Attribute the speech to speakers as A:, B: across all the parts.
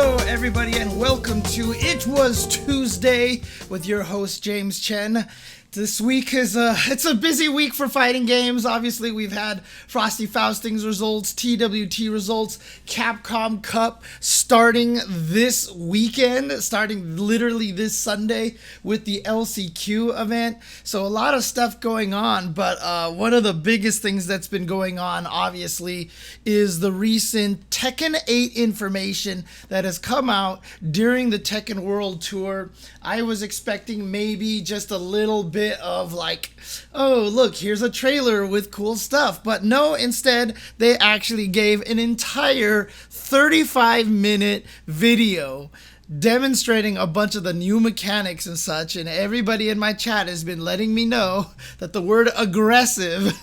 A: Hello, everybody, and welcome to It Was Tuesday with your host, James Chen. This week is it's a busy week for fighting games. Obviously, we've had Frosty Fausting's results, TWT results, Capcom Cup starting this weekend, starting literally this Sunday with the LCQ event. So a lot of stuff going on, but one of the biggest things that's been going on, obviously, is the recent Tekken 8 information that has come out during the Tekken World Tour. I was expecting maybe just a little bit of like, oh, look, here's a trailer with cool stuff. But no, instead, they actually gave an entire 35-minute video demonstrating a bunch of the new mechanics and such, and everybody in my chat has been letting me know that the word aggressive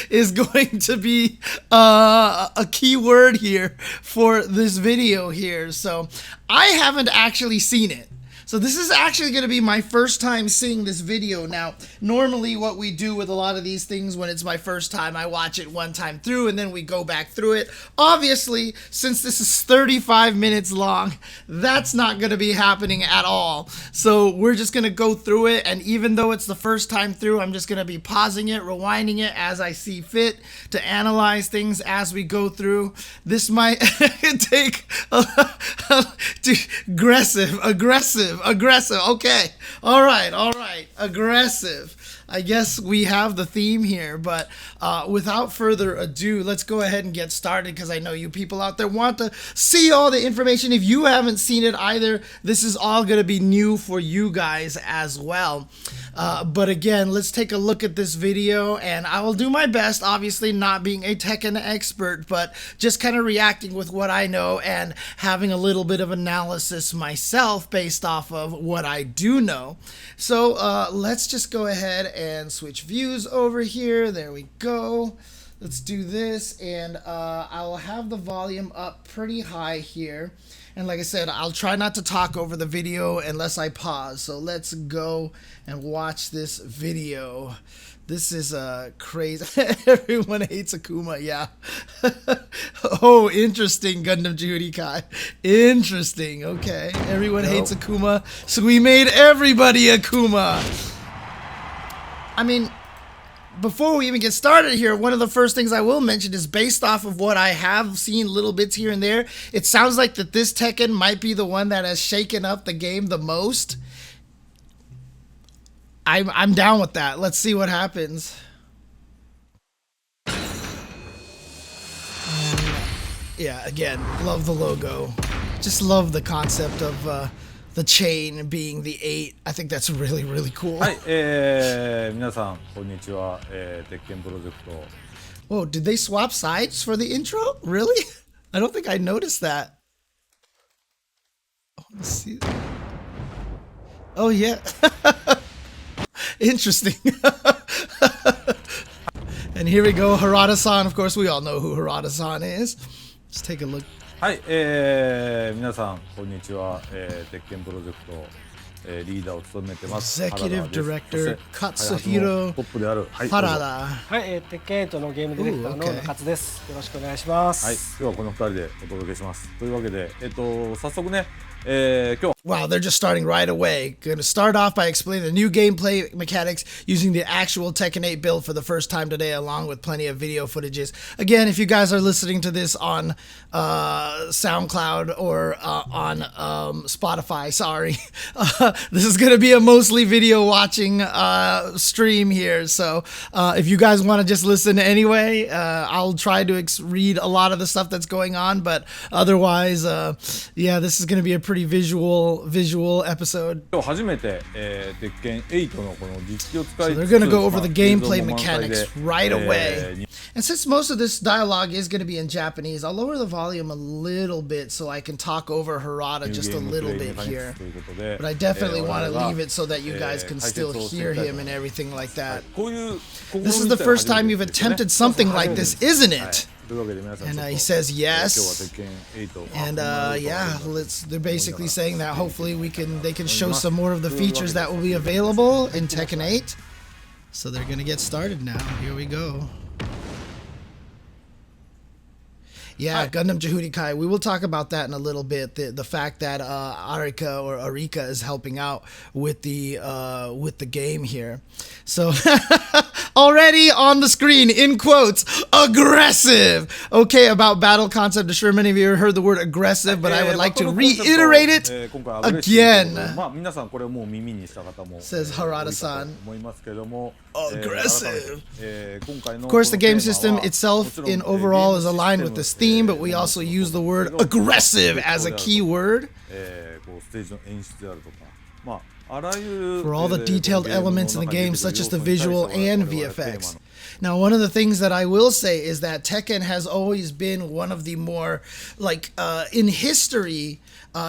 A: is going to be a key word here for this video here. So I haven't actually seen it. So this is actually going to be my first time seeing this video. Now, normally what we do with a lot of these things when it's my first time, I watch it one time through and then we go back through it. Obviously, since this is 35 minutes long, that's not going to be happening at all. So we're just going to go through it, and even though it's the first time through, I'm just going to be pausing it, rewinding it as I see fit to analyze things as we go through. This might take aggressive. Okay. All right. Aggressive. I guess we have the theme here, but without further ado, let's go ahead and get started, because I know you people out there want to see all the information. If you haven't seen it either, this is all going to be new for you guys as well. But again, let's take a look at this video, and I will do my best, obviously not being a Tekken expert, but just kind of reacting with what I know and having a little bit of analysis myself based off of what I do know. So let's just go ahead and switch views over here. There we go. Let's do this, and I'll have the volume up pretty high here. And like I said, I'll try not to talk over the video unless I pause. So let's go and watch this video. This is crazy. Everyone hates Akuma, yeah. Oh, interesting, Gundam Judy Kai. Interesting, okay. Everyone hates Akuma, so we made everybody Akuma. I mean, before we even get started here, one of the first things I will mention is based off of what I have seen little bits here and there, it sounds like that this Tekken might be the one that has shaken up the game the most. I'm down with that. Let's see what happens. Yeah, again, love the logo. Just love the concept of the chain being the 8. I think that's really, really cool.
B: はい、皆さんこんにちは、鉄拳プロジェクト。
A: Whoa, did they swap sides for the intro? Really? I don't think I noticed that. Oh, let's see. Oh yeah. Interesting. And here we go, Harada-san. Of course, we all know who Harada-san is. Let's take a look.
B: はい、皆さんこんにちは、鉄拳プロジェクト、リーダーを務めてます。
A: Executive Director Katsuhiro Harada。
C: はい、テッケン8のゲームディレクターのNakatsuです。よろしくお願いします。
B: はい、今日はこの2人でお届けします。というわけで、早速ね、今日
A: Wow, they're just starting right away. Going to start off by explaining the new gameplay mechanics using the actual Tekken 8 build for the first time today, along with plenty of video footages. Again, if you guys are listening to this on SoundCloud or on Spotify, sorry, this is going to be a mostly video watching stream here. So if you guys want to just listen anyway, I'll try to read a lot of the stuff that's going on, but otherwise, yeah, this is going to be a pretty visual episode.
B: 今日初めて、鉄拳8のこの実機を使い
A: So they're going to go over the gameplay mechanics right away. And since most of this dialogue is going to be in Japanese, I'll lower the volume a little bit so I can talk over Harada just a little bit here. But I definitely want to leave it so that you guys can still hear him and everything like that. This is the first time you've attempted something like this, isn't it? And he says yes. And yeah, they're basically saying that hopefully they can show some more of the features that will be available in Tekken 8. So they're gonna get started now. Here we go. Yeah, Gundam Jehudi Kai. We will talk about that in a little bit. The fact that Arika or Arika is helping out with the game here. So already on the screen, in quotes, aggressive. Okay, about battle concept. I'm sure many of you have heard the word aggressive, but I would like to reiterate it again. Says Harada-san. Aggressive. Of course, the game system itself in overall is aligned with this theme, but we also use the word aggressive as a key word for all the detailed elements in the game, such as the visual and VFX. Now, one of the things that I will say is that Tekken has always been one of the more, in history,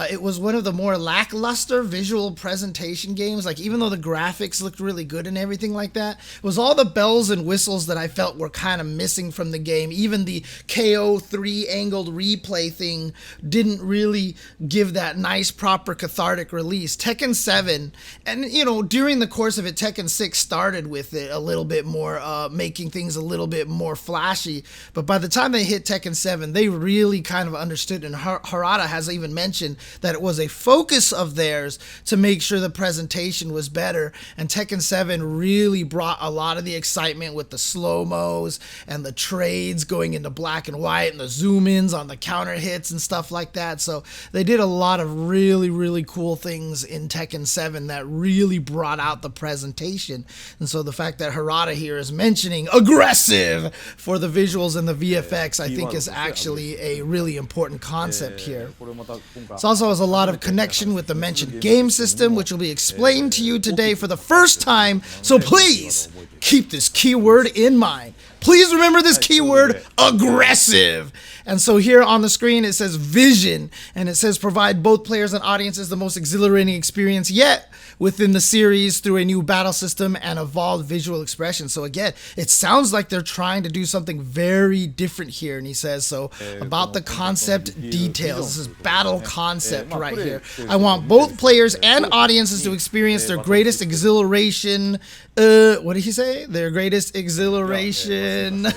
A: it was one of the more lackluster visual presentation games. Like, even though the graphics looked really good and everything like that, it was all the bells and whistles that I felt were kind of missing from the game. Even the KO3 angled replay thing didn't really give that nice, proper, cathartic release. Tekken 7, and, during the course of it, Tekken 6 started with it a little bit more, making things a little bit more flashy. But by the time they hit Tekken 7, they really kind of understood, and Harada has even mentioned that it was a focus of theirs to make sure the presentation was better, and Tekken 7 really brought a lot of the excitement with the slow-mos and the trades going into black and white and the zoom-ins on the counter hits and stuff like that. So they did a lot of really, really cool things in Tekken 7 that really brought out the presentation. And so the fact that Harada here is mentioning aggressive for the visuals and the VFX, I think is actually a really important concept here. It also has a lot of connection with the mentioned game system, which will be explained to you today for the first time, so please keep this keyword in mind. Please remember this keyword, aggressive. And so here on the screen it says vision, and it says provide both players and audiences the most exhilarating experience yet within the series through a new battle system and evolved visual expression. So again, it sounds like they're trying to do something very different here. And he says, so about the concept details, this is battle concept right here. I want both players and audiences to experience their greatest exhilaration. What did he say? Their greatest exhilaration.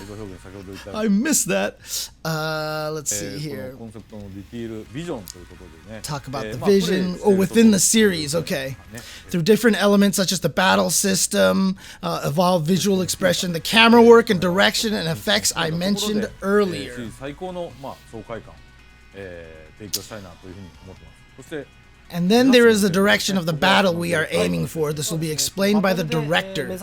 A: I missed that. Let's see here. Talk about the vision. Oh, within the series, okay. Through different elements such as the battle system, evolved visual expression, the camera work and direction and effects I mentioned earlier. And then there is the direction of the battle we are aiming for. This will be explained by the director.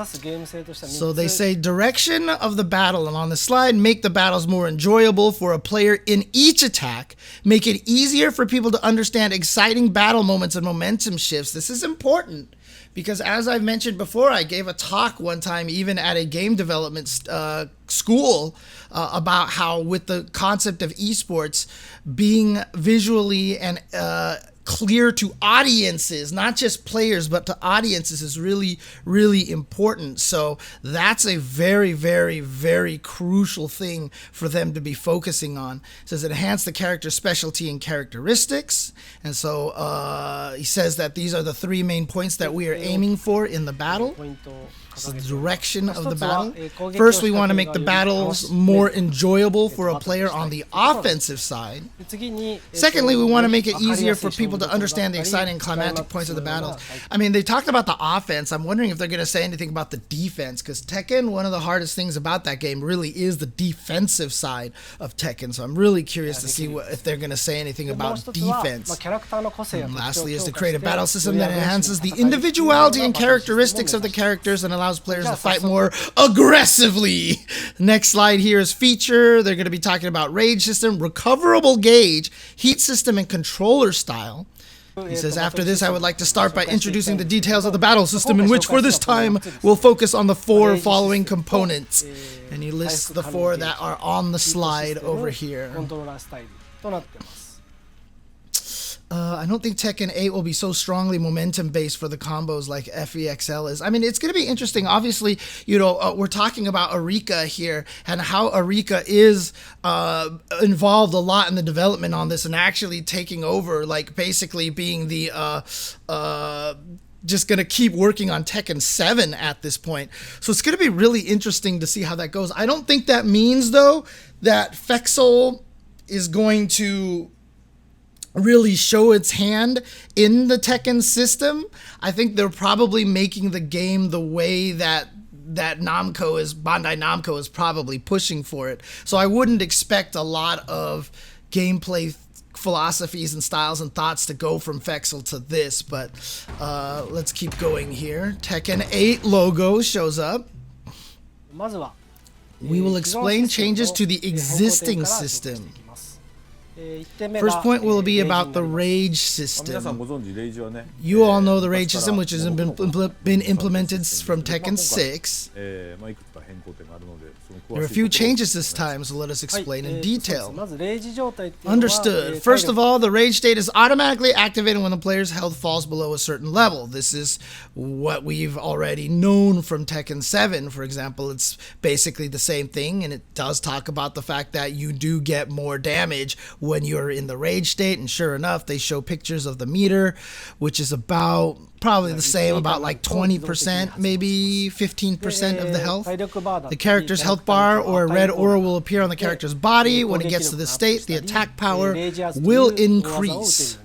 A: So they say direction of the battle, and on the slide, make the battles more enjoyable for a player in each attack. Make it easier for people to understand exciting battle moments and momentum shifts. This is important because, as I've mentioned before, I gave a talk one time, even at a game development school, about how with the concept of esports being visually and clear to audiences, not just players, but to audiences is really, really important. So that's a very, very, very crucial thing for them to be focusing on. It says enhance the character's specialty and characteristics. And so he says that these are the three main points that we are aiming for in the battle. So the direction of the battle. First, we want to make the battles more enjoyable for a player on the offensive side. Secondly, we want to make it easier for people to understand the exciting climactic points of the battles. I mean, they talked about the offense. I'm wondering if they're going to say anything about the defense, because Tekken, one of the hardest things about that game really is the defensive side of Tekken. So I'm really curious to see if they're going to say anything about defense. And lastly is to create a battle system that enhances the individuality and characteristics of the characters and allows players to fight more aggressively. Next slide here is feature. They're going to be talking about rage system, recoverable gauge, heat system, and controller style. He says, after this, I would like to start by introducing the details of the battle system, in which for this time we'll focus on the four following components. And he lists the four that are on the slide over here. I don't think Tekken 8 will be so strongly momentum-based for the combos like FEXL is. I mean, it's going to be interesting. Obviously, we're talking about Arika here and how Arika is involved a lot in the development on this and actually taking over, like basically being the just going to keep working on Tekken 7 at this point. So it's going to be really interesting to see how that goes. I don't think that means, though, that Fexel is going to really show its hand in the Tekken system. I think they're probably making the game the way that Bandai Namco is probably pushing for it. So I wouldn't expect a lot of gameplay philosophies and styles and thoughts to go from Fexel to this, but let's keep going here. Tekken 8 logo shows up.
C: まずは
A: We will explain changes to the existing system. First point will be about the rage
B: 皆さん
A: system.
B: ご存知レイジはね
A: You all know the rage system, which has been implemented from Tekken 6.
B: まあいくつか変更点があるのでその
A: There are a
B: 詳しい
A: few
B: ところ
A: changes this time, so let us explain in
C: そうです
A: detail.
C: まずレイジ状態っていうのは
A: Understood. First of all, the rage state is automatically activated when the player's health falls below a certain level. This is what we've already known from Tekken 7, for example. It's basically the same thing, and it does talk about the fact that you do get more damage when you're in the rage state, and sure enough, they show pictures of the meter, which is about probably the same, about like 20%, maybe 15% of the health. The character's health bar or a red aura will appear on the character's body. When it gets to this state, the attack power will increase.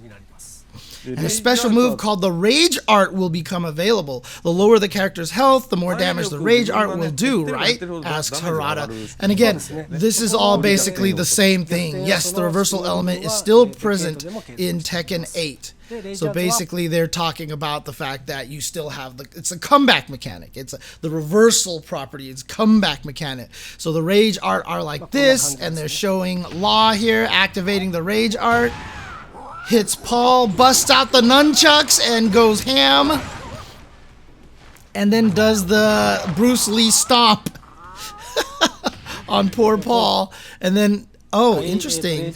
A: And a special move called the Rage Art will become available. The lower the character's health, the more damage the Rage Art will do, right? Asks Harada. And again, this is all basically the same thing. Yes, the reversal element is still present in Tekken 8. So basically they're talking about the fact that you still have it's a comeback mechanic. It's the reversal property. It's comeback mechanic. So the Rage Art are like this, and they're showing Law here activating the Rage Art. Hits Paul, busts out the nunchucks, and goes ham. And then does the Bruce Lee stomp on poor Paul. And then, oh, interesting.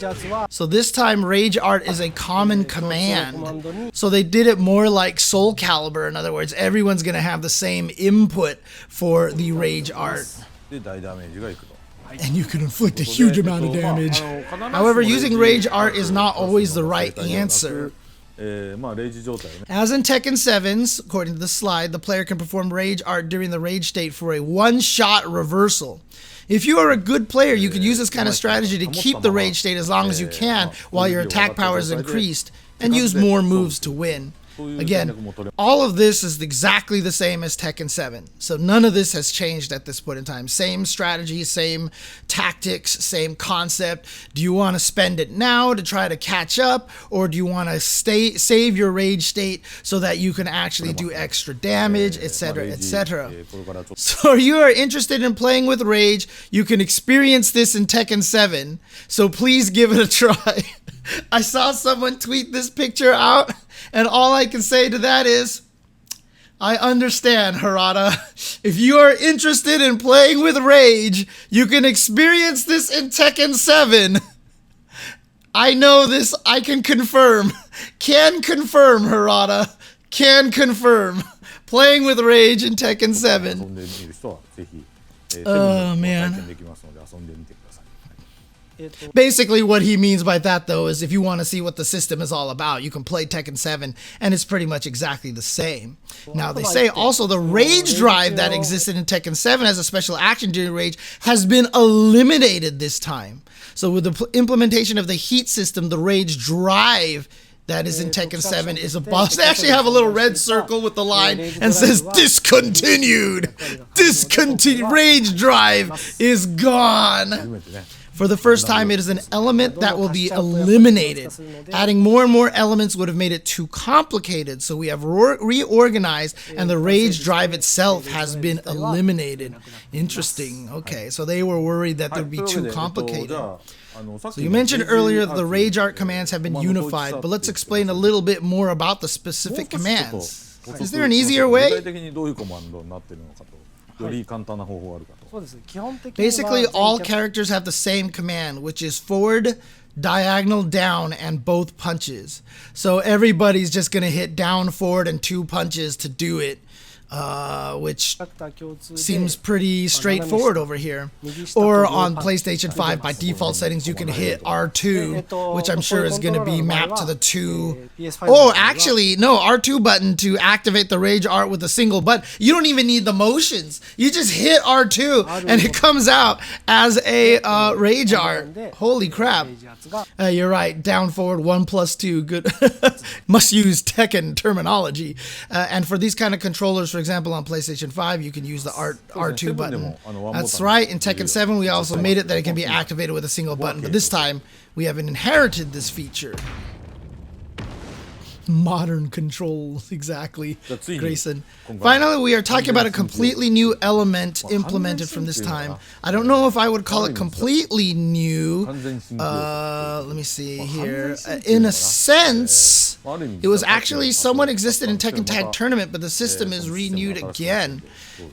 A: So this time, Rage Art is a common command. So they did it more like Soul Calibur. In other words, everyone's going to have the same input for the Rage Art.
B: で大ダメージがいくと
A: And you can inflict a huge amount of damage. However, using Rage Art is not always the right answer.
B: まあレイジ状態ね
A: As in Tekken 7's, according to the slide, the player can perform Rage Art during the Rage state for a one-shot reversal. If you are a good player, you could use this kind of strategy to keep the Rage state as long as you can while your attack power is increased, and use more moves to win. Again, all of this is exactly the same as Tekken 7. So none of this has changed at this point in time. Same strategy, same tactics, same concept. Do you want to spend it now to try to catch up, or do you want to save your rage state so that you can actually do extra damage, etc., etc.? So if you are interested in playing with rage, you can experience this in Tekken 7. So please give it a try. I saw someone tweet this picture out, and all I can say to that is, I understand, Harada. If you are interested in playing with rage, you can experience this in Tekken 7. I know this, I can confirm. Can confirm, Harada. Can confirm. Playing with rage in Tekken 7.
B: 遊んでみる人はぜひ
A: Oh, man.
B: 体験できますので遊んでみてください
A: Basically, what he means by that, though, is if you want to see what the system is all about, you can play Tekken 7, and it's pretty much exactly the same. Now, they say also the rage drive that existed in Tekken 7 as a special action during rage has been eliminated this time. So with the implementation of the heat system, the rage drive that is in Tekken 7 is a boss. They actually have a little red circle with the line and says discontinued. Discontinued. Rage drive is gone.
B: 初めてね
A: For the first time, it is an element that will be eliminated. Adding more and more elements would have made it too complicated, so we have reorganized, and the rage drive itself has been eliminated. Interesting. Okay, so they were worried that it would be too complicated. So you mentioned earlier that the rage art commands have been unified, but let's explain a little bit more about the specific commands. Is there an easier
B: 具
A: way?
B: 体的にどういうコマンドになってるのかとより簡単な方法があるかと
C: そうです基本的には
A: Basically, all characters have the same command, which is forward, diagonal, down, and both punches. So everybody's just going to hit down, forward, and 2 punches to do it. which
C: キャラクター共通で
A: seems pretty straightforward over here. Or on PlayStation 5, by default settings, you can hit R2, which I'm sure is going to be mapped to the two. Oh, actually, no, R2 button to activate the rage art with a single button. You don't even need the motions. You just hit R2 and it comes out as a rage art. Holy crap. You're right. Down forward 1+2. Good. Must use Tekken terminology. And for these kind of controllers, for example, on PlayStation 5, you can use the R2 button. That's right. In Tekken 7, we also made it that it can be activated with a single button. But this time, we haven't inherited this feature. Modern controls, exactly, Grayson. Finally, we are talking about a completely new element implemented from this time. I don't know if I would call it completely new. Let me see here. In a sense, it was actually somewhat existed in Tekken Tag Tournament, but the system is renewed again.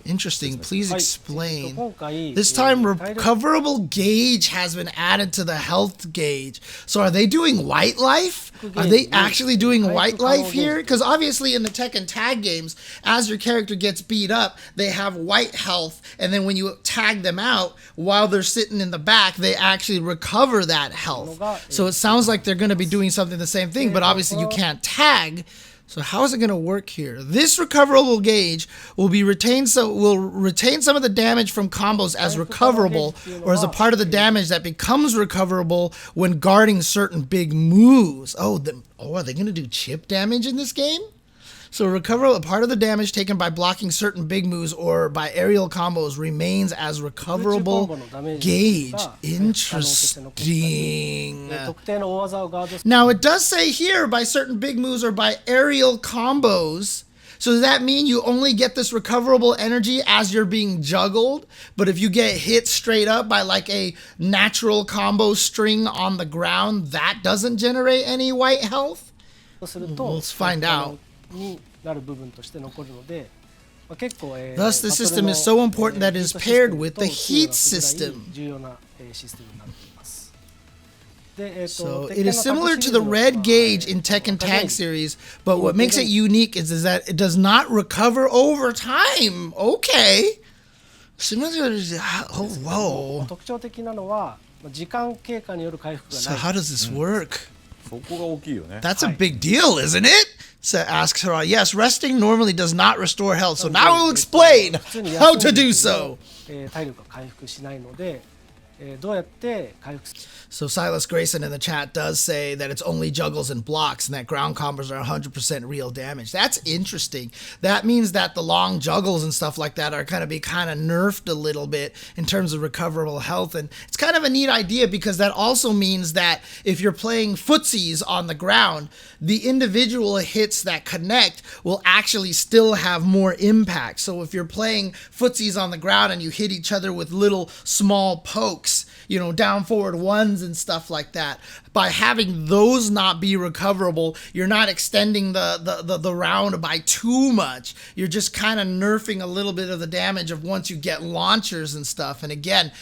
A: Interesting. Please explain. This time, recoverable gauge has been added to the health gauge. So are they doing white life? Are they actually doing white life here? Because obviously in the Tekken tag games, as your character gets beat up, they have white health. And then when you tag them out, while they're sitting in the back, they actually recover that health. So it sounds like they're going to be doing something the same thing, but obviously you can't tag. So how is it going to work here? This recoverable gauge will retain some of the damage from combos as recoverable, or as a part of the damage that becomes recoverable when guarding certain big moves. Oh, are they going to do chip damage in this game? So recoverable, a part of the damage taken by blocking certain big moves or by aerial combos remains as recoverable gauge. Interesting. Now it does say here by certain big moves or by aerial combos. So does that mean you only get this recoverable energy as you're being juggled? But if you get hit straight up by like a natural combo string on the ground, that doesn't generate any white health? Let's find out. Thus, the system is so important that it is paired with the heat system. So it is similar to the red gauge in Tekken Tag series, but what makes it unique is that it does not recover over time. Okay. Similar to, oh, whoa. So how does this work? That's a big deal, isn't it? Asks Harada. Yes, resting normally does not restore health, so now we'll explain how to do so. So Silas Grayson in the chat does say that it's only juggles and blocks and that ground combos are 100% real damage. That's interesting. That means that the long juggles and stuff like that are going to be kind of nerfed a little bit in terms of recoverable health. And it's kind of a neat idea because that also means that if you're playing footsies on the ground, the individual hits that connect will actually still have more impact. So if you're playing footsies on the ground and you hit each other with little small pokes, you know, down forward ones and stuff like that, by having those not be recoverable, you're not extending the round by too much. You're just kind of nerfing a little bit of the damage of once you get launchers and stuff. And again,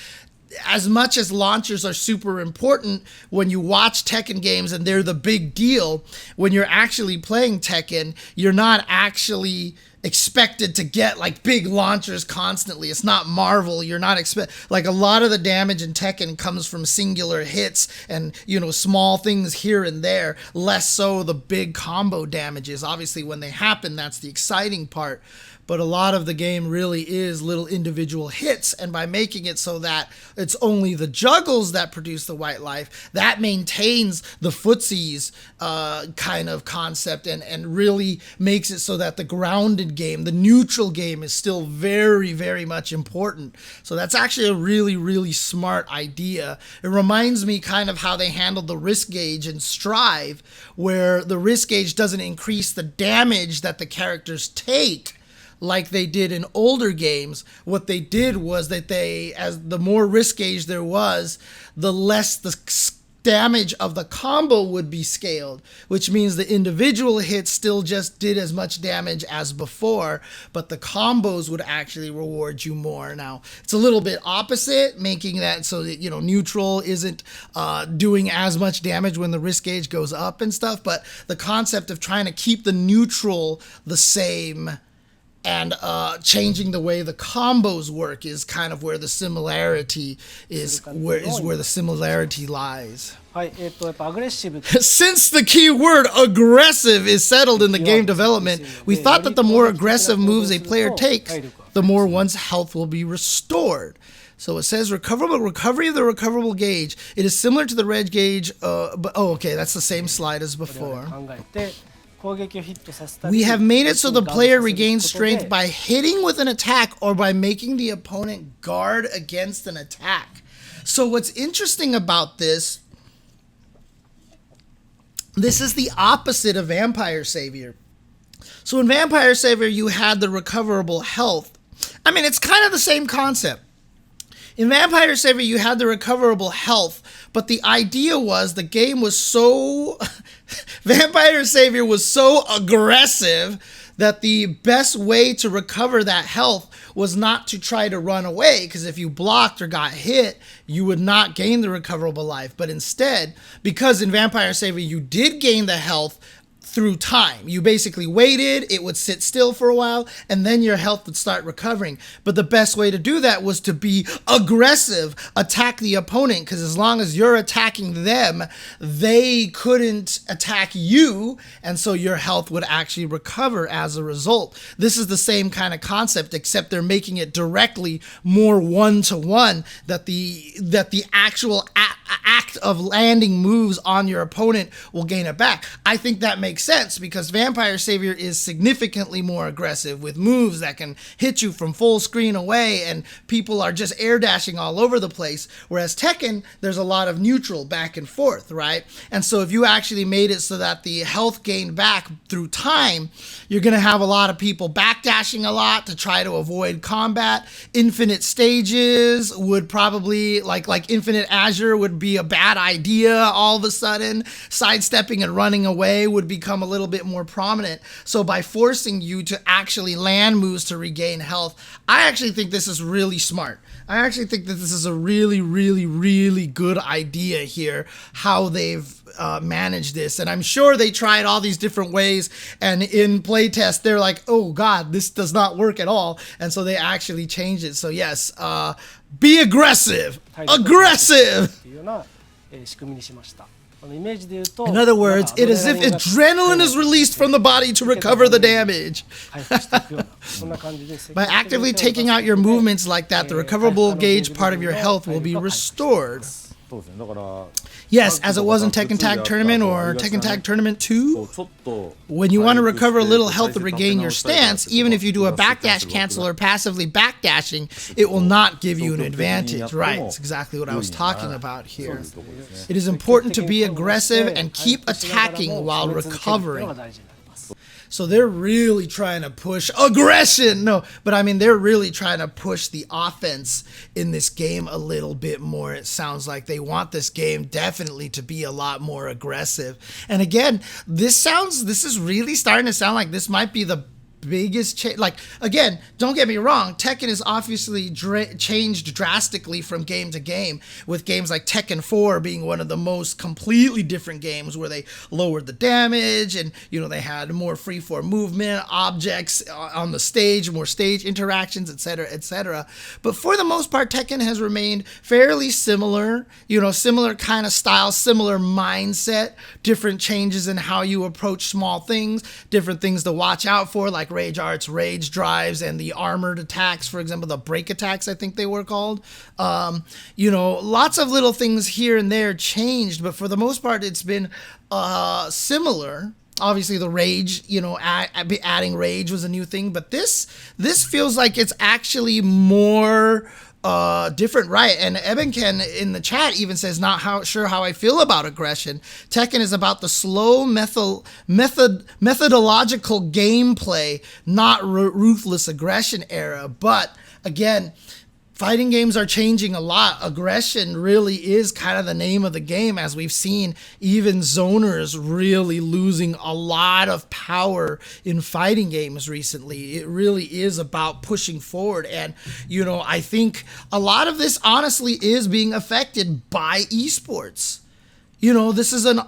A: as much as launchers are super important when you watch Tekken games and they're the big deal, when you're actually playing Tekken, you're not actually expected to get like big launchers constantly. It's not Marvel. You're not like a lot of the damage in Tekken comes from singular hits and, you know, small things here and there, less so the big combo damages. Obviously when they happen, that's the exciting part. But a lot of the game really is little individual hits, and by making it so that it's only the juggles that produce the white life, that maintains the footsies kind of concept and really makes it so that the grounded game, the neutral game, is still very, very much important. So that's actually a really, really smart idea. It reminds me kind of how they handled the risk gauge in Strive, where the risk gauge doesn't increase the damage that the characters take like they did in older games. What they did was that as the more risk gauge there was, the less the damage of the combo would be scaled, which means the individual hits still just did as much damage as before, but the combos would actually reward you more. Now, it's a little bit opposite, making that so that, you know, neutral isn't doing as much damage when the risk gauge goes up and stuff, but the concept of trying to keep the neutral the same and changing the way the combos work is kind of where the similarity where the similarity lies.
C: はい、やっぱアグレッシブ
A: Since the key word aggressive is settled in the game development, we thought that the more aggressive moves a player takes, the more one's health will be restored. So it says recovery of the recoverable gauge. It is similar to the red gauge, but okay, that's the same slide as before.
C: 考えて攻撃をヒットさせたり
A: We have made it so the player regains strength by hitting with an attack or by making the opponent guard against an attack. So what's interesting about this is the opposite of Vampire Savior. So in Vampire Savior, you had the recoverable health. I mean, it's kind of the same concept. In Vampire Savior, you had the recoverable health, but the idea was the game was so... Vampire Savior was so aggressive that the best way to recover that health was not to try to run away, because if you blocked or got hit, you would not gain the recoverable life. But instead, because in Vampire Savior you did gain the health through time. You basically waited, it would sit still for a while, and then your health would start recovering. But the best way to do that was to be aggressive, attack the opponent, because as long as you're attacking them, they couldn't attack you, and so your health would actually recover as a result. This is the same kind of concept, except they're making it directly more one-to-one, that the actual act of landing moves on your opponent will gain it back. I think that makes sense because Vampire Savior is significantly more aggressive with moves that can hit you from full screen away, and people are just air dashing all over the place. Whereas Tekken, there's a lot of neutral back and forth, right? And so if you actually made it so that the health gained back through time, you're going to have a lot of people backdashing a lot to try to avoid combat. Infinite stages would probably, like Infinite Azure would be a bad idea all of a sudden. Sidestepping and running away would become a little bit more prominent. So by forcing you to actually land moves to regain health, I actually think this is really smart. I actually think that this is a really, really, really good idea here, how they've managed this. And I'm sure they tried all these different ways, and in playtest, they're like, oh God, this does not work at all. And so they actually changed it. So yes, be aggressive! Aggressive!
C: っていうような仕組みにしました。イメージで言うと
A: In other words, it is as if adrenaline is released from the body to recover the damage.
C: 回復していくようなそんな感じで
A: By actively taking out your movements like that, the recoverable gauge part of your health will be restored.
B: そうですね。だから
A: Yes, as it was in Tekken Tag Tournament or Tekken Tag Tournament 2.
B: ちょっと
A: When you want to recover a little health to regain your stance, even if you do a backdash cancel or passively backdashing, it will not give you an advantage. Right, it's exactly what I was talking about here. It is important to be aggressive and keep attacking while recovering. So they're really trying to push aggression. No, but I mean, they're really trying to push the offense in this game a little bit more. It sounds like they want this game definitely to be a lot more aggressive. And again, this is really starting to sound like this might be the biggest change. Like, again, don't get me wrong, Tekken is obviously changed drastically from game to game, with games like Tekken 4 being one of the most completely different games where they lowered the damage and, you know, they had more freeform movement, objects on the stage, more stage interactions, etc., etc. But for the most part, Tekken has remained fairly similar, you know, similar kind of style, similar mindset, different changes in how you approach small things, different things to watch out for, like rage arts, rage drives, and the armored attacks, for example, the break attacks, I think they were called. You know, lots of little things here and there changed, but for the most part, it's been similar. Obviously, the rage, you know, adding rage was a new thing, but this feels like it's actually more different, right? And Ebenken in the chat even says, not sure how I feel about aggression. Tekken is about the slow methodological gameplay, not ruthless aggression era. But again, fighting games are changing a lot. Aggression really is kind of the name of the game, as we've seen even zoners really losing a lot of power in fighting games recently. It really is about pushing forward. And, you know, I think a lot of this honestly is being affected by esports. This is an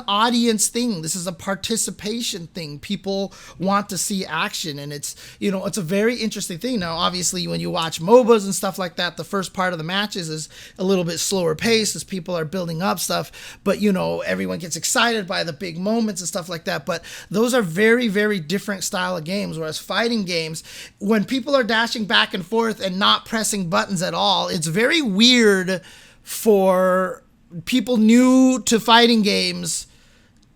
A: audience thing. This is a participation thing. People want to see action, and it's a very interesting thing. Now, obviously, when you watch MOBAs and stuff like that, the first part of the matches is a little bit slower pace as people are building up stuff. But everyone gets excited by the big moments and stuff like that. But those are very, very different style of games. Whereas fighting games, when people are dashing back and forth and not pressing buttons at all, it's very weird for people new to fighting games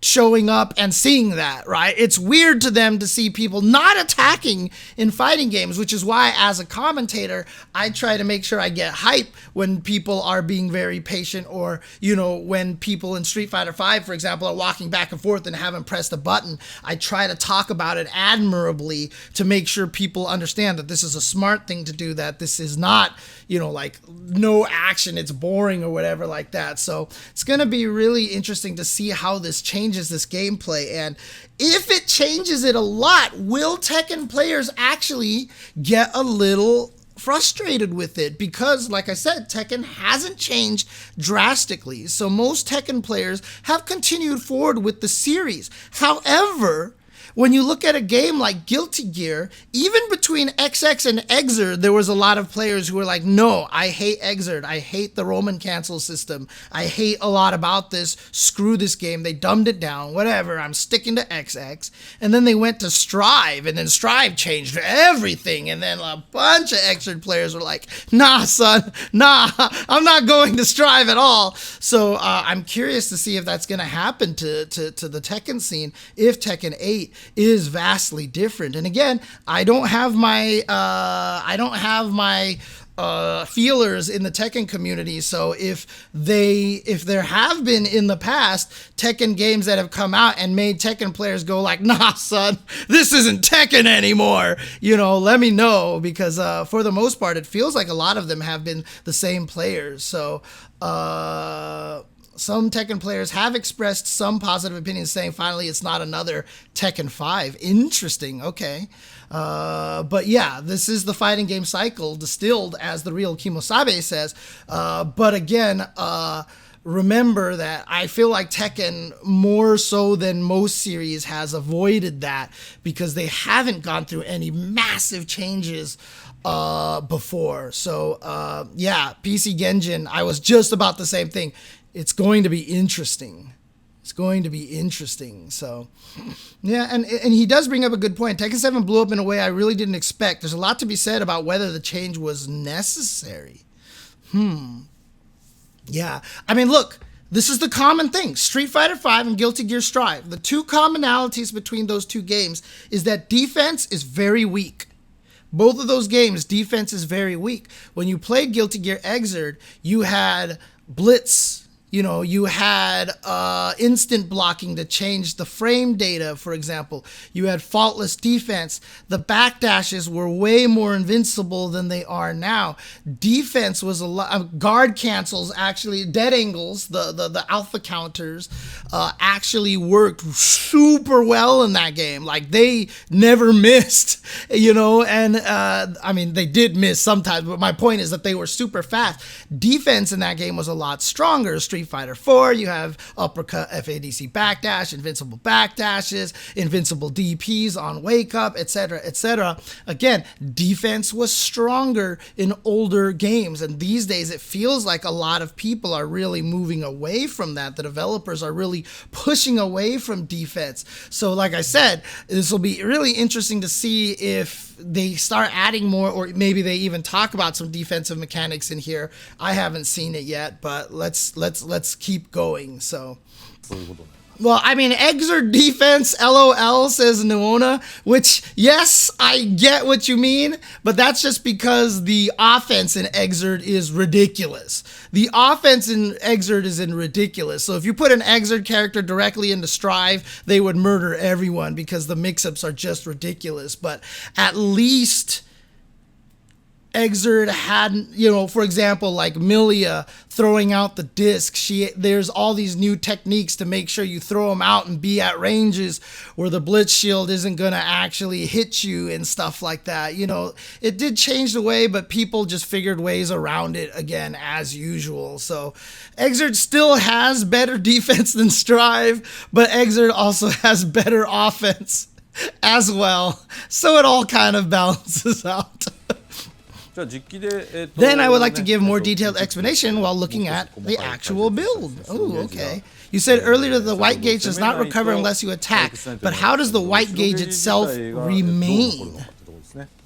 A: showing up and seeing that, right? It's weird to them to see people not attacking in fighting games, which is why as a commentator, I try to make sure I get hype when people are being very patient, or, when people in Street Fighter V, for example, are walking back and forth and haven't pressed a button. I try to talk about it admirably to make sure people understand that this is a smart thing to do, that this is not, like no action, it's boring or whatever like that. So it's going to be really interesting to see how this changes this gameplay, and if it changes it a lot, will Tekken players actually get a little frustrated with it? Because, like I said, Tekken hasn't changed drastically, so most Tekken players have continued forward with the series. However, when you look at a game like Guilty Gear, even between XX and Exerd, there was a lot of players who were like, no, I hate Exerd. I hate the Roman cancel system. I hate a lot about this. Screw this game. They dumbed it down. Whatever. I'm sticking to XX. And then they went to Strive, and then Strive changed everything. And then a bunch of Exerd players were like, nah, son, nah, I'm not going to Strive at all. So I'm curious to see if that's going to happen to the Tekken scene, if Tekken 8 is vastly different. And again, I don't have my feelers in the Tekken community, so if there have been in the past Tekken games that have come out and made Tekken players go like, nah, son, this isn't Tekken anymore, let me know, because for the most part it feels like a lot of them have been the same players. So some Tekken players have expressed some positive opinions, saying finally it's not another Tekken 5. Interesting, okay. But yeah, this is the fighting game cycle distilled, as the real Kimosabe says. But again, remember that I feel like Tekken, more so than most series, has avoided that because they haven't gone through any massive changes before. So yeah, PC Genjin, I was just about the same thing. It's going to be interesting. It's going to be interesting. So, yeah, and he does bring up a good point. Tekken 7 blew up in a way I really didn't expect. There's a lot to be said about whether the change was necessary. Yeah, I mean, look, this is the common thing. Street Fighter V and Guilty Gear Strive. The two commonalities between those two games is that defense is very weak. Both of those games, defense is very weak. When you played Guilty Gear Exerd, you had Blitz. You had instant blocking to change the frame data, for example. You had faultless defense. The backdashes were way more invincible than they are now. Defense was a lot. Guard cancels, actually, dead angles, the alpha counters, actually worked super well in that game. Like, they never missed, and I mean, they did miss sometimes, but my point is that they were super fast. Defense in that game was a lot stronger. Street Fighter 4, you have uppercut, FADC backdash, invincible backdashes, invincible DPs on wake up, etc., etc. Again, defense was stronger in older games, and these days it feels like a lot of people are really moving away from that. The developers are really pushing away from defense. So like I said, this will be really interesting to see if they start adding more, or maybe they even talk about some defensive mechanics in here. I haven't seen it yet, but let's keep going. So, well, I mean, Exerd defense, LOL, says Nuona, which, yes, I get what you mean, but that's just because the offense in Exerd is ridiculous. The offense in Exerd is ridiculous. So if you put an Exerd character directly into Strive, they would murder everyone because the mix-ups are just ridiculous. But at least Exert had, for example, like Milia throwing out the disc. There's all these new techniques to make sure you throw them out and be at ranges where the blitz shield isn't going to actually hit you and stuff like that. It did change the way, but people just figured ways around it again as usual. So Exert still has better defense than Strive, but Exert also has better offense as well. So it all kind of balances out. Then I would like to give more detailed explanation while looking at the actual build. Oh, okay. You said earlier that the white gauge does not recover unless you attack, but how does the white gauge itself remain?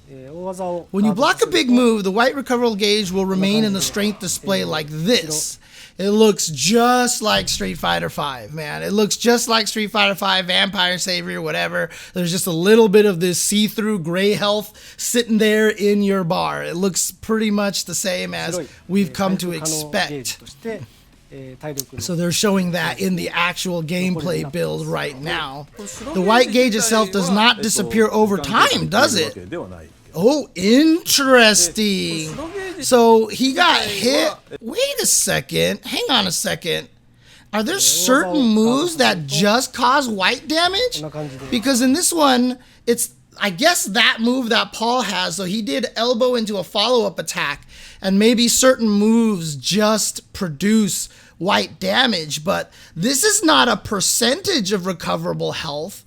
A: When you block a big move, the white recoverable gauge will remain in the strength display like this. It looks just like Street Fighter V, man. It looks just like Street Fighter V, Vampire Savior, whatever. There's just a little bit of this see-through gray health sitting there in your bar. It looks pretty much the same as we've come to expect. So they're showing that in the actual gameplay build right now. The white gauge itself does not disappear over time, does it? Oh, interesting. So he got hit. Wait a second. Hang on a second. Are there certain moves that just cause white damage? Because in this one, it's, I guess, that move that Paul has. So he did elbow into a follow-up attack, and maybe certain moves just produce white damage. But this is not a percentage of recoverable health.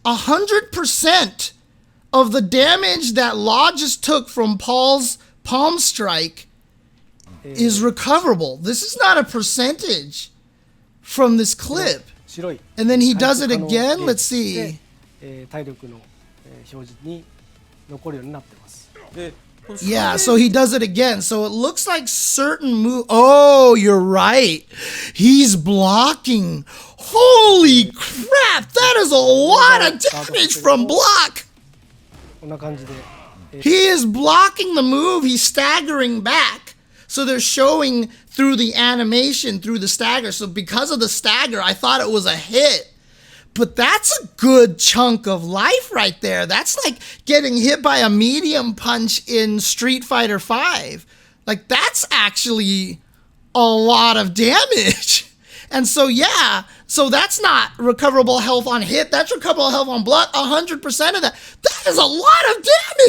A: 100% of the damage that Law just took from Paul's palm strike is recoverable. This is not a percentage from this clip. And then he does it again. Let's see. Yeah, so he does it again. So it looks like certain move. Oh, you're right. He's blocking. Holy crap. That is a lot of damage from block. He is blocking the move. He's staggering back. So they're showing through the animation, through the stagger. So because of the stagger, I thought it was a hit. But that's a good chunk of life right there. That's like getting hit by a medium punch in Street Fighter V. Like, that's actually a lot of damage. And so, yeah, so that's not recoverable health on hit. That's recoverable health on blood, 100% of that. That is a lot of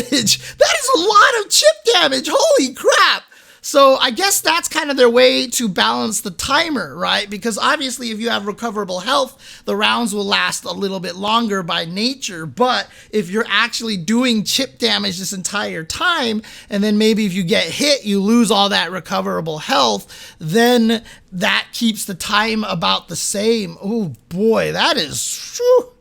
A: damage. That is a lot of chip damage. Holy crap. So I guess that's kind of their way to balance the timer, right? Because obviously if you have recoverable health, the rounds will last a little bit longer by nature. But if you're actually doing chip damage this entire time, and then maybe if you get hit, you lose all that recoverable health, then that keeps the time about the same. Oh boy, that is, whew.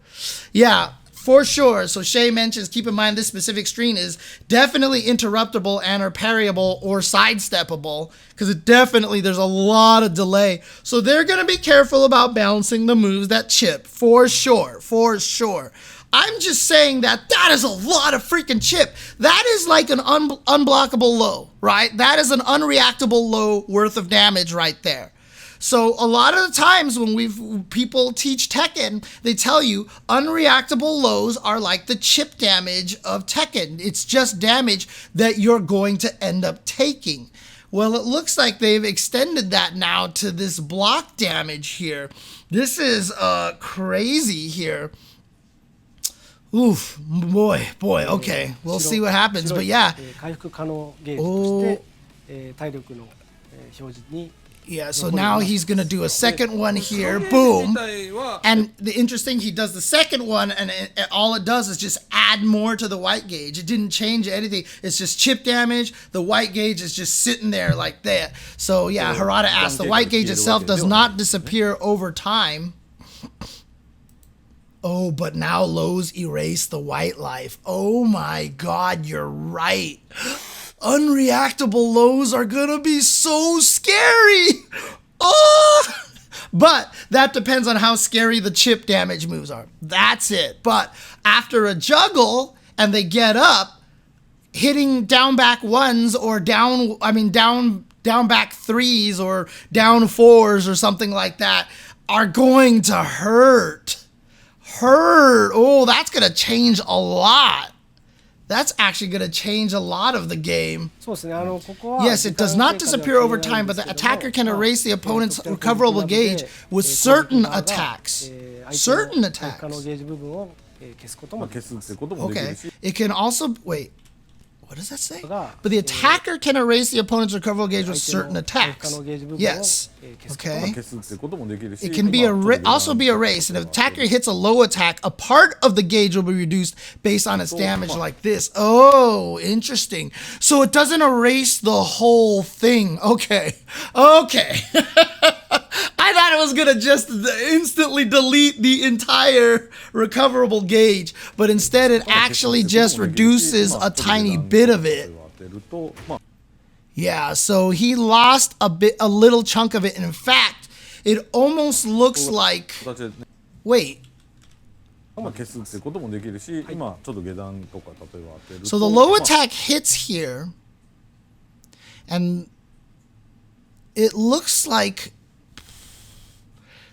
A: Yeah. For sure. So Shay mentions, keep in mind this specific screen is definitely interruptible and or parryable or sidesteppable, because there's a lot of delay. So they're going to be careful about balancing the moves that chip. For sure. For sure. I'm just saying that is a lot of freaking chip. That is like an unblockable low, right? That is an unreactable low worth of damage right there. So a lot of the times when people teach Tekken, they tell you unreactable lows are like the chip damage of Tekken. It's just damage that you're going to end up taking. Well, it looks like they've extended that now to this block damage here. This is crazy here. Oof, boy, okay. We'll see what happens, but yeah. Yeah, so now he's going to do a second one here, boom. And the interesting, he does the second one, and all it does is just add more to the white gauge. It didn't change anything. It's just chip damage. The white gauge is just sitting there like that. So yeah, Harada asked, the white gauge itself does not disappear over time. Oh, but now lows erase the white life. Oh my God, you're right. Unreactable lows are gonna be so scary. Oh, but that depends on how scary the chip damage moves are. That's it. But after a juggle and they get up, hitting down back ones or down back threes or down fours or something like that are going to hurt. Oh, that's gonna change a lot. That's actually going to change a lot of the game.
C: そうですね。ここは
A: Yes, it does not disappear over time, but the attacker can erase the opponent's recoverable gauge with certain attacks. Certain attacks.
C: 可能ゲージ部分を消すこともできます。
A: Okay. It can also wait. What does that say? But the attacker can erase the opponent's recoverable gauge with certain attacks. Yes. Okay. It can be also be erased, and if the attacker hits a low attack, a part of the gauge will be reduced based on its damage, like this. Oh, interesting. So it doesn't erase the whole thing. Okay. Okay. I thought it was gonna just instantly delete the entire recoverable gauge, but instead it actually just reduces a tiny bit of it. Yeah, so he lost a little chunk of it. And in fact, it almost looks like, wait. So the low attack hits here, and it looks like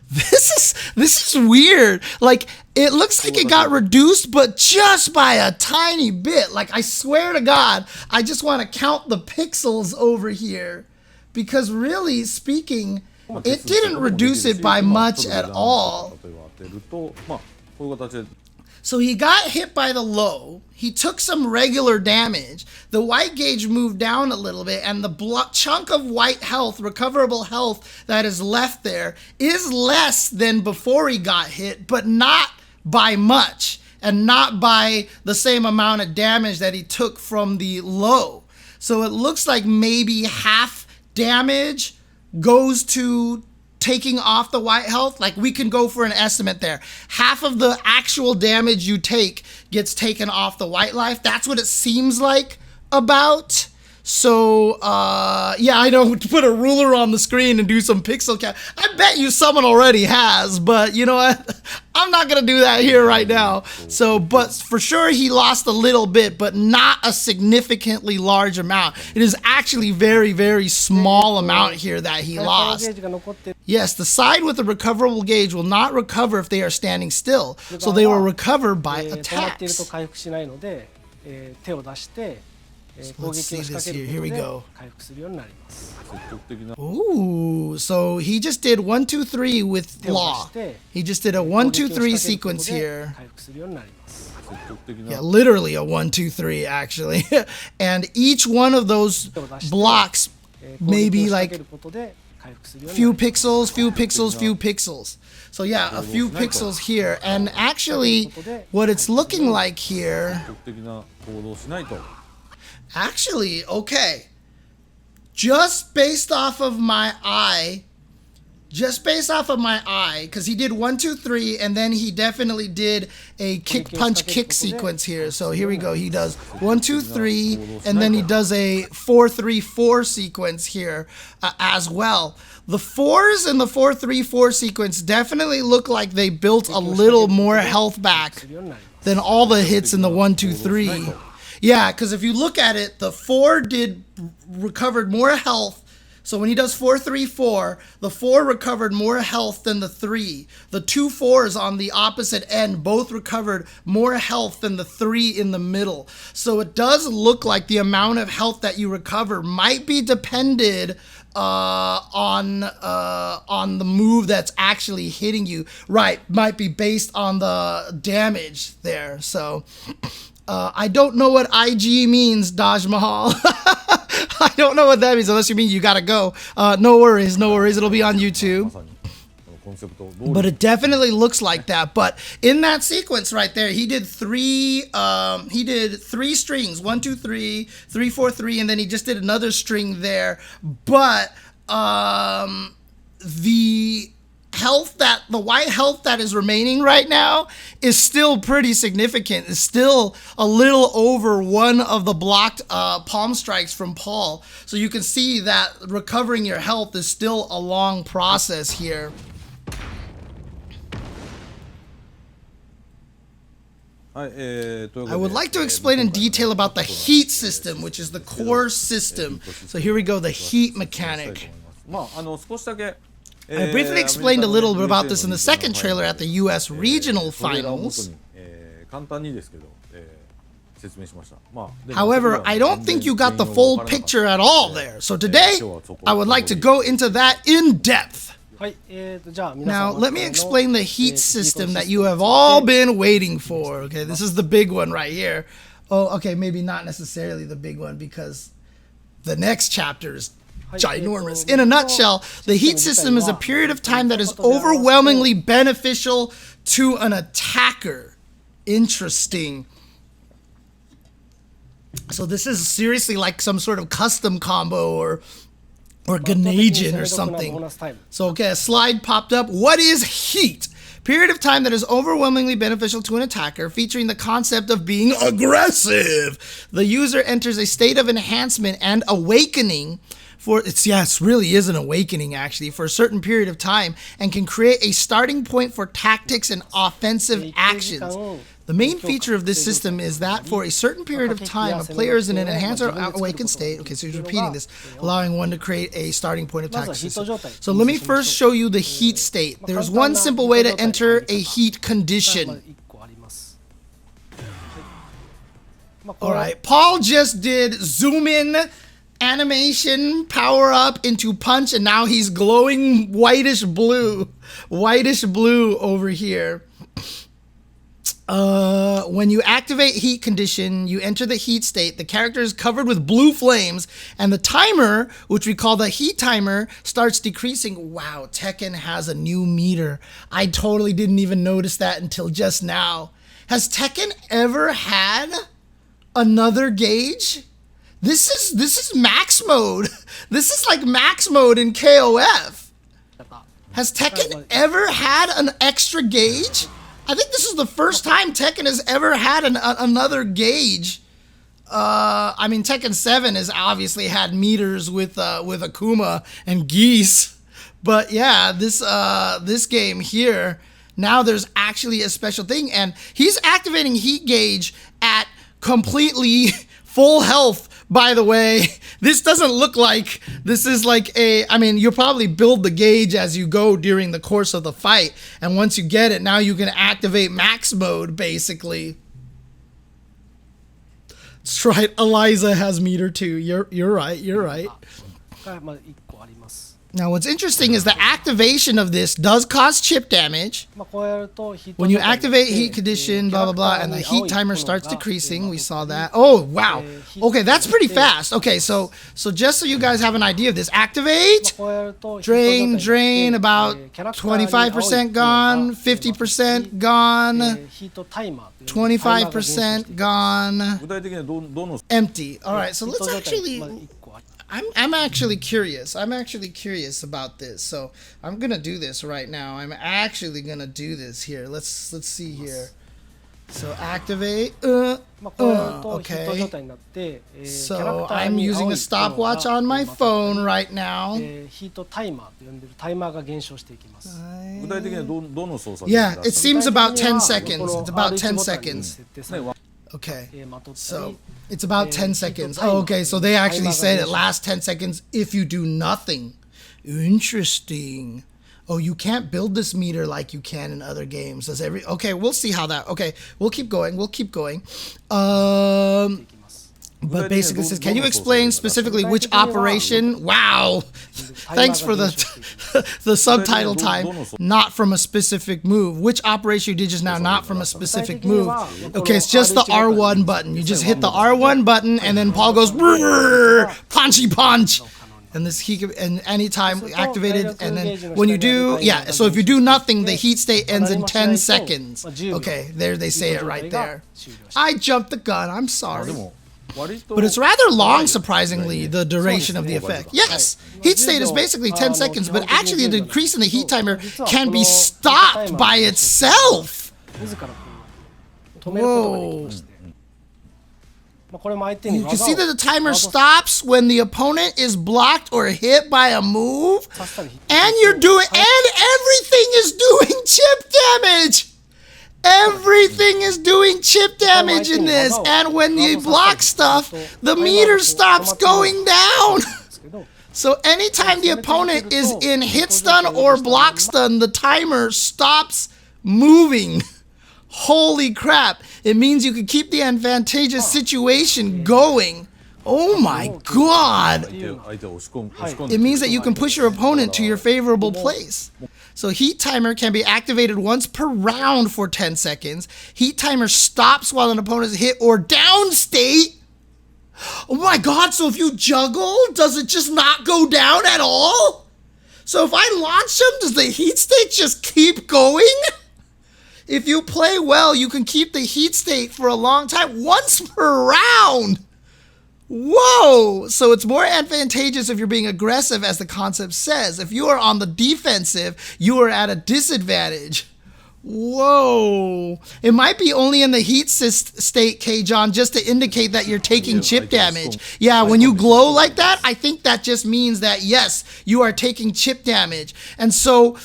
A: this is weird. Like, it looks like it got reduced, but just by a tiny bit. Like, I swear to God, I just want to count the pixels over here, because really speaking, it didn't reduce it by much at all. So he got hit by the low, he took some regular damage, the white gauge moved down a little bit, and the chunk of white health, recoverable health, that is left there is less than before he got hit, but not by much, and not by the same amount of damage that he took from the low. So it looks like maybe half damage goes to taking off the white health. Like, we can go for an estimate there. Half of the actual damage you take gets taken off the white life. That's what it seems like about. So, yeah, I know, to put a ruler on the screen and do some pixel count. I bet you someone already has, but you know what? I'm not going to do that here right now. So, but for sure he lost a little bit, but not a significantly large amount. It is actually very, very small amount here that he lost. Yes, the side with the recoverable gauge will not recover if they are standing still. So they will recover by attacks. So let's see this here. Here we go. Ooh, so he just did 1, 2, 3 with law. He just did a 1, 2, 3 sequence here. Yeah, literally a 1, 2, 3 actually. And each one of those blocks maybe like few pixels, few pixels, few pixels. So yeah, a few pixels here. And actually what it's looking like here, actually, okay, just based off of my eye, because he did 1, 2, 3, and then he definitely did a kick, punch, kick sequence here. So here we go. He does 1, 2, 3, and then he does a 4, 3, 4 sequence here as well. The 4s in the 4, 3, 4 sequence definitely look like they built a little more health back than all the hits in the 1, 2, 3. Yeah, because if you look at it, the 4 recovered more health. So when he does 4, 3, 4, the 4 recovered more health than the 3. The 2 4s on the opposite end both recovered more health than the 3 in the middle. So it does look like the amount of health that you recover might be depended on the move that's actually hitting you. Right, might be based on the damage there. So I don't know what IG means, Daj Mahal. I don't know what that means, unless you mean you gotta go. No worries, no worries. It'll be on YouTube. But it definitely looks like that. But in that sequence right there, he did three strings, 1, 2, 3, 3, 4, 3, and then he just did another string there. But the white health that is remaining right now is still pretty significant. It's still a little over one of the blocked palm strikes from Paul. So you can see that recovering your health is still a long process here. I would like to explain in detail about the heat system, which is the core system. So here we go, the heat mechanic. I briefly explained a little bit about this in the second trailer at the US Regional Finals.
B: 説明しました。まあ、でも
A: However, I don't think you got the full picture at all there. So today, I would like to go into that in depth.
C: はい、じゃあ皆さ
A: Now,
C: ん
A: let me explain the heat system that you have all been waiting for. Okay, this is the big one right here. Oh, okay, maybe not necessarily the big one because the next chapter is ginormous. In a nutshell, the heat system is a period of time that is overwhelmingly beneficial to an attacker. Interesting. So this is seriously like some sort of custom combo or Ganagin or something. So, okay, a slide popped up. What is heat? Period of time that is overwhelmingly beneficial to an attacker, featuring the concept of being aggressive. The user enters a state of enhancement and awakening it really is an awakening actually for a certain period of time and can create a starting point for tactics and offensive actions. The main feature of this system is that for a certain period of time, a player is in an enhanced or awakened state. Okay, so he's repeating this, allowing one to create a starting point of tactics. So let me first show you the heat state. There's one simple way to enter a heat condition. All right, Paul just did zoom in animation power up into punch, and now he's glowing whitish blue over here. When you activate heat condition, you enter the heat state. The character is covered with blue flames, and the timer, which we call the heat timer, starts decreasing. Wow, Tekken has a new meter. I totally didn't even notice that until just now. Has Tekken ever had another gauge? This is max mode. This is like max mode in KOF. Has Tekken ever had an extra gauge? I think this is the first time Tekken has ever had another gauge. I mean, Tekken 7 has obviously had meters with Akuma and Geese, but yeah, this game here, now there's actually a special thing, and he's activating heat gauge at completely full health. By the way, this doesn't look like, this is like I mean, you'll probably build the gauge as you go during the course of the fight. And once you get it, now you can activate max mode, basically. That's right, Eliza has meter too. You're right. Now, what's interesting is the activation of this does cause chip damage. When you activate heat condition, blah, blah, blah, and the heat timer starts decreasing, we saw that. Oh, wow. Okay, that's pretty fast. Okay, so just so you guys have an idea of this, activate, drain, about 25% gone, 50% gone, 25% gone, empty. All right, so let's actually... I'm actually curious. I'm actually curious about this. So I'm gonna do this right now. I'm actually gonna do this here. Let's see here. So activate. Okay. So I'm using a stopwatch on my phone right now. Yeah, it seems about 10 seconds. It's about 10 seconds. Okay, so it's about 10 seconds. Oh, okay, so they actually said it lasts 10 seconds if you do nothing. Interesting. Oh, you can't build this meter like you can in other games. Okay, we'll see how that... Okay, we'll keep going. But basically it says, can you explain specifically which operation? Wow. Thanks for the subtitle time. Not from a specific move. Which operation you did just now, not from a specific move. Okay, it's just the R1 button. You just hit the R1 button and then Paul goes, punchy punch. And this and anytime activated, and then when you do, yeah, so if you do nothing, the heat state ends in 10 seconds. Okay, there they say it right there. I jumped the gun, I'm sorry. But it's rather long, surprisingly, the duration of the effect. Yes, heat state is basically 10 seconds, but actually the decrease in the heat timer can be stopped by itself. Whoa. You can see that the timer stops when the opponent is blocked or hit by a move, and everything is doing chip damage. Everything is doing chip damage in this, and when you block stuff, the meter stops going down. So anytime the opponent is in hit stun or block stun, the timer stops moving. Holy crap. It means you can keep the advantageous situation going. Oh my god. It means that you can push your opponent to your favorable place. So heat timer can be activated once per round for 10 seconds. Heat timer stops while an opponent is hit or down state. Oh my god, so if you juggle, does it just not go down at all? So if I launch him, does the heat state just keep going? If you play well, you can keep the heat state for a long time, once per round. Whoa! So it's more advantageous if you're being aggressive, as the concept says. If you are on the defensive, you are at a disadvantage. Whoa. It might be only in the heat state, K-John, just to indicate that you're taking chip damage. Yeah, when you glow like that, I think that just means that, yes, you are taking chip damage. And so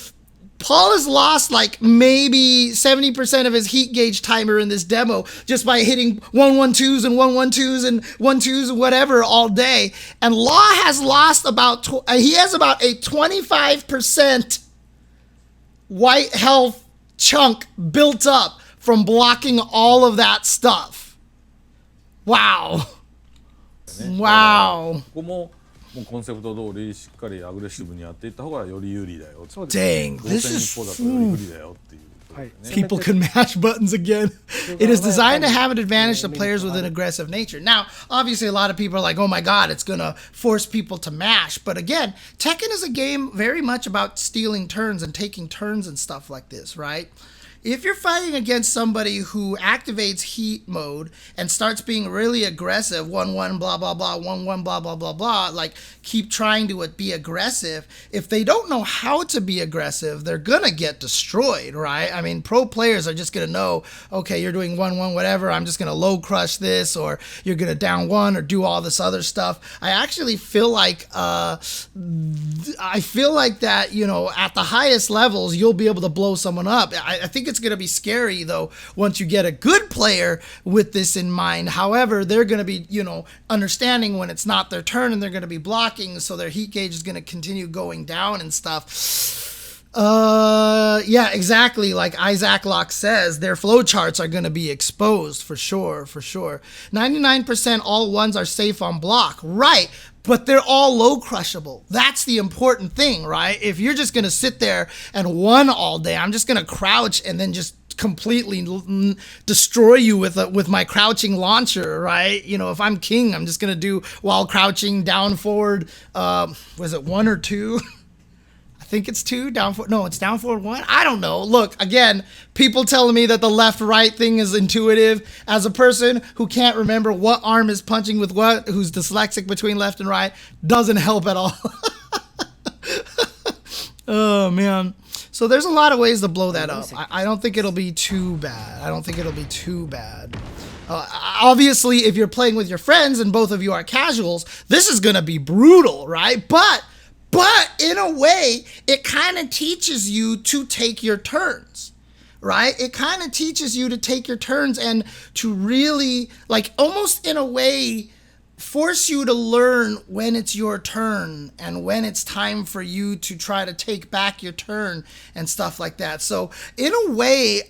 A: Paul has lost like maybe 70% of his heat gauge timer in this demo just by hitting 1-1-2s and 1-1-2s and 1-2s and whatever all day. And Law has lost about, he has about a 25% white health chunk built up from blocking all of that stuff. Wow. Wow.
B: もうコンセプト通りしっかりアグレッシブにやっていった方がより有利だよ。
A: Dang, this is
B: People
A: can mash buttons again. It is designed to have an advantage to players with an aggressive nature. Now, obviously, a lot of people are like, oh my god, it's going to force people to mash. But again, Tekken is a game very much about stealing turns and taking turns and stuff like this, right? If you're fighting against somebody who activates heat mode and starts being really aggressive, 1-1, blah, blah, blah, 1-1, blah, blah, blah, blah, like keep trying to be aggressive, if they don't know how to be aggressive, they're going to get destroyed, right? I mean, pro players are just going to know, okay, you're doing 1-1, whatever, I'm just going to low crush this, or you're going to down one or do all this other stuff. I actually feel like, that, you know, at the highest levels, you'll be able to blow someone up. I think it's going to be scary, though, once you get a good player with this in mind. However, they're going to be, you know, understanding when it's not their turn and they're going to be blocking, so their heat gauge is going to continue going down and stuff. Yeah, exactly. Like Isaac Locke says, their flowcharts are going to be exposed for sure, for sure. 99% all ones are safe on block. Right. But they're all low crushable. That's the important thing, right? If you're just going to sit there and one all day, I'm just going to crouch and then just completely destroy you with my crouching launcher, right? You know, if I'm king, I'm just going to do while crouching down forward. Was it 1 or 2? I think it's 2, down forward. No, it's down forward 1. I don't know. Look, again, people telling me that the left-right thing is intuitive. As a person who can't remember what arm is punching with what, who's dyslexic between left and right, doesn't help at all. Oh, man. So there's a lot of ways to blow that up. I don't think it'll be too bad. I don't think it'll be too bad. Obviously, if you're playing with your friends and both of you are casuals, this is going to be brutal, right? But in a way, it kind of teaches you to take your turns, right? It kind of teaches you to take your turns and to really, like, almost in a way, force you to learn when it's your turn and when it's time for you to try to take back your turn and stuff like that. So in a way,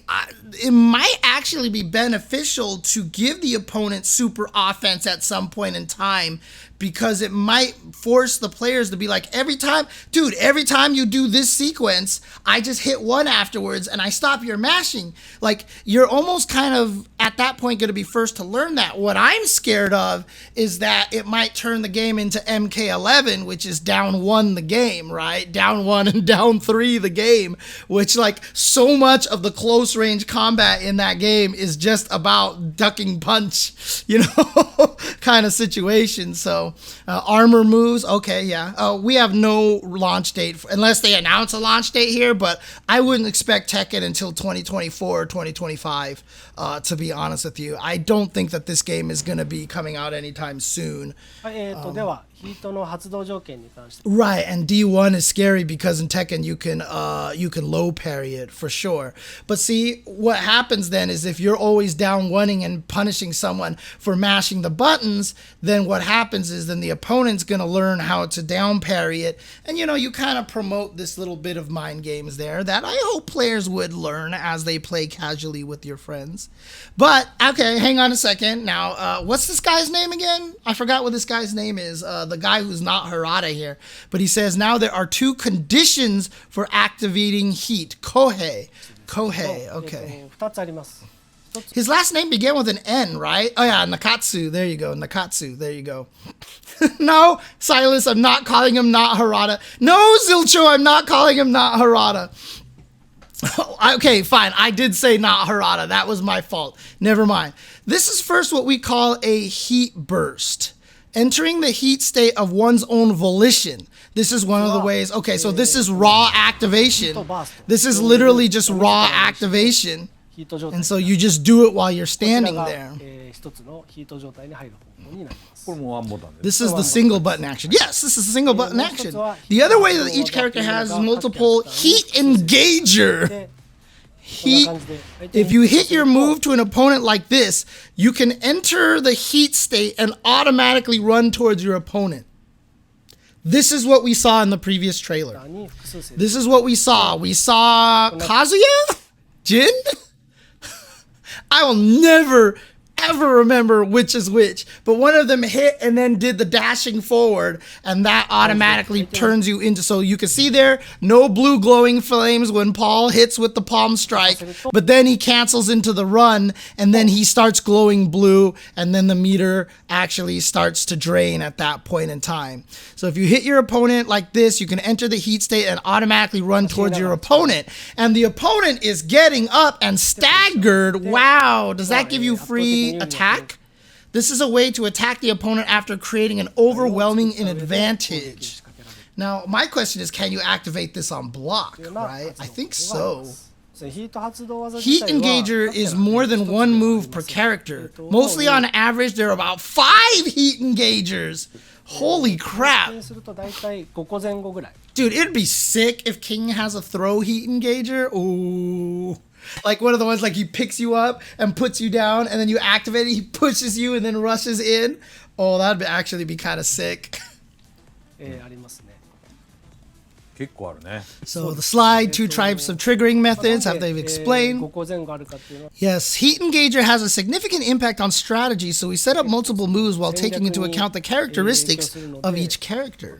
A: it might actually be beneficial to give the opponent super offense at some point in time, because it might force the players to be like, every time you do this sequence, I just hit 1 afterwards and I stop your mashing. Like, you're almost kind of at that point going to be first to learn that. What I'm scared of is that it might turn the game into MK11, which is down 1 the game, right? Down 1 and down 3 the game, which, like, so much of the close range combat in that game is just about ducking punch, you know, kind of situation. So armor moves, okay, yeah. We have no launch date unless they announce a launch date here, but I wouldn't expect Tekken until 2024 or 2025, to be honest with you. I don't think that this game is going to be coming out anytime soon.
C: ではヒートの発動条件に関して。
A: Right, and D1 is scary because in Tekken you can low parry it for sure. But see, what happens then is if you're always down oneing and punishing someone for mashing the buttons, then what happens is then the opponent's going to learn how to down parry it. And you kind of promote this little bit of mind games there that I hope players would learn as they play casually with your friends. But, okay, hang on a second. Now, what's this guy's name again? I forgot what this guy's name is. The guy who's not Harada here. But he says now there are 2 conditions for activating heat. Kohei. Okay.
C: 2つあります。
A: His last name began with an N, right? Oh yeah, Nakatsu. There you go. Nakatsu. There you go. No, Silas, I'm not calling him not Harada. No, Zilcho, I'm not calling him not Harada. Okay, fine. I did say not Harada. That was my fault. Never mind. This is first what we call a heat burst. Entering the heat state of one's own volition. This is one of the ways. Okay, so this is raw activation. This is literally just raw activation. And so you just do it while you're standing there. This is the single button action. Yes, this is a single button action. The other way that each character has is multiple heat engager. Heat. If you hit your move to an opponent like this, you can enter the heat state and automatically run towards your opponent. This is what we saw in the previous trailer. This is what we saw. We saw Kazuya? Jin? I will never, ever remember which is which, but one of them hit and then did the dashing forward, and that automatically turns you into, so you can see there, no blue glowing flames when Paul hits with the palm strike, but then he cancels into the run, and then he starts glowing blue, and then the meter actually starts to drain at that point in time. So if you hit your opponent like this, you can enter the heat state and automatically run towards your opponent, and the opponent is getting up and staggered. Wow, does that give you free attack? This is a way to attack the opponent after creating an overwhelming advantage. Now, my question is, can you activate this on block, right? I think so. Heat engager is more than 1 move per character. Mostly on average, there are about 5 heat engagers. Holy crap. Dude, it'd be sick if King has a throw heat engager. Ooh. Like one of the ones like he picks you up and puts you down, and then you activate it, he pushes you and then rushes in. Oh, that'd actually be kind of sick. So the slide, 2 types of triggering methods, have they explained? Yes, heat engager has a significant impact on strategy, so we set up multiple moves while taking into account the characteristics of each character.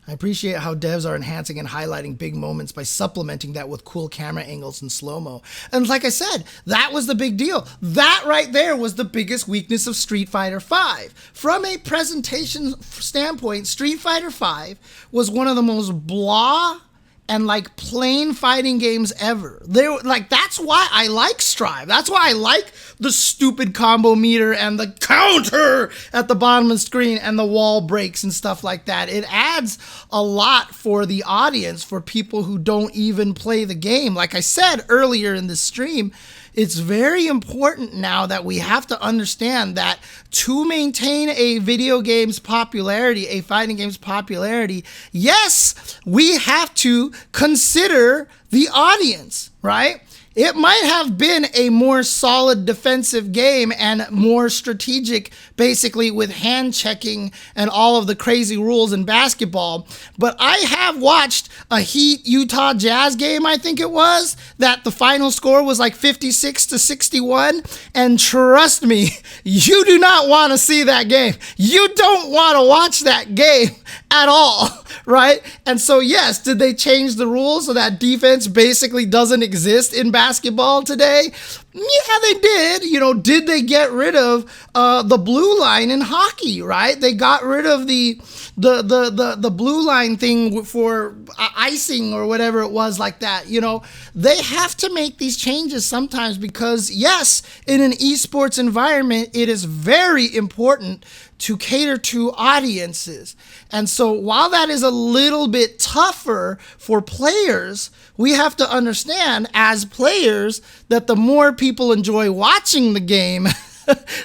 A: I appreciate how devs are enhancing and highlighting big moments by supplementing that with cool camera angles and slow-mo. And like I said, that was the big deal. That right there was the biggest weakness of Street Fighter V. From a presentation standpoint, Street Fighter V was one of the most blah and like plain fighting games ever. That's why I like Strive. That's why I like the stupid combo meter and the counter at the bottom of the screen and the wall breaks and stuff like that. It adds a lot for the audience, for people who don't even play the game. Like I said earlier in the stream, it's very important now that we have to understand that to maintain a video game's popularity, a fighting game's popularity, yes, we have to consider the audience, right? It might have been a more solid defensive game and more strategic, basically with hand checking and all of the crazy rules in basketball. But I have watched a Heat Utah Jazz game, I think it was, that the final score was like 56-61. And trust me, you do not want to see that game. You don't want to watch that game at all, right? And so, yes, did they change the rules so that defense basically doesn't exist in basketball today? Yeah, they did. Did they get rid of the blue line in hockey, right? They got rid of the blue line thing for icing or whatever it was like that. They have to make these changes sometimes because, yes, in an esports environment, it is very important to cater to audiences. And so while that is a little bit tougher for players, we have to understand as players that the more people enjoy watching the game,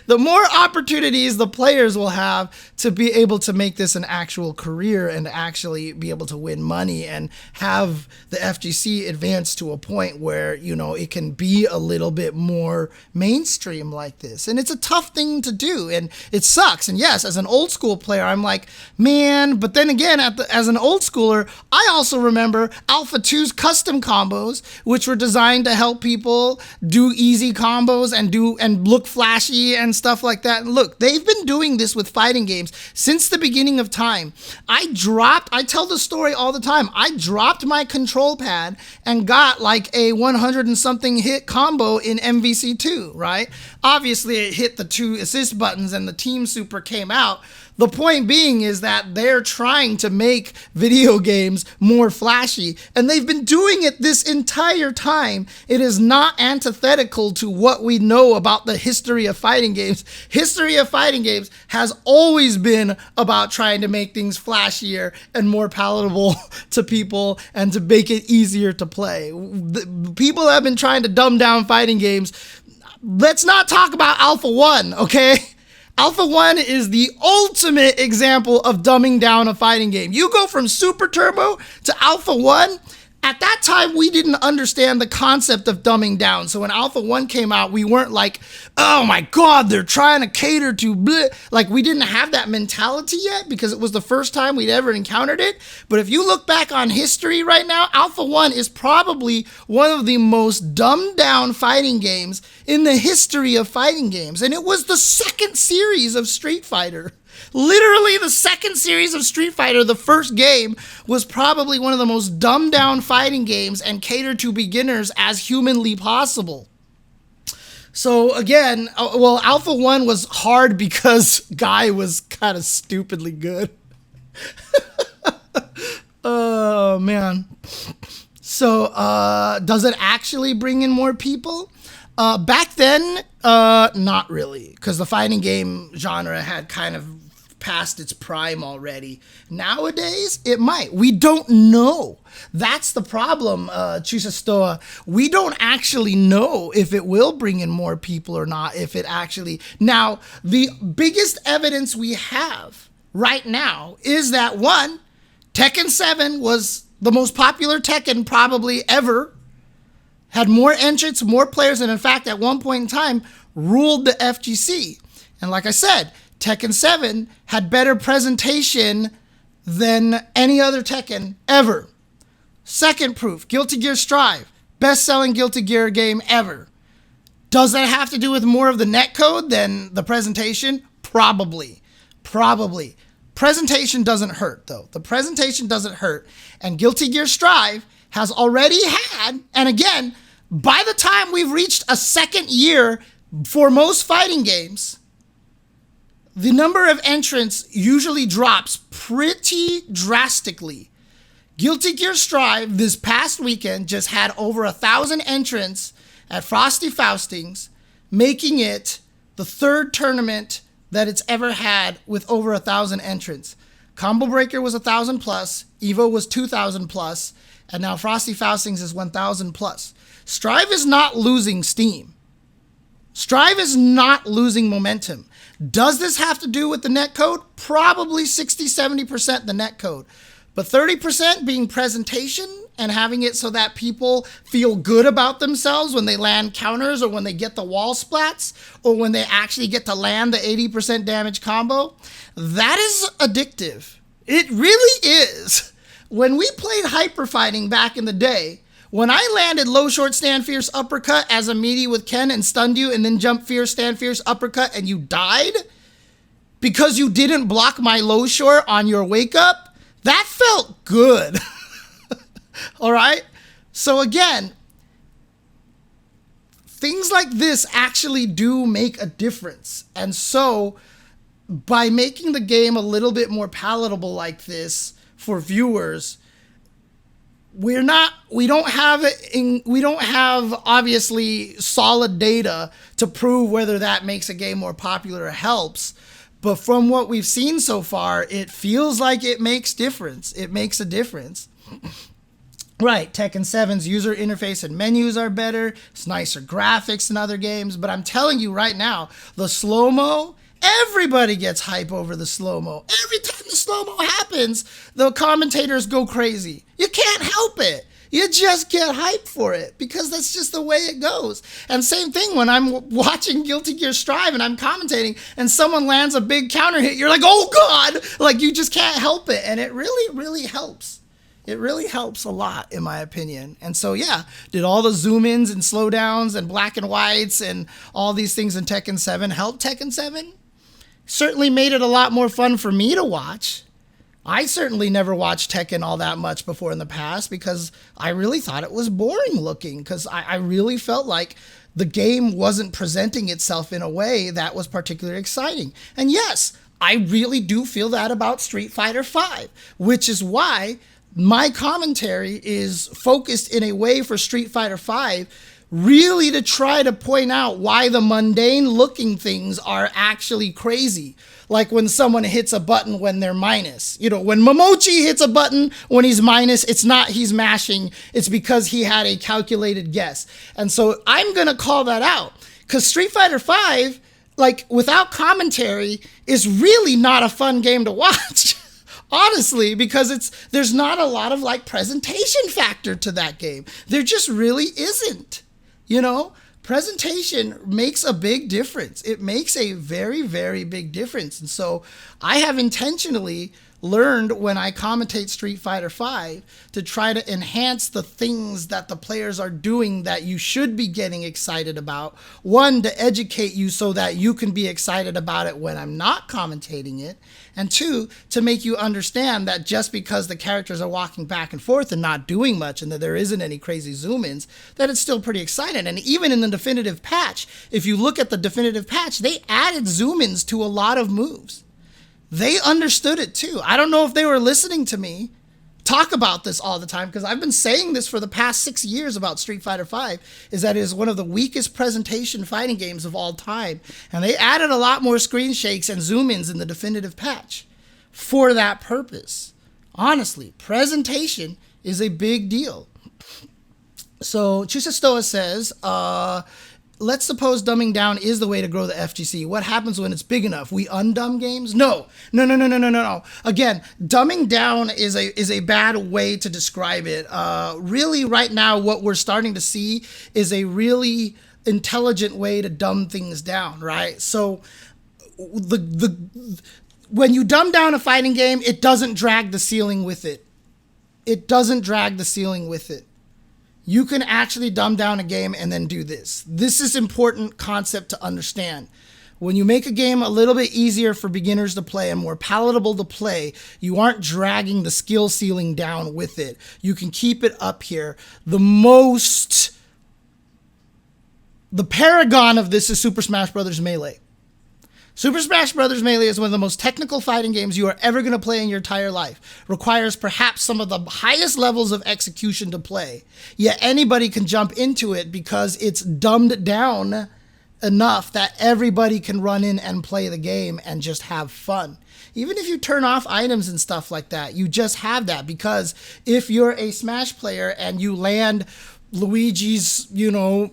A: the more opportunities the players will have to be able to make this an actual career and actually be able to win money and have the FGC advance to a point where, you know, it can be a little bit more mainstream like this. And it's a tough thing to do, and it sucks. And yes, as an old school player, I'm like, man, but then again, as an old schooler, I also remember Alpha 2's custom combos, which were designed to help people do easy combos and look flashy and stuff like that. And look, they've been doing this with fighting games since the beginning of time. I tell the story all the time. I dropped my control pad and got like a 100 and something hit combo in MVC2, right? Obviously it hit the 2 assist buttons and the team super came out. The point being is that they're trying to make video games more flashy, and they've been doing it this entire time. It is not antithetical to what we know about the history of fighting games. History of fighting games has always been about trying to make things flashier and more palatable to people and to make it easier to play. People have been trying to dumb down fighting games. Let's not talk about Alpha 1, okay? Alpha 1 is the ultimate example of dumbing down a fighting game. You go from Super Turbo to Alpha 1. At that time, we didn't understand the concept of dumbing down. So when Alpha 1 came out, we weren't like, oh my God, they're trying to cater to bleh. Like, we didn't have that mentality yet because it was the first time we'd ever encountered it. But if you look back on history right now, Alpha 1 is probably one of the most dumbed down fighting games in the history of fighting games. And it was the second series of Street Fighter. Literally the second series of Street Fighter, the first game, was probably one of the most dumbed down fighting games and catered to beginners as humanly possible. So again, well, Alpha 1 was hard because Guy was kind of stupidly good. Oh, man. So, does it actually bring in more people? Back then, not really, because the fighting game genre had kind of past its prime already. Nowadays, it might. We don't know. That's the problem, Chisastoa. We don't actually know if it will bring in more people or not, if it actually... Now, the biggest evidence we have right now is that, one, Tekken 7 was the most popular Tekken probably ever, had more entrants, more players, and in fact, at one point in time, ruled the FGC. And like I said, Tekken 7 had better presentation than any other Tekken ever. Second proof, Guilty Gear Strive, best-selling Guilty Gear game ever. Does that have to do with more of the netcode than the presentation? Probably. Presentation doesn't hurt, though. The presentation doesn't hurt. And Guilty Gear Strive has already had, and again, by the time we've reached a second year for most fighting games, the number of entrants usually drops pretty drastically. Guilty Gear Strive this past weekend just had over 1,000 entrants at Frosty Faustings, making it the third tournament that it's ever had with over 1,000 entrants. Combo Breaker was 1,000 plus, Evo was 2,000 plus, and now Frosty Faustings is 1,000 plus. Strive is not losing steam. Strive is not losing momentum. Does this have to do with the netcode? Probably 60-70% the netcode. But 30% being presentation and having it so that people feel good about themselves when they land counters or when they get the wall splats or when they actually get to land the 80% damage combo. That is addictive. It really is. When we played hyper fighting back in the day, when I landed low short stand fierce uppercut as a meaty with Ken and stunned you and then jump fierce stand fierce uppercut and you died because you didn't block my low short on your wake up, that felt good. All right? So again, things like this actually do make a difference. And so by making the game a little bit more palatable like this for viewers, we don't have obviously solid data to prove whether that makes a game more popular or helps. But from what we've seen so far, it feels like it makes difference. It makes a difference. Right, Tekken 7's user interface and menus are better. It's nicer graphics than other games. But I'm telling you right now, the slow-mo, everybody gets hype over the slow-mo. Every time the slow-mo happens, the commentators go crazy. You can't help it. You just get hyped for it because that's just the way it goes. And same thing when I'm watching Guilty Gear Strive and I'm commentating and someone lands a big counter hit, you're like, oh God, like you just can't help it. And it really, really helps. It really helps a lot, in my opinion. And so, yeah, did all the zoom-ins and slowdowns and black and whites and all these things in Tekken 7 help Tekken 7? Certainly made it a lot more fun for me to watch. I certainly never watched Tekken all that much before in the past because I really thought it was boring looking because I really felt like the game wasn't presenting itself in a way that was particularly exciting. And yes, I really do feel that about Street Fighter V, which is why my commentary is focused in a way for Street Fighter V really to try to point out why the mundane looking things are actually crazy. Like when someone hits a button when they're minus. You know, when Momochi hits a button when he's minus, it's not he's mashing, it's because he had a calculated guess. And so I'm going to call that out because Street Fighter V, like without commentary, is really not a fun game to watch. Honestly, because there's not a lot of like presentation factor to that game. There just really isn't. You know, presentation makes a big difference. It makes a very, very big difference. And so I have intentionally learned when I commentate Street Fighter V to try to enhance the things that the players are doing that you should be getting excited about. One, to educate you so that you can be excited about it when I'm not commentating it. And two, to make you understand that just because the characters are walking back and forth and not doing much and that there isn't any crazy zoom-ins, that it's still pretty exciting. And even in the definitive patch, if you look at the definitive patch, they added zoom-ins to a lot of moves. They understood it too. I don't know if they were listening to me talk about this all the time because I've been saying this for the past 6 years about Street Fighter V, is that it is one of the weakest presentation fighting games of all time. And they added a lot more screen shakes and zoom-ins in the definitive patch for that purpose. Honestly, presentation is a big deal. So Chusastoa says, let's suppose dumbing down is the way to grow the FGC. What happens when it's big enough? We undumb games? No. Again, dumbing down is a bad way to describe it. Really, right now, what we're starting to see is a really intelligent way to dumb things down, right? So when you dumb down a fighting game, it doesn't drag the ceiling with it. It doesn't drag the ceiling with it. You can actually dumb down a game and then do this. This is important concept to understand. When you make a game a little bit easier for beginners to play and more palatable to play, you aren't dragging the skill ceiling down with it. You can keep it up here. The paragon of this is Super Smash Bros. Melee. Super Smash Bros. Melee is one of the most technical fighting games you are ever going to play in your entire life. Requires perhaps some of the highest levels of execution to play. Yet anybody can jump into it because it's dumbed down enough that everybody can run in and play the game and just have fun. Even if you turn off items and stuff like that, you just have that because if you're a Smash player and you land Luigi's,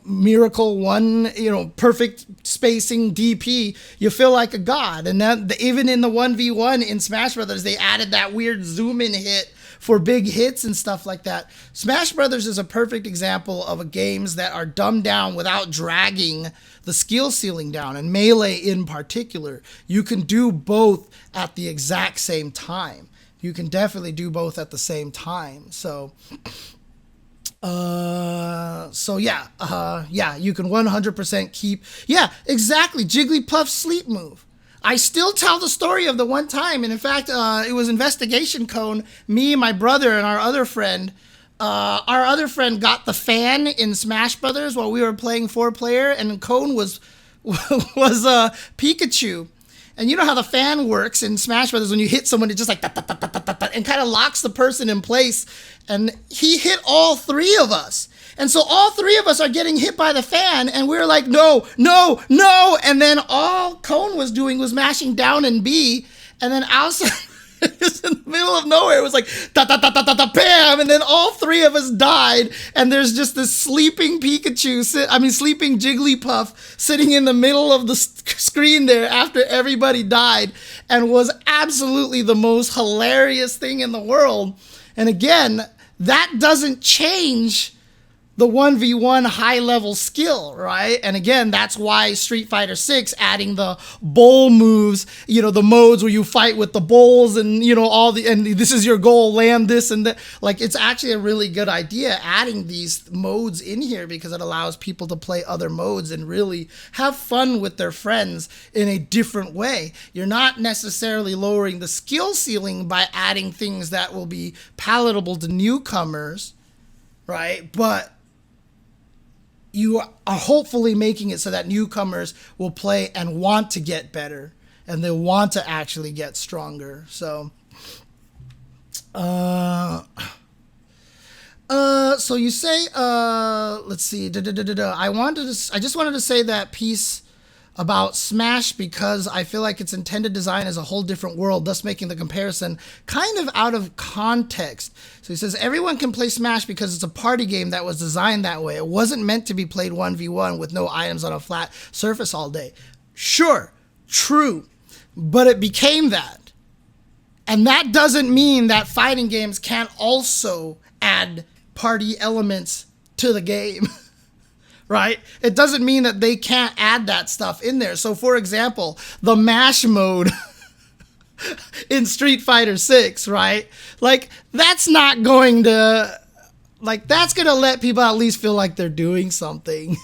A: miracle one, perfect spacing DP, you feel like a god. And that even in the 1v1 in Smash Brothers, they added that weird zoom in hit for big hits and stuff like that. Smash Brothers is a perfect example of games that are dumbed down without dragging the skill ceiling down. And Melee in particular, you can do both at the exact same time. You can definitely do both at the same time. So you can 100% keep, exactly, Jigglypuff's sleep move. I still tell the story of the one time, and in fact, it was Investigation Cone, me, my brother, and our other friend got the fan in Smash Brothers while we were playing 4-player, and Cone was Pikachu. And you know how the fan works in Smash Brothers when you hit someone, it just like and kind of locks the person in place. And he hit all three of us. And so all three of us are getting hit by the fan, and we're like, no. And then all Cone was doing was mashing down and B. And then outside, Just in the middle of nowhere, it was like da da da da da da bam, and then all three of us died. And there's just this sleeping sleeping Jigglypuff sitting in the middle of the screen there after everybody died, and was absolutely the most hilarious thing in the world. And again, that doesn't change the 1v1 high-level skill, right? And again, that's why Street Fighter 6 adding the bowl moves, the modes where you fight with the bowls and, and this is your goal, land this and that. Like, it's actually a really good idea adding these modes in here because it allows people to play other modes and really have fun with their friends in a different way. You're not necessarily lowering the skill ceiling by adding things that will be palatable to newcomers, right? But you are hopefully making it so that newcomers will play and want to get better, and they want to actually get stronger. So, so you say, let's see, I just wanted to say that piece about Smash because I feel like its intended design is a whole different world, thus making the comparison kind of out of context. So he says, everyone can play Smash because it's a party game that was designed that way. It wasn't meant to be played 1v1 with no items on a flat surface all day. Sure, true, but it became that. And that doesn't mean that fighting games can't also add party elements to the game. Right? It doesn't mean that they can't add that stuff in there. So, for example, the mash mode in Street Fighter 6, right? Like, that's not going to, that's going to let people at least feel like they're doing something.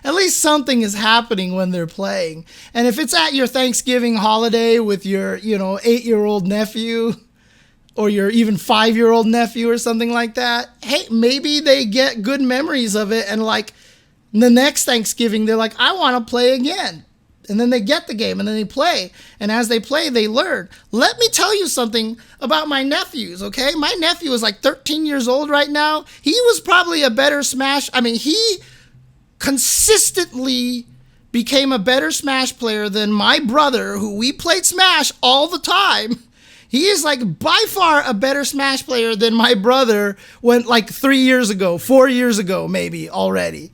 A: At least something is happening when they're playing. And if it's at your Thanksgiving holiday with your, 8-year-old nephew, or your even 5-year-old nephew or something like that, hey, maybe they get good memories of it and the next Thanksgiving, they're like, I want to play again. And then they get the game and then they play. And as they play, they learn. Let me tell you something about my nephews, okay? My nephew is 13 years old right now. He was probably a better Smash. He consistently became a better Smash player than my brother, who we played Smash all the time. He is by far a better Smash player than my brother went 3 years ago, 4 years ago, maybe already.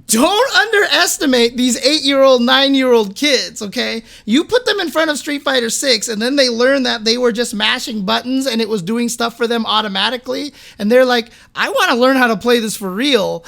A: Don't underestimate these 8-year-old, 9-year-old kids, okay? You put them in front of Street Fighter 6 and then they learn that they were just mashing buttons and it was doing stuff for them automatically. And they're like, I want to learn how to play this for real.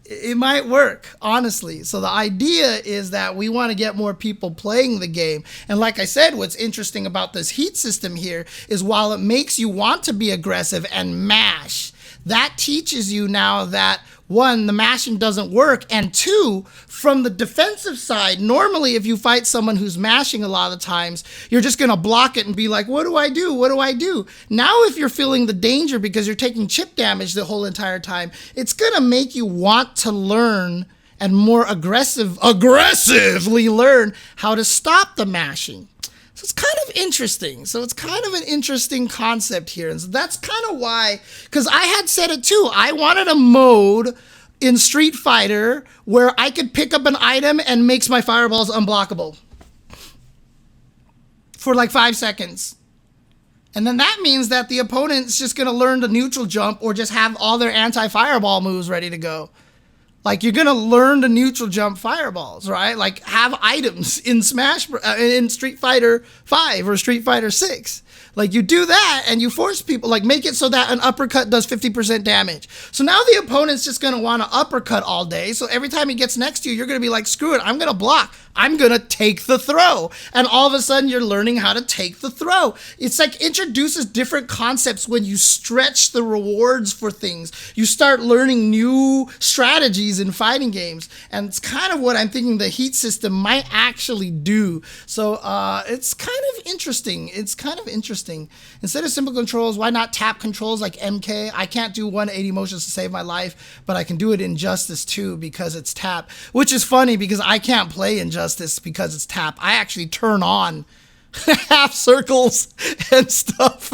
A: It might work, honestly. So the idea is that we want to get more people playing the game. And like I said, what's interesting about this heat system here is while it makes you want to be aggressive and mash, that teaches you now that, one, the mashing doesn't work, and two, from the defensive side, normally if you fight someone who's mashing a lot of the times, you're just going to block it and be like, what do I do? What do I do? Now if you're feeling the danger because you're taking chip damage the whole entire time, it's going to make you want to learn and more aggressively learn how to stop the mashing. So it's kind of interesting. So it's kind of an interesting concept here. And so that's kind of why, because I had said it too. I wanted a mode in Street Fighter where I could pick up an item and makes my fireballs unblockable for 5 seconds. And then that means that the opponent's just going to learn to neutral jump or just have all their anti-fireball moves ready to go. You're going to learn to neutral jump fireballs, right? Have items in in Street Fighter 5 or Street Fighter 6. You do that and you force people, make it so that an uppercut does 50% damage. So now the opponent's just going to want to uppercut all day. So every time he gets next to you, you're going to be like, screw it, I'm going to block. I'm going to take the throw. And all of a sudden you're learning how to take the throw. It's introduces different concepts when you stretch the rewards for things. You start learning new strategies in fighting games. And it's kind of what I'm thinking the heat system might actually do. So it's kind of interesting. Instead of simple controls, why not tap controls like MK? I can't do 180 motions to save my life, but I can do it in Injustice 2 because it's tap, which is funny because I can't play Injustice because it's tap. I actually turn on half circles and stuff.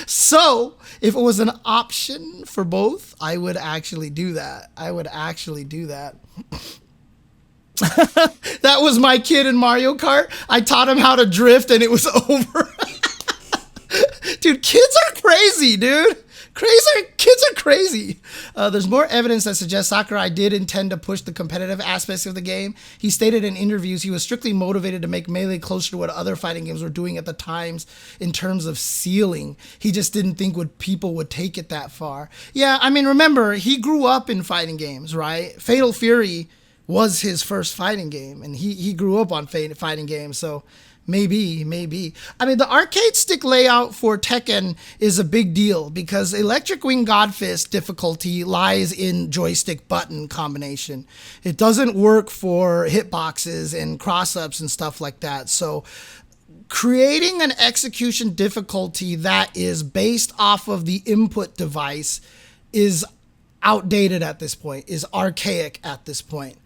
A: So if it was an option for both, I would actually do that. That was my kid in Mario Kart. I taught him how to drift and it was over. Dude, kids are crazy, dude. Kids are crazy. There's more evidence that suggests Sakurai did intend to push the competitive aspects of the game. He stated in interviews he was strictly motivated to make Melee closer to what other fighting games were doing at the times in terms of ceiling. He just didn't think people would take it that far. Yeah, I mean, remember, he grew up in fighting games, right? Fatal Fury was his first fighting game, and he grew up on fighting games, so maybe. I mean, the arcade stick layout for Tekken is a big deal because Electric Wing Godfist difficulty lies in joystick button combination. It doesn't work for hitboxes and cross-ups and stuff like that, so creating an execution difficulty that is based off of the input device is outdated at this point, is archaic at this point.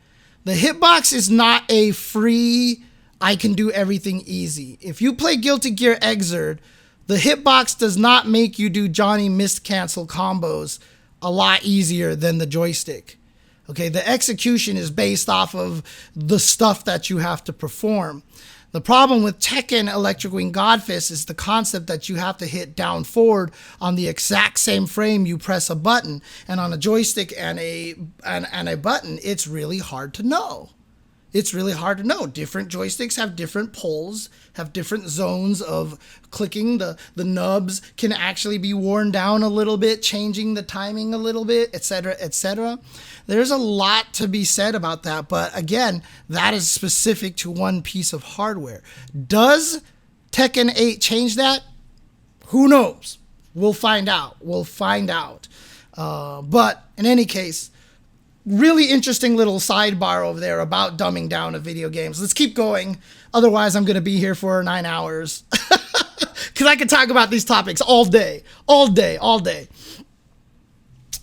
A: The hitbox is not a free, I can do everything easy. If you play Guilty Gear Xrd, the hitbox does not make you do Johnny missed cancel combos a lot easier than the joystick. Okay, the execution is based off of the stuff that you have to perform. The problem with Tekken Electric Wing Godfist is the concept that you have to hit down forward on the exact same frame you press a button, and on a joystick and a button, it's really hard to know. It's really hard to know. Different joysticks have different pulls, have different zones of clicking. The nubs can actually be worn down a little bit, changing the timing a little bit, etc., etc. There's a lot to be said about that, but again, that is specific to one piece of hardware. Does Tekken 8 change that? Who knows? We'll find out. But in any case, really interesting little sidebar over there about dumbing down of video games. Let's keep going. Otherwise, I'm going to be here for 9 hours. Because I could talk about these topics all day. All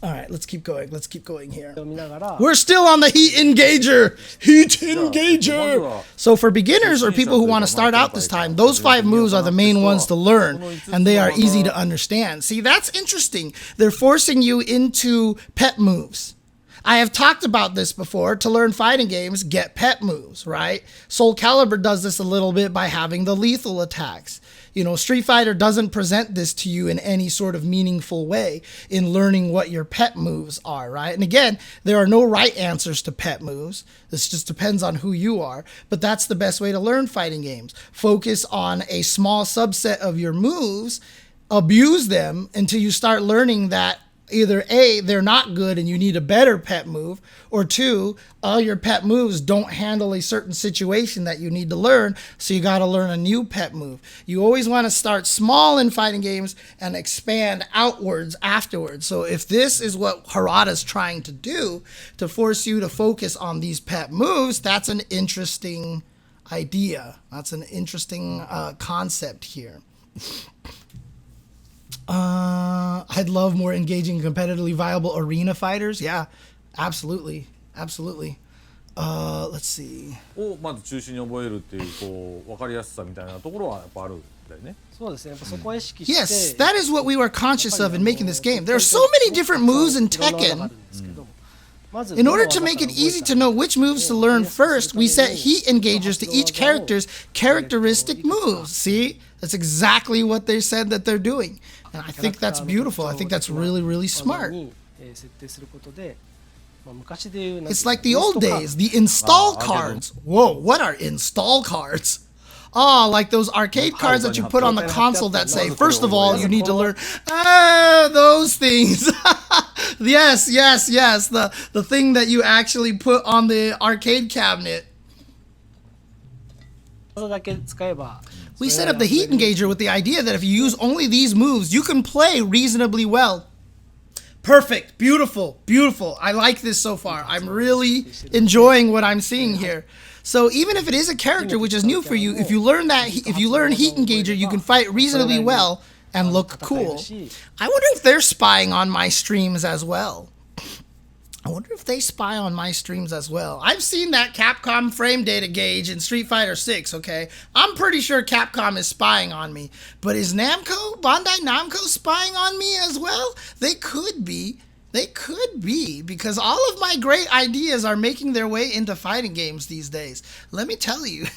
A: right, let's keep going here. We're still on the heat engager. So for beginners or people who want to start out this time, those 5 moves are the main ones to learn, and they are easy to understand. See, that's interesting. They're forcing you into pet moves. I have talked about this before. To learn fighting games, get pet moves, right? Soul Calibur does this a little bit by having the lethal attacks. You know, Street Fighter doesn't present this to you in any sort of meaningful way in learning what your pet moves are, right? And again, there are no right answers to pet moves. This just depends on who you are. But that's the best way to learn fighting games. Focus on a small subset of your moves, abuse them until you start learning that either A, they're not good and you need a better pet move, or 2, all your pet moves don't handle a certain situation that you need to learn, so you got to learn a new pet move. You always want to start small in fighting games and expand outwards afterwards. So if this is what Harada's trying to do, to force you to focus on these pet moves, that's an interesting idea. That's an interesting concept here. I'd love more engaging, competitively viable arena fighters. Yeah, absolutely. Let's see.
B: をまず中心に覚えるっていうこう分かりやすさみたいなところはやっぱあるんだよね。
C: そうですね。やっぱそこは意識して。
A: Yes, that is what we were conscious of in making this game. There are so many different moves in Tekken. In order to make it easy to know which moves to learn first, we set heat engagers to each character's characteristic moves. See? That's exactly what they said that they're doing. And I think that's beautiful. I think that's really, really smart. It's like the old days, the install cards. Whoa, what are install cards? Oh, like those arcade cards that you put on the console that say, first of all, you need to learn those things. Yes. The thing that you actually put on the arcade cabinet. We set up the heat engager with the idea that if you use only these moves, you can play reasonably well. Perfect. Beautiful. I like this so far. I'm really enjoying what I'm seeing here. So even if it is a character which is new for you, if you learn heat engager, you can fight reasonably well and look cool. I wonder if they're spying on my streams as well. I've seen that Capcom frame data gauge in Street Fighter 6, okay? I'm pretty sure Capcom is spying on me. But is Bandai Namco spying on me as well? They could be. They could be, because all of my great ideas are making their way into fighting games these days. Let me tell you,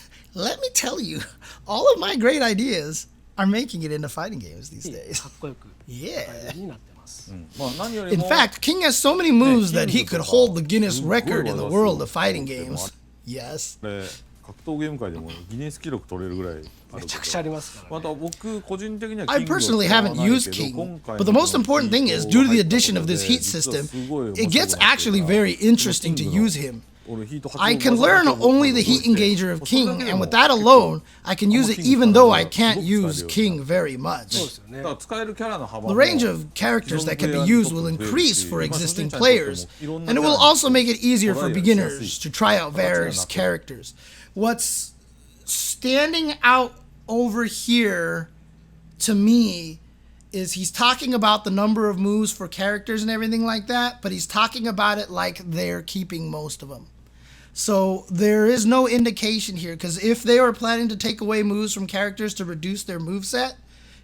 A: all of my great ideas are making it into fighting games these days.
C: かっこよく
A: Yeah.
C: になってます。
B: まあ何より
A: In
B: も
A: fact, King has so many moves that he
B: King
A: could
B: とか
A: hold the Guinness
B: すごい
A: record in the
B: 技
A: world of
B: すごい
A: fighting
B: でも
A: games. Yes.
B: あれ格闘ゲーム界でもギネス記録取れるぐらいある
C: めちゃくちゃありますからね。
B: また僕個人的には
A: I
B: キングを
A: personally
B: 使わ
A: haven't
B: ないけど
A: used King,
B: 今回
A: but the
B: の
A: most important thing is, due to the addition of this heat system, it gets actually very interesting to use him. I can learn only the heat engager of King, and with that alone, I can use it even though I can't use King very
C: そうで
A: much.
C: すよね。
A: The range of characters that can be used will increase for existing players, and it will also make it easier for beginners to try out various characters. What's standing out over here to me is he's talking about the number of moves for characters and everything like that, but he's talking about it like they're keeping most of them. So there is no indication here, because if they were planning to take away moves from characters to reduce their moveset,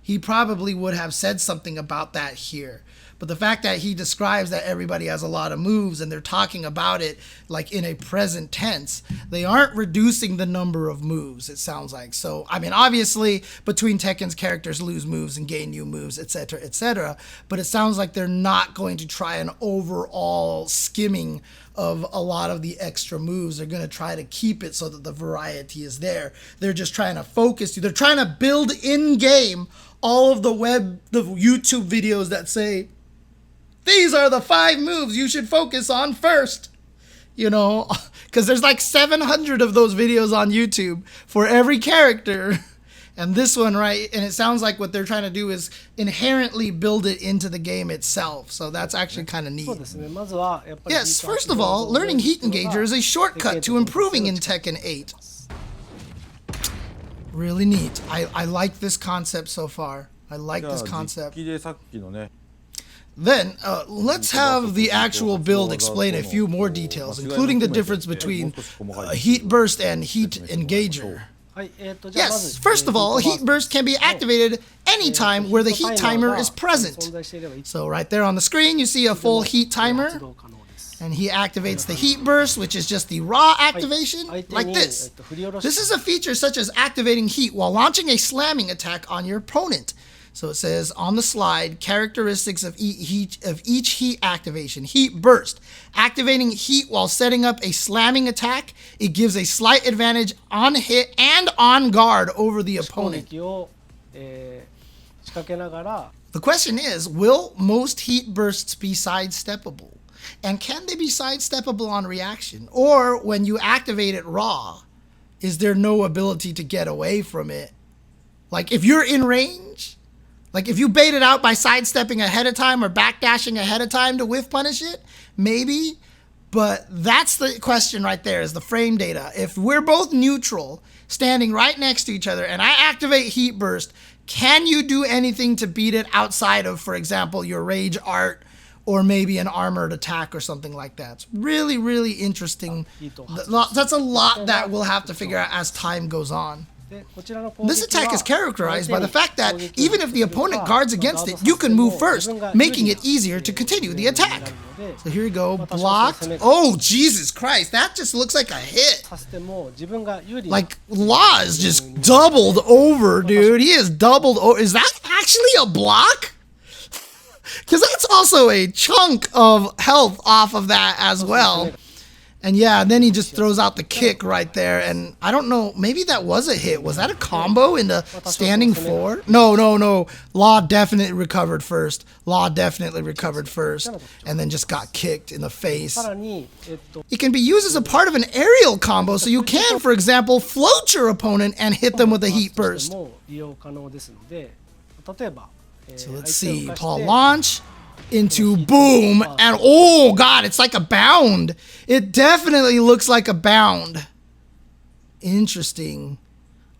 A: he probably would have said something about that here. But the fact that he describes that everybody has a lot of moves and they're talking about it like in a present tense, they aren't reducing the number of moves, it sounds like. So, I mean, obviously, between Tekken's characters lose moves and gain new moves, etc., etc., but it sounds like they're not going to try an overall skimming of a lot of the extra moves. They're going to try to keep it so that the variety is there. They're just trying to focus you. They're trying to build in-game all of the YouTube videos that say, these are the 5 moves you should focus on first. You know, because there's like 700 of those videos on YouTube for every character. And this one, right, and it sounds like what they're trying to do is inherently build it into the game itself. So that's actually kind of neat.
C: そうですね。まずはやっぱり
A: Yes, first of all, learning Heat Engager is a shortcut to improving in Tekken 8. Really neat. I like this concept so far. I like
B: じゃあ
A: this
B: 実
A: concept.
B: 機でさっきのね
A: Then, let's have the actual build explain a few more details, including the difference between Heat Burst and Heat Engager.
C: はいじゃあま
A: Yes,
C: ず
A: first of all, Heat Burst can be activated anytime where the heat timer is
C: 存
A: present.
C: 在していればいつ
A: So right there on the screen, you see a full heat
C: 発
A: timer,
C: 動可能です。
A: and he activates the Heat Burst, which is just the raw activation,
C: 相手
A: like
C: に
A: this.
C: 振り下ろ
A: This
C: し
A: is a feature such as activating heat while launching a slamming attack on your opponent. So it says on the slide, characteristics of each heat activation. Heat burst. Activating heat while setting up a slamming attack. It gives a slight advantage on hit and on guard over the
C: 攻
A: opponent.
C: 撃を仕掛けながら
A: The question is, will most heat bursts be sidesteppable? And can they be sidesteppable on reaction? Or when you activate it raw, is there no ability to get away from it? Like if you're in range, like if you bait it out by sidestepping ahead of time or backdashing ahead of time to whiff punish it, maybe. But that's the question right there, is the frame data. If we're both neutral, standing right next to each other, and I activate Heat Burst, can you do anything to beat it outside of, for example, your Rage Art or maybe an armored attack or something like that? It's really, really interesting. That's a lot that we'll have to figure out as time goes on.
C: でこちらの攻撃
A: This attack is
C: は
A: characterized by the
C: 相
A: fact
C: 手
A: that
C: に攻撃を
A: even if the opponent guards against it, you can move first, making it easier to continue the attack. So here you go, blocked. Oh, Jesus Christ, that just looks like a hit.
C: させても自分が有利
A: Like, Law is just doubled over, dude. He is doubled over. Is that actually a block? Because that's also a chunk of health off of that as well. And yeah, then he just throws out the kick right there. And I don't know, maybe that was a hit. Was that a combo in the standing 4? No. Law definitely recovered first. And then just got kicked in the face.
C: さらに、
A: It can be used as a part of an aerial combo, so you can, for example, float your opponent and hit them with a heat
C: と
A: burst.
C: しても利用可能ですので、例えば、
A: So let's
C: 相手
A: see.
C: を浮かして
A: Paul launch into boom. And oh, God, it's like a bound. It definitely looks like a bound. Interesting.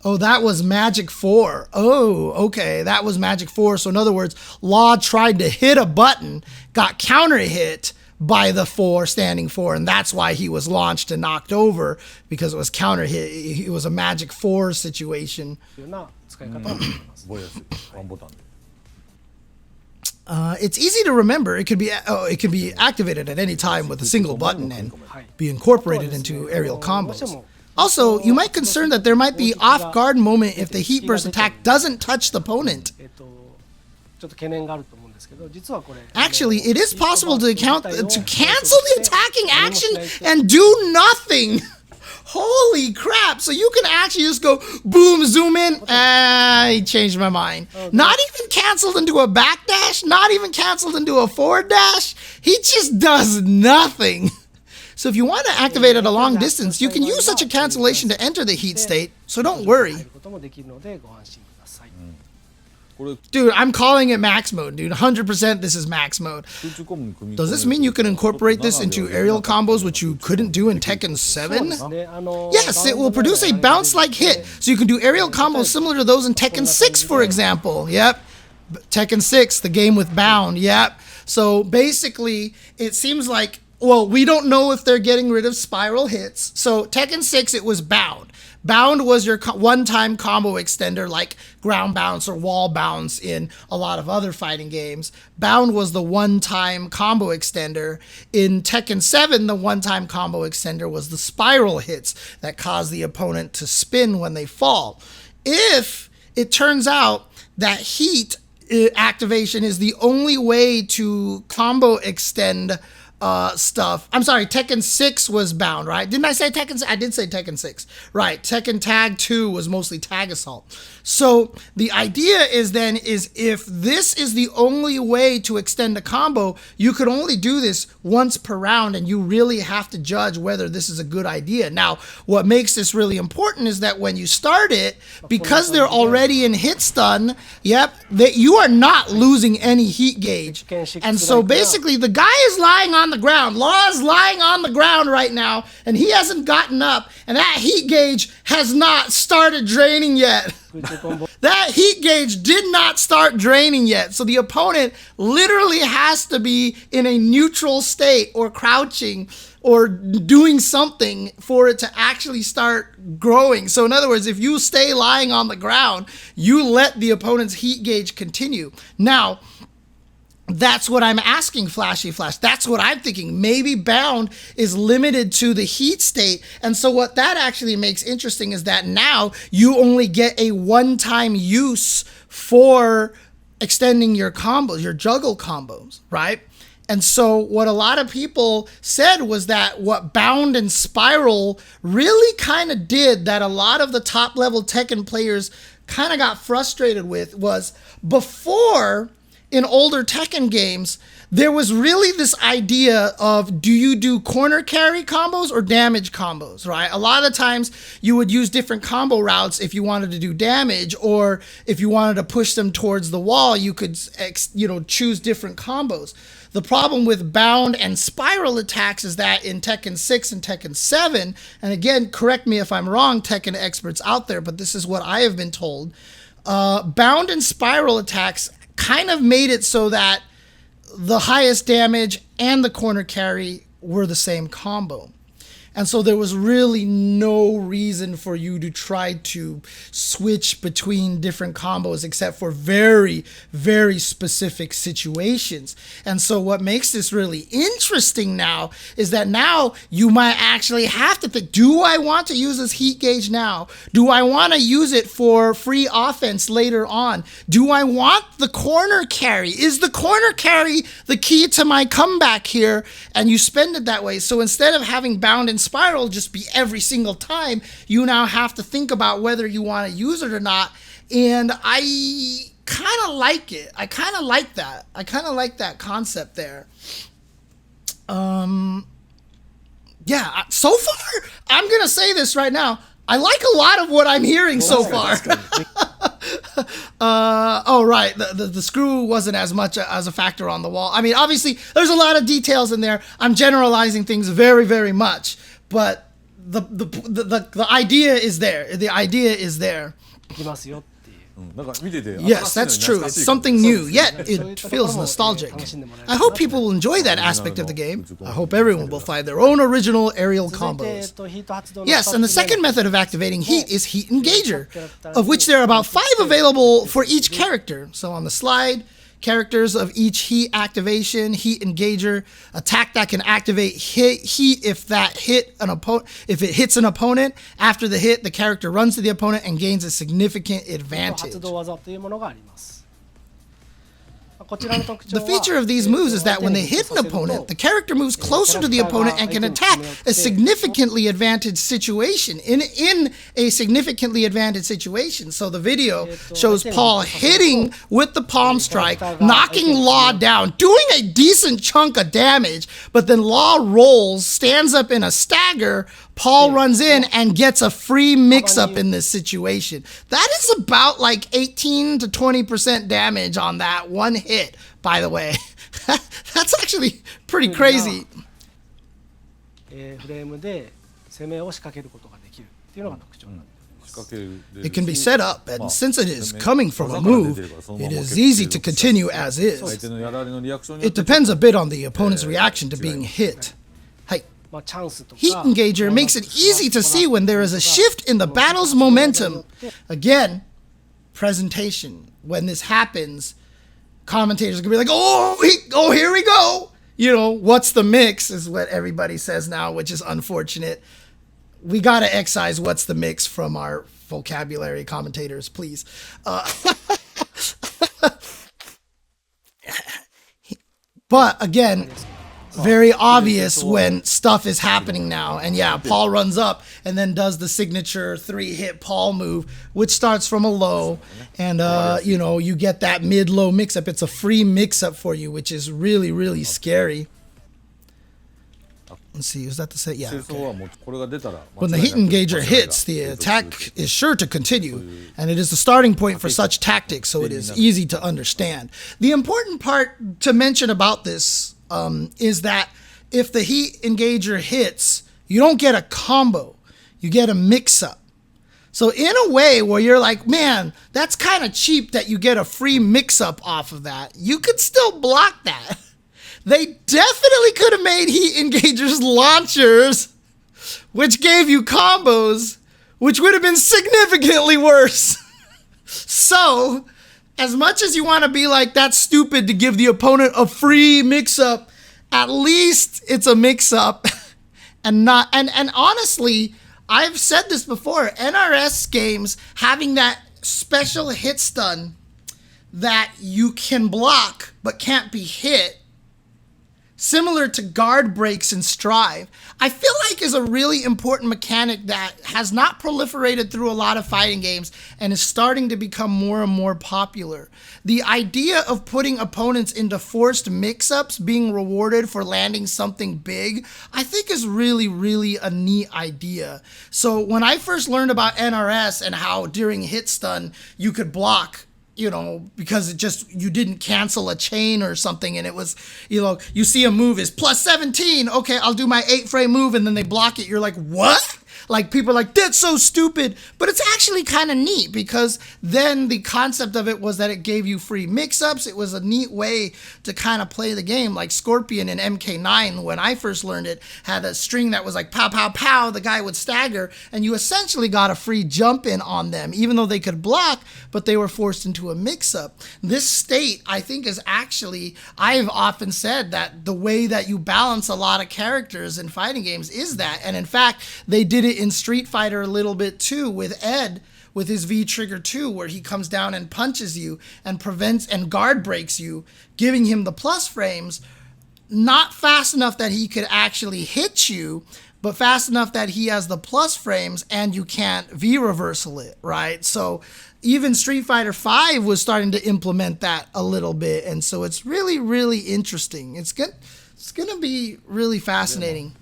A: Oh, that was Magic 4. Oh, okay. That was Magic 4. So in other words, Law tried to hit a button, got counter hit by the 4, standing 4, and that's why he was launched and knocked over, because it was counter hit. It was a Magic 4 situation.
C: というような使い方をしています。
B: 覚えやすいワンボタンで
A: It's easy to remember. It can be activated at any time with a single button and be incorporated into aerial combos. Also, you might concern that there might be off-guard moment if the heat burst attack doesn't touch the opponent. Actually, it is possible to cancel the attacking action and do nothing. Holy crap! So you can actually just go boom, zoom in. I changed my mind. Not even canceled into a backdash, not even canceled into a forward dash. He just does nothing. So if you want to activate at a long distance, you can use such a cancellation to enter the heat state, so don't worry. Dude, I'm calling it max mode, dude. 100% this is max mode. Does this mean you can incorporate this into aerial combos, which you couldn't do in Tekken 7? Yes, it will produce a bounce-like hit, so you can do aerial combos similar to those in Tekken 6, for example. Yep. Tekken 6, the game with Bound. Yep. So basically, it seems like, well, we don't know if they're getting rid of spiral hits. So Tekken 6, it was Bound. Bound was your one-time combo extender like ground bounce or wall bounce in a lot of other fighting games. Bound was the one-time combo extender. In Tekken 7, the one-time combo extender was the spiral hits that cause the opponent to spin when they fall. If it turns out that heat activation is the only way to combo extend stuff. I'm sorry, Tekken 6 was Bound, right? Didn't I say Tekken 6? I did say Tekken 6. Right, Tekken Tag 2 was mostly Tag Assault. So the idea is then if this is the only way to extend a combo, you could only do this once per round, and you really have to judge whether this is a good idea. Now, what makes this really important is that when you start it, because they're already in hit stun, that you are not losing any heat gauge. And so basically the guy is lying on the ground. Law is lying on the ground right now, and he hasn't gotten up, and that heat gauge has not started draining yet. That heat gauge did not start draining yet. So the opponent literally has to be in a neutral state or crouching or doing something for it to actually start growing. So in other words, if you stay lying on the ground, you let the opponent's heat gauge continue. Now, that's what I'm asking, Flashy Flash. That's what I'm thinking. Maybe Bound is limited to the heat state. And so what that actually makes interesting is that now you only get a one-time use for extending your combos, your juggle combos, right? And so what a lot of people said was that what Bound and Spiral really kind of did that a lot of the top-level Tekken players kind of got frustrated with was before, in older Tekken games, there was really this idea of, do you do corner carry combos or damage combos, right? A lot of the times you would use different combo routes if you wanted to do damage, or if you wanted to push them towards the wall, you could, choose different combos. The problem with Bound and Spiral attacks is that in Tekken 6 and Tekken 7, and again, correct me if I'm wrong, Tekken experts out there, but this is what I have been told, Bound and Spiral attacks kind of made it so that the highest damage and the corner carry were the same combo. And so there was really no reason for you to try to switch between different combos except for very, very specific situations. And so what makes this really interesting now is that now you might actually have to think, do I want to use this heat gauge now? Do I want to use it for free offense later on? Do I want the corner carry? Is the corner carry the key to my comeback here? And you spend it that way. So instead of having Bound and Spiral just be every single time, you now have to think about whether you want to use it or not. And I kind of like it. I kind of like that. I kind of like that concept there. So far, I'm going to say this right now. I like a lot of what I'm hearing so far. Right. The screw wasn't as much as a factor on the wall. I mean, obviously, there's a lot of details in there. I'm generalizing things very, very much. But the idea is there. The idea is there. Yes, that's true. It's something new, yet it feels nostalgic. I hope people will enjoy that aspect of the game. I hope everyone will find their own original aerial combos. Yes, and the second method of activating heat is Heat Engager, of which there are about 5 available for each character. So on the slide, characters of each heat activation, heat engager, attack that can activate heat if it hits an opponent. After the hit, the character runs to the opponent and gains a significant advantage.
C: 発動技というものがあります。こちらの特徴
A: The
C: は
A: feature of these moves is that when they hit an opponent, the character moves closer to the opponent and can attack a significantly advantaged situation in a significantly advantaged situation. So the video shows Paul hitting with the palm strike, knocking Law down, doing a decent chunk of damage, but then Law rolls, stands up in a stagger. Paul runs in and gets a free mix-up in this situation. That is about like 18 to 20% damage on that one hit, by the way. That's actually pretty crazy.
C: フレームで攻めを仕掛けることができるっていうのが特徴なんです。
A: It can be set up, and since it is coming from a move, it is easy to continue as is. It depends a bit on the opponent's reaction to being hit. Heat engager makes it easy to see when there is a shift in the battle's momentum. Again, presentation. When this happens, commentators are gonna be like, oh, here we go. You know, what's the mix is what everybody says now, which is unfortunate. We gotta excise what's the mix from our vocabulary, commentators, please. But again, very obvious when stuff is happening now. And yeah, Paul runs up and then does the signature 3-hit Paul move, which starts from a low. And, you know, you get that mid-low mix-up. It's a free mix-up for you, which is really, really scary. Let's see, is that the set? Yeah. Okay. When the heat engager hits, the attack is sure to continue, and it is the starting point for such tactics, so it is easy to understand. The important part to mention about this is that if the heat engager hits, you don't get a combo, you get a mix-up. So in a way where you're like, man, that's kind of cheap that you get a free mix-up off of that, you could still block that. They definitely could have made heat engagers launchers, which gave you combos, which would have been significantly worse. So, as much as you want to be like, that's stupid to give the opponent a free mix-up, at least it's a mix-up. And honestly, I've said this before, NRS games having that special hit stun that you can block but can't be hit, similar to guard breaks in Strive, I feel like is a really important mechanic that has not proliferated through a lot of fighting games and is starting to become more and more popular. The idea of putting opponents into forced mix-ups, being rewarded for landing something big, I think is really, really a neat idea. So when I first learned about NRS and how during hit stun you could block, you know, because you didn't cancel a chain or something, and it was, you know, you see a move is plus 17, okay, I'll do my 8-frame move, and then they block it, you're like, what? Like, people are like, that's so stupid, but it's actually kind of neat, because then the concept of it was that it gave you free mix-ups. It was a neat way to kind of play the game, like Scorpion in MK9, when I first learned it, had a string that was like, pow, pow, pow, the guy would stagger, and you essentially got a free jump in on them, even though they could block, but they were forced into a mix-up. This state, I think, is actually, I've often said that the way that you balance a lot of characters in fighting games is that, and in fact, they did it in Street Fighter a little bit too with Ed, with his V-Trigger 2, where he comes down and punches you and prevents and guard breaks you, giving him the plus frames, not fast enough that he could actually hit you, but fast enough that he has the plus frames and you can't V-reversal it, right? So even Street Fighter 5 was starting to implement that a little bit, and so it's really, really interesting. It's gonna be really fascinating.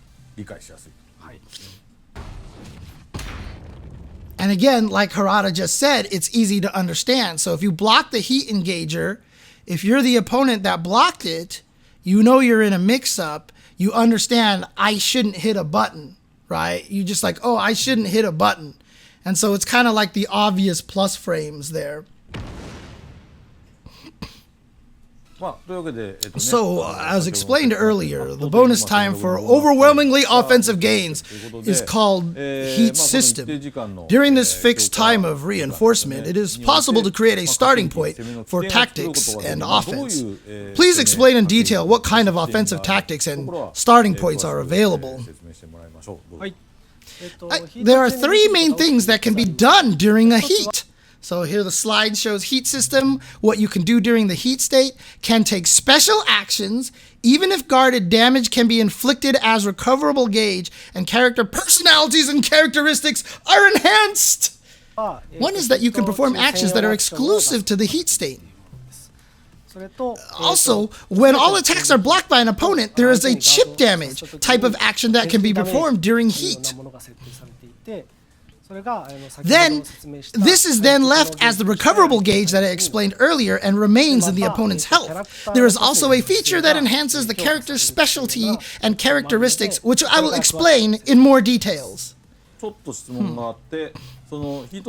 A: And again, like Harada just said, it's easy to understand. So if you block the heat engager, if you're the opponent that blocked it, you know you're in a mix-up, you understand I shouldn't hit a button, right? You just like, oh, I shouldn't hit a button. And so it's kind of like the obvious plus frames there. So, as explained earlier, the bonus time for overwhelmingly offensive gains is called heat system. During this fixed time of reinforcement, it is possible to create a starting point for tactics and offense. Please explain in detail what kind of offensive tactics and starting points are available. There are three main things that can be done during a heat. So here the slide shows heat system, what you can do during the heat state, can take special actions, even if guarded, damage can be inflicted as recoverable gauge, and character personalities and characteristics are enhanced. One is that you can perform actions that are exclusive to the heat state. Also, when all attacks are blocked by an opponent, there is a chip damage type of action that can be performed during heat. Then, this is then left as the recoverable gauge that I explained earlier and remains in the opponent's health. There is also a feature that enhances the character's specialty and characteristics, which I will explain in more details.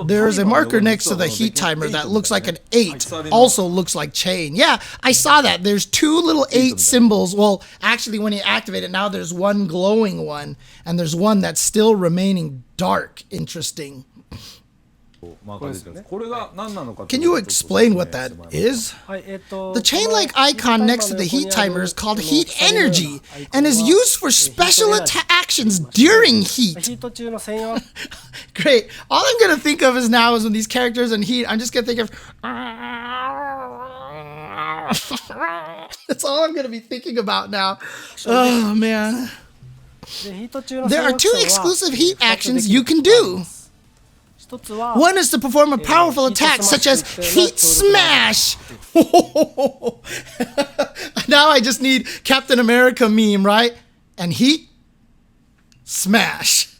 A: There is a marker next to the heat timer that looks like an 8, also looks like chain. Yeah, I saw that. There's two little 8 symbols. Well, actually, when you activate it, now there's one glowing one, and there's one that's still remaining dark. Interesting. Can you explain what that is? The chain-like icon next to the heat timer is called heat energy and is used for special actions during heat. Great. All I'm going to think of is now is when these characters in heat, I'm just going to think of... That's all I'm going to be thinking about now. Oh, man. There are two exclusive heat actions you can do. One is to perform a powerful attack such as Heat Smash. Now I just need Captain America meme, right? And Heat Smash.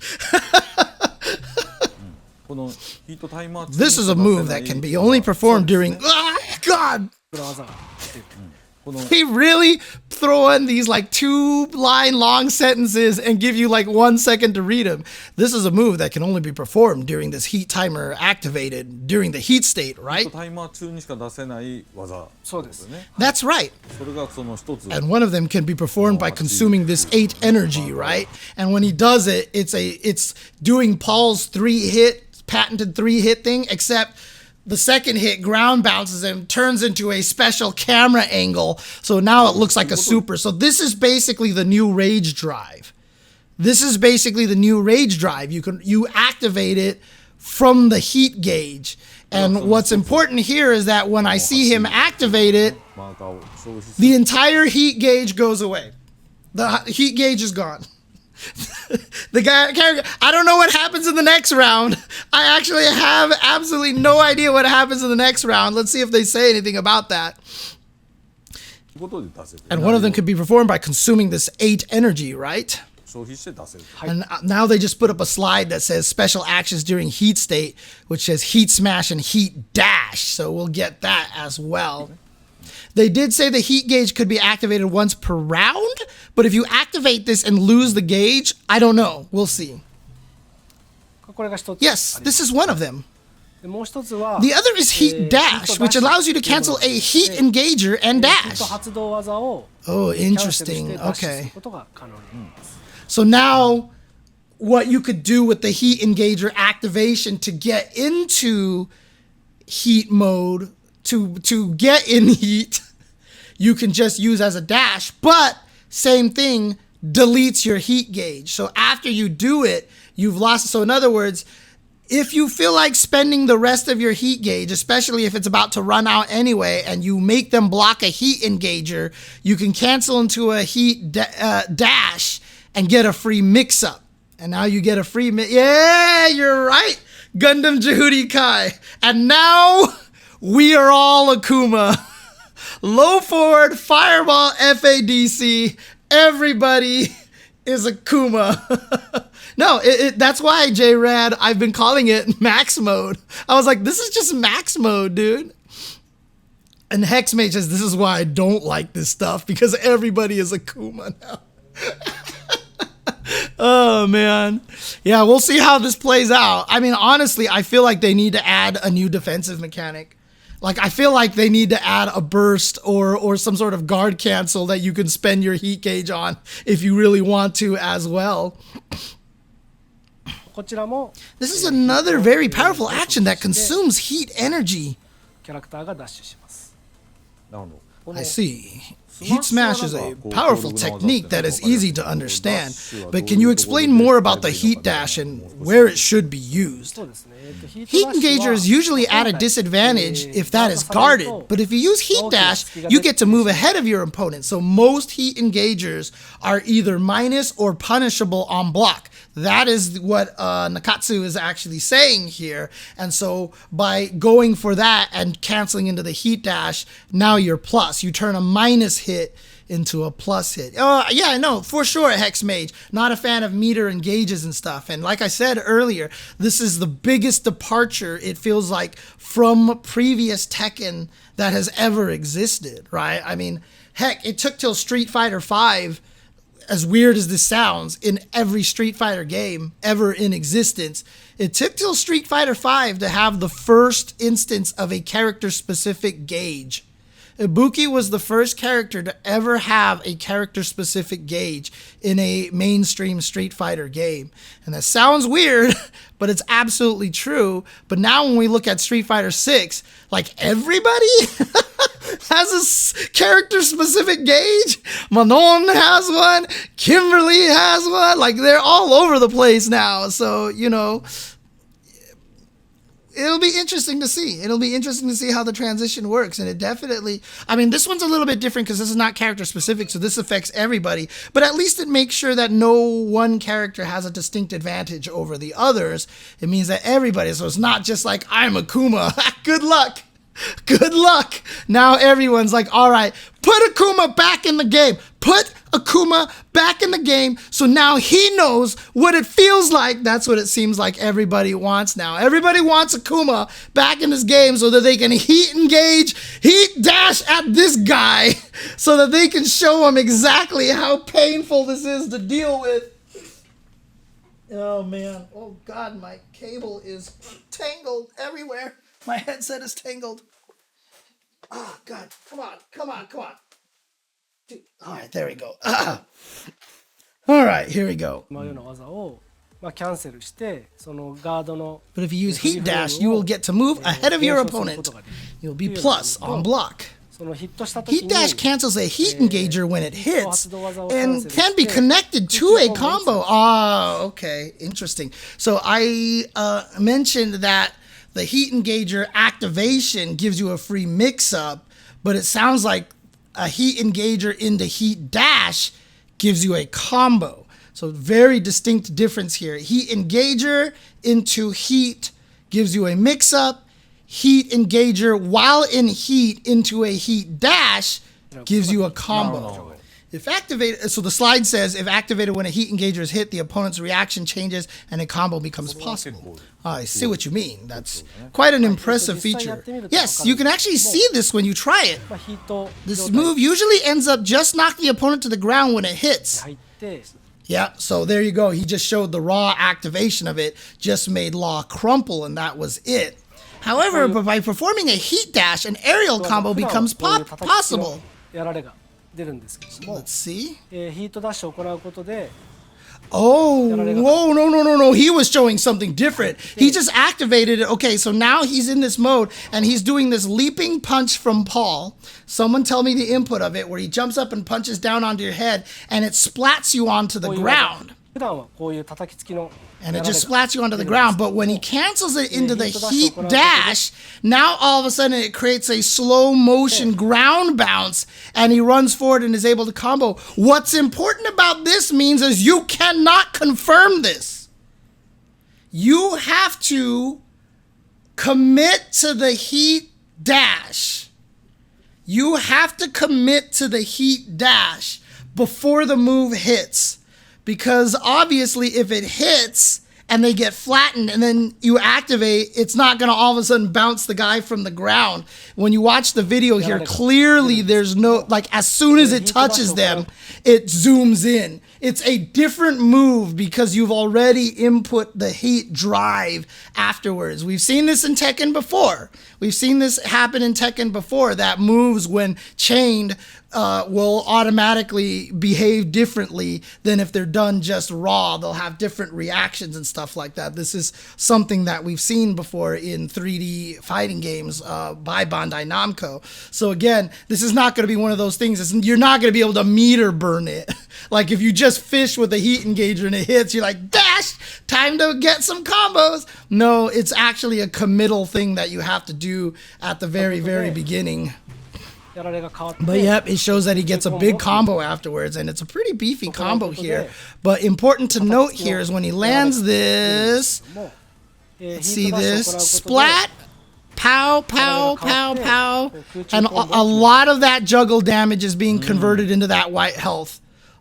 A: This is a move that can be only performed during... God! They really throw in these like 2-line long sentences and give you like 1 second to read them. This is a move that can only be performed during this heat timer activated during the heat state, right? That's right. And one of them can be performed by consuming this 8 energy, right? And when he does it, it's doing Paul's patented 3-hit thing, except the second hit ground bounces and turns into a special camera angle. So now it looks like a super. So this is basically the new rage drive. You activate it from the heat gauge. And what's important here is that when I see him activate it, the entire heat gauge goes away. The heat gauge is gone. The character, I don't know what happens in the next round. I actually have absolutely no idea what happens in the next round. Let's see if they say anything about that. And one of them could be performed by consuming this 8 energy, right? And now they just put up a slide that says special actions during heat state, which says Heat Smash and Heat Dash. So we'll get that as well. They did say the heat gauge could be activated once per round, but if you activate this and lose the gauge, I don't know. We'll see. Yes, this is one of them. The other is Heat Dash, which allows you to cancel a heat engager and dash. Oh, interesting. Okay. So now what you could do with the heat engager activation to get into heat mode, to get in heat, you can just use as a dash, but same thing, deletes your heat gauge. So after you do it, you've lost it. So in other words, if you feel like spending the rest of your heat gauge, especially if it's about to run out anyway, and you make them block a heat engager, you can cancel into a heat dash and get a free mix-up. And now you get a free yeah, you're right, Gundam Jehudi Kai. And now we are all Akuma. Low forward, fireball, FADC, everybody is Akuma. No, that's why, J-Rad, I've been calling it max mode. I was like, this is just max mode, dude. And Hexmage says, this is why I don't like this stuff, because everybody is Akuma now. Oh, man. Yeah, we'll see how this plays out. I mean, honestly, I feel like they need to add a new defensive mechanic. Like, I feel like they need to add a burst or some sort of guard cancel that you can spend your heat gauge on if you really want to as well.
C: こちらも
A: This is another very powerful action that consumes heat energy.
C: キャラクターがダッシュします。
B: なるほど。
A: I see. Heat smash is a powerful technique that is easy to understand, but can you explain more about the heat dash and where it should be used?
C: そうですね。
A: Heat engager is usually at a disadvantage if that is guarded, but if you use heat dash, you get to move ahead of your opponent. So most heat engagers are either minus or punishable on block. That is what Nakatsu is actually saying here. And so by going for that and canceling into the heat dash, now you're plus. You turn a minus hit into a plus hit. Yeah, no, for sure, Hex Mage. Not a fan of meter and gauges and stuff. And like I said earlier, this is the biggest departure, it feels like, from previous Tekken that has ever existed, right? I mean, heck, it took till Street Fighter V, as weird as this sounds, in every Street Fighter game ever in existence, it took till Street Fighter V to have the first instance of a character-specific gauge. Ibuki was the first character to ever have a character-specific gauge in a mainstream Street Fighter game. And that sounds weird, but it's absolutely true. But now when we look at Street Fighter 6, like, everybody has a character-specific gauge. Manon has one. Kimberly has one. Like, they're all over the place now. So, you know, it'll be interesting to see. It'll be interesting to see how the transition works. And it definitely, I mean, this one's a little bit different because this is not character specific, so this affects everybody. But at least it makes sure that no one character has a distinct advantage over the others. It means that everybody, so it's not just like, I'm Akuma. Good luck. Good luck. Now everyone's like, all right, put Akuma back in the game. Put Akuma back in the game so now he knows what it feels like. That's what it seems like everybody wants now. Everybody wants Akuma back in this game so that they can heat engage, heat dash at this guy so that they can show him exactly how painful this is to deal with. Oh, man. Oh, God, my cable is tangled everywhere. My headset is tangled. Oh, God. Come on. Come on. Come on. Dude. All right. There we go. All right. Here we go.
C: のような技をキャンセルしてそのガードの
A: But if you use heat dash, you will get to move ahead of your opponent. You'll be plus on block.
C: そのヒットした時
A: Heat
C: に
A: dash cancels a heat engager when it hits and can be connected to a combo. Oh, okay. Interesting. So I mentioned that the heat engager activation gives you a free mix-up, but it sounds like a heat engager into heat dash gives you a combo. So very distinct difference here. Heat engager into heat gives you a mix-up. Heat engager while in heat into a heat dash gives you a combo. If activated, so the slide says, if activated when a heat engager is hit, the opponent's reaction changes and a combo becomes possible. I see what you mean. That's quite an impressive feature. Yes, you can actually see this when you try it. This move usually ends up just knocking the opponent to the ground when it hits. Yeah, so there you go. He just showed the raw activation of it, just made Law crumple, and that was it. However, by performing a heat dash, an aerial combo becomes possible.
C: やられが出るんですけども
A: Let's see.
C: ヒートダッシュを行うことで
A: Oh, whoa, no. He was showing something different. He just activated it. Okay, so now he's in this mode, and he's doing this leaping punch from Paul. Someone tell me the input of it, where he jumps up and punches down onto your head, and it splats you onto the ground.
C: 普段はこういう叩きつきの
A: And it just splats you onto the ground. But when he cancels it into the heat dash, now all of a sudden it creates a slow motion ground bounce, and he runs forward and is able to combo. What's important about this means is you cannot confirm this. You have to commit to the heat dash. You have to commit to the heat dash before the move hits. Because obviously if it hits and they get flattened and then you activate, it's not going to all of a sudden bounce the guy from the ground. When you watch the video here, clearly there's no, like as soon as it touches them, it zooms in. It's a different move because you've already input the heat drive afterwards. We've seen this in Tekken before. We've seen this happen in Tekken before, that moves when chained will automatically behave differently than if they're done just raw. They'll have different reactions and stuff like that. This is something that we've seen before in 3D fighting games by Bandai Namco. So again, this is not going to be one of those things. You're not going to be able to meter burn it. Like if you just fish with a heat engager and it hits, you're like, dash, time to get some combos. No, it's actually a committal thing that you have to do at the very, very beginning. But yep, it shows that he gets a big combo afterwards, and it's a pretty beefy combo here. But important to note here is when he lands this, let's see this, splat, pow, pow, pow, pow, and a lot of that juggle damage is being converted into that white health.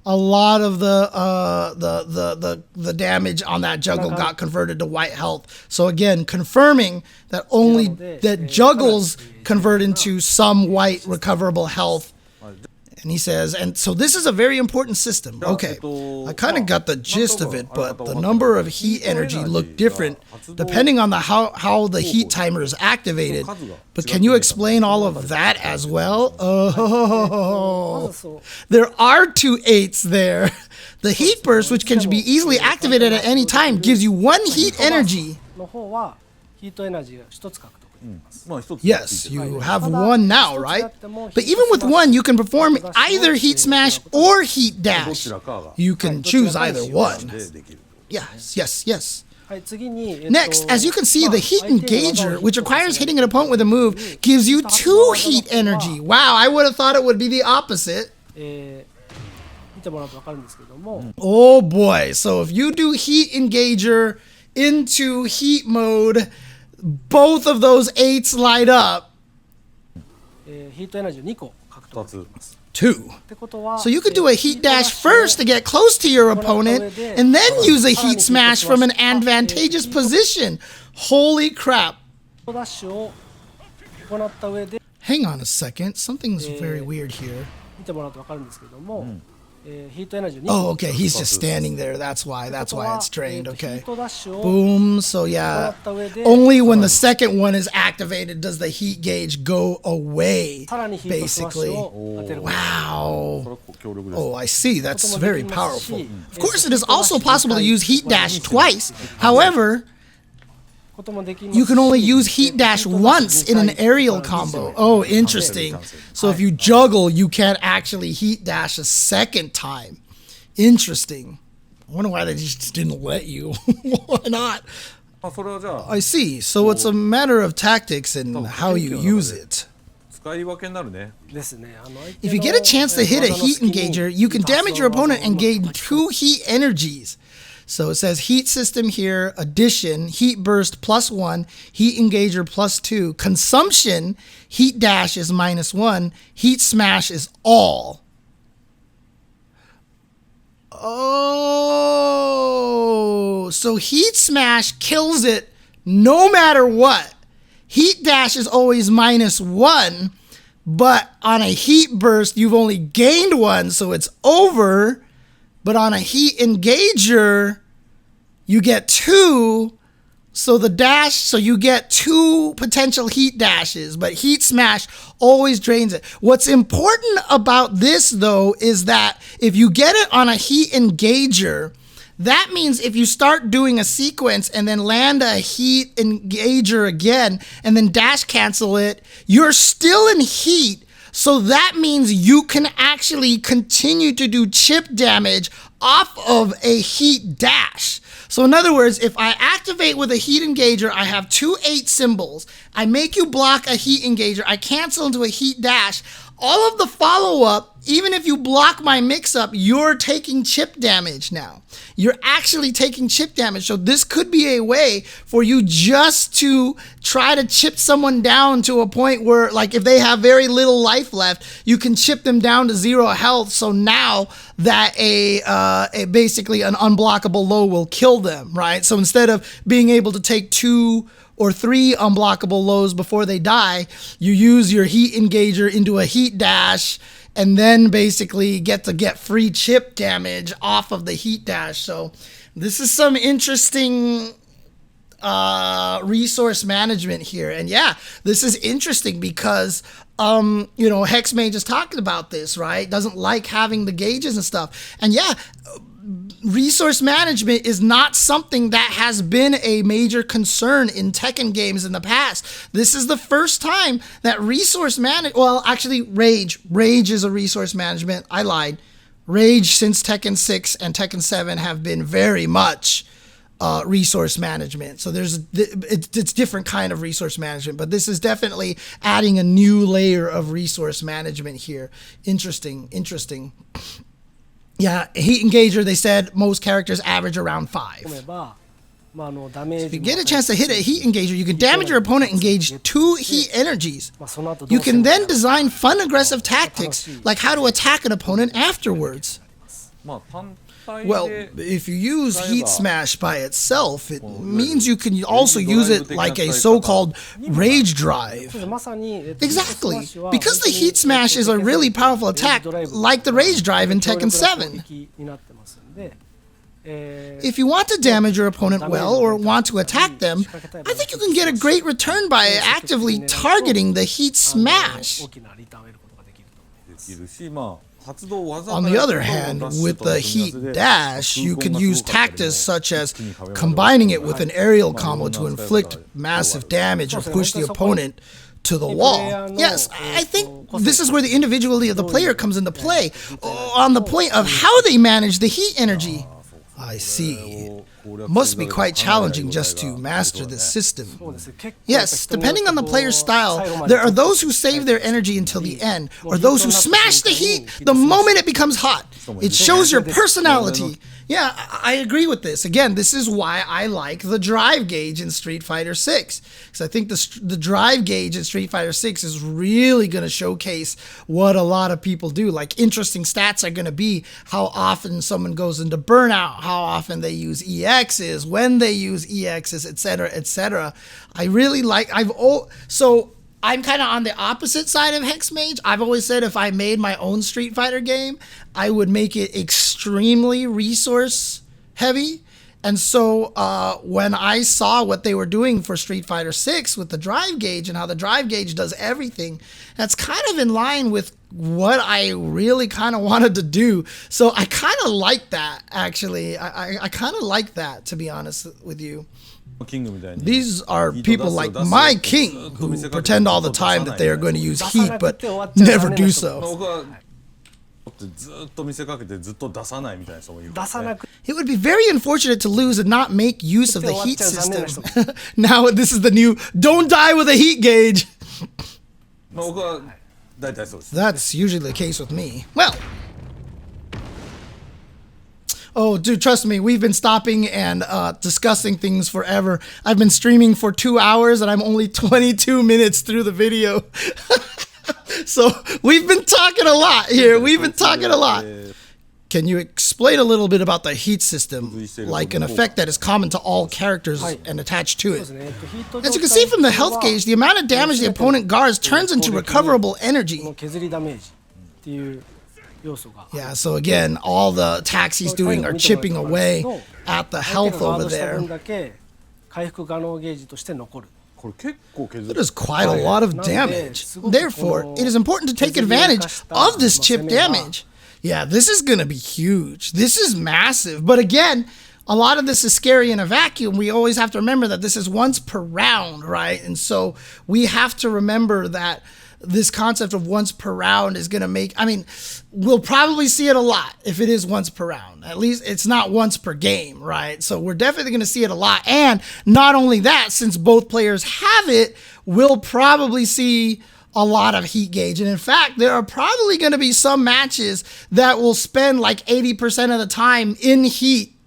A: A lot of the damage on that juggle got converted to white health. So again, confirming that only that juggles convert into some white recoverable health. And he says, and so this is a very important system. Okay, I kind of got the gist of it, but the number of heat energy look different depending on how the heat timer is activated. But can you explain all of that as well? Oh, there are 2 8's there. The heat burst, which can be easily activated at any time, gives you 1 heat energy. Yes, you have 1 now, right? But even with 1, you can perform either heat smash or heat dash. You can choose either one. Yes, yes, yes. Next, as you can see, the heat engager, which requires hitting an opponent with a move, gives you 2 heat energy. Wow, I would have thought it would be the opposite. Oh boy, so if you do heat engager into heat mode, both of those 8's light up. 2. So you could do a heat dash first to get close to your opponent and then use a heat smash from an advantageous position. Holy crap. Hang on a second, something's very weird here. Oh, okay, he's just standing there. That's why it's trained. Okay. Boom. So yeah, only when the second one is activated does the heat gauge go away, basically. Wow. Oh, I see. That's very powerful. Of course, it is also possible to use heat dash twice. However, you can only use heat dash once in an aerial combo. Oh, interesting. So if you juggle, you can't actually heat dash a second time. Interesting. I wonder why they just didn't let you. Why not? I see. So it's a matter of tactics and how you use it. If you get a chance to hit a heat engager, you can damage your opponent and gain 2 heat energies. So it says heat system here, addition, heat burst +1, heat engager +2, consumption, heat dash is -1, heat smash is all. Oh, so heat smash kills it no matter what. Heat dash is always -1, but on a heat burst, you've only gained 1, so it's over. But on a heat engager, you get 2, so you get 2 potential heat dashes, but heat smash always drains it. What's important about this, though, is that if you get it on a heat engager, that means if you start doing a sequence and then land a heat engager again and then dash cancel it, you're still in heat. So that means you can actually continue to do chip damage off of a heat dash. So in other words, if I activate with a heat engager, I have 2 8 symbols. I make you block a heat engager. I cancel into a heat dash. All of the follow-up, even if you block my mix-up, you're taking chip damage now. You're actually taking chip damage. So this could be a way for you just to try to chip someone down to a point where, like, if they have very little life left, you can chip them down to 0 health. So now that basically an unblockable low will kill them, right? So instead of being able to take 2 or 3 unblockable lows before they die, you use your heat engager into a heat dash and then basically get free chip damage off of the heat dash. So this is some interesting resource management here. And yeah, this is interesting because Hexmage is talking about this, right? Doesn't like having the gauges and stuff. And yeah, resource management is not something that has been a major concern in Tekken games in the past. This is the first time that resource Rage is a resource management. I lied. Rage since Tekken 6 and Tekken 7 have been very much resource management. So it's different kind of resource management, but this is definitely adding a new layer of resource management here. Interesting. Yeah, heat engager, they said most characters average around 5. If you get a chance to hit a heat engager, you can damage your opponent and engage 2 heat energies. You can then design fun aggressive tactics like how to attack an opponent afterwards. Well, if you use Heat Smash by itself, it means you can also use it like a so-called Rage Drive. Exactly, because the Heat Smash is a really powerful attack, like the Rage Drive in Tekken 7. If you want to damage your opponent well or want to attack them, I think you can get a great return by actively targeting the Heat Smash. On the other hand, with the Heat Dash, you can use tactics such as combining it with an aerial combo to inflict massive damage or push the opponent to the wall. Yes, I think this is where the individuality of the player comes into play, on the point of how they manage the heat energy. I see. Must be quite challenging just to master this system. Yes, depending on the player's style, there are those who save their energy until the end, or those who smash the heat the moment it becomes hot. It shows your personality. Yeah, I agree with this. Again, this is why I like the drive gauge in Street Fighter 6. Because I think the drive gauge in Street Fighter 6 is really going to showcase what a lot of people do. Like, interesting stats are going to be how often someone goes into burnout, how often they use EXs, when they use EXs, etc., etc. I really like, I'm kind of on the opposite side of Hexmage. I've always said if I made my own Street Fighter game, I would make it extremely resource heavy. And so when I saw what they were doing for Street Fighter 6 with the drive gauge and how the drive gauge does everything, that's kind of in line with what I really kind of wanted to do. So I kind of like that, actually. I kind of like that, to be honest with you. These are people like my king who pretend all the time that they are going to use heat but never do so. It would be very unfortunate to lose and not make use of the heat system. Now this is the new don't die with a heat gauge. That's usually the case with me. Well, oh, dude, trust me, we've been stopping and discussing things forever. I've been streaming for 2 hours and I'm only 22 minutes through the video. So we've been talking a lot here. We've been talking a lot. Can you explain a little bit about the heat system, like an effect that is common to all characters and attached to it? As you can see from the health gauge, the amount of damage the opponent guards turns into recoverable energy. Yeah, so again, all the attacks he's doing are chipping away at the health over there. That is quite a lot of damage. Therefore, it is important to take advantage of this chip damage. Yeah, this is going to be huge. This is massive. But again, a lot of this is scary in a vacuum. We always have to remember that this is once per round, right? And so we have to remember that this concept of once per round is going to make, we'll probably see it a lot if it is once per round. At least it's not once per game, right? So we're definitely going to see it a lot. And not only that, since both players have it, we'll probably see a lot of heat gauge. And in fact, there are probably going to be some matches that will spend like 80% of the time in heat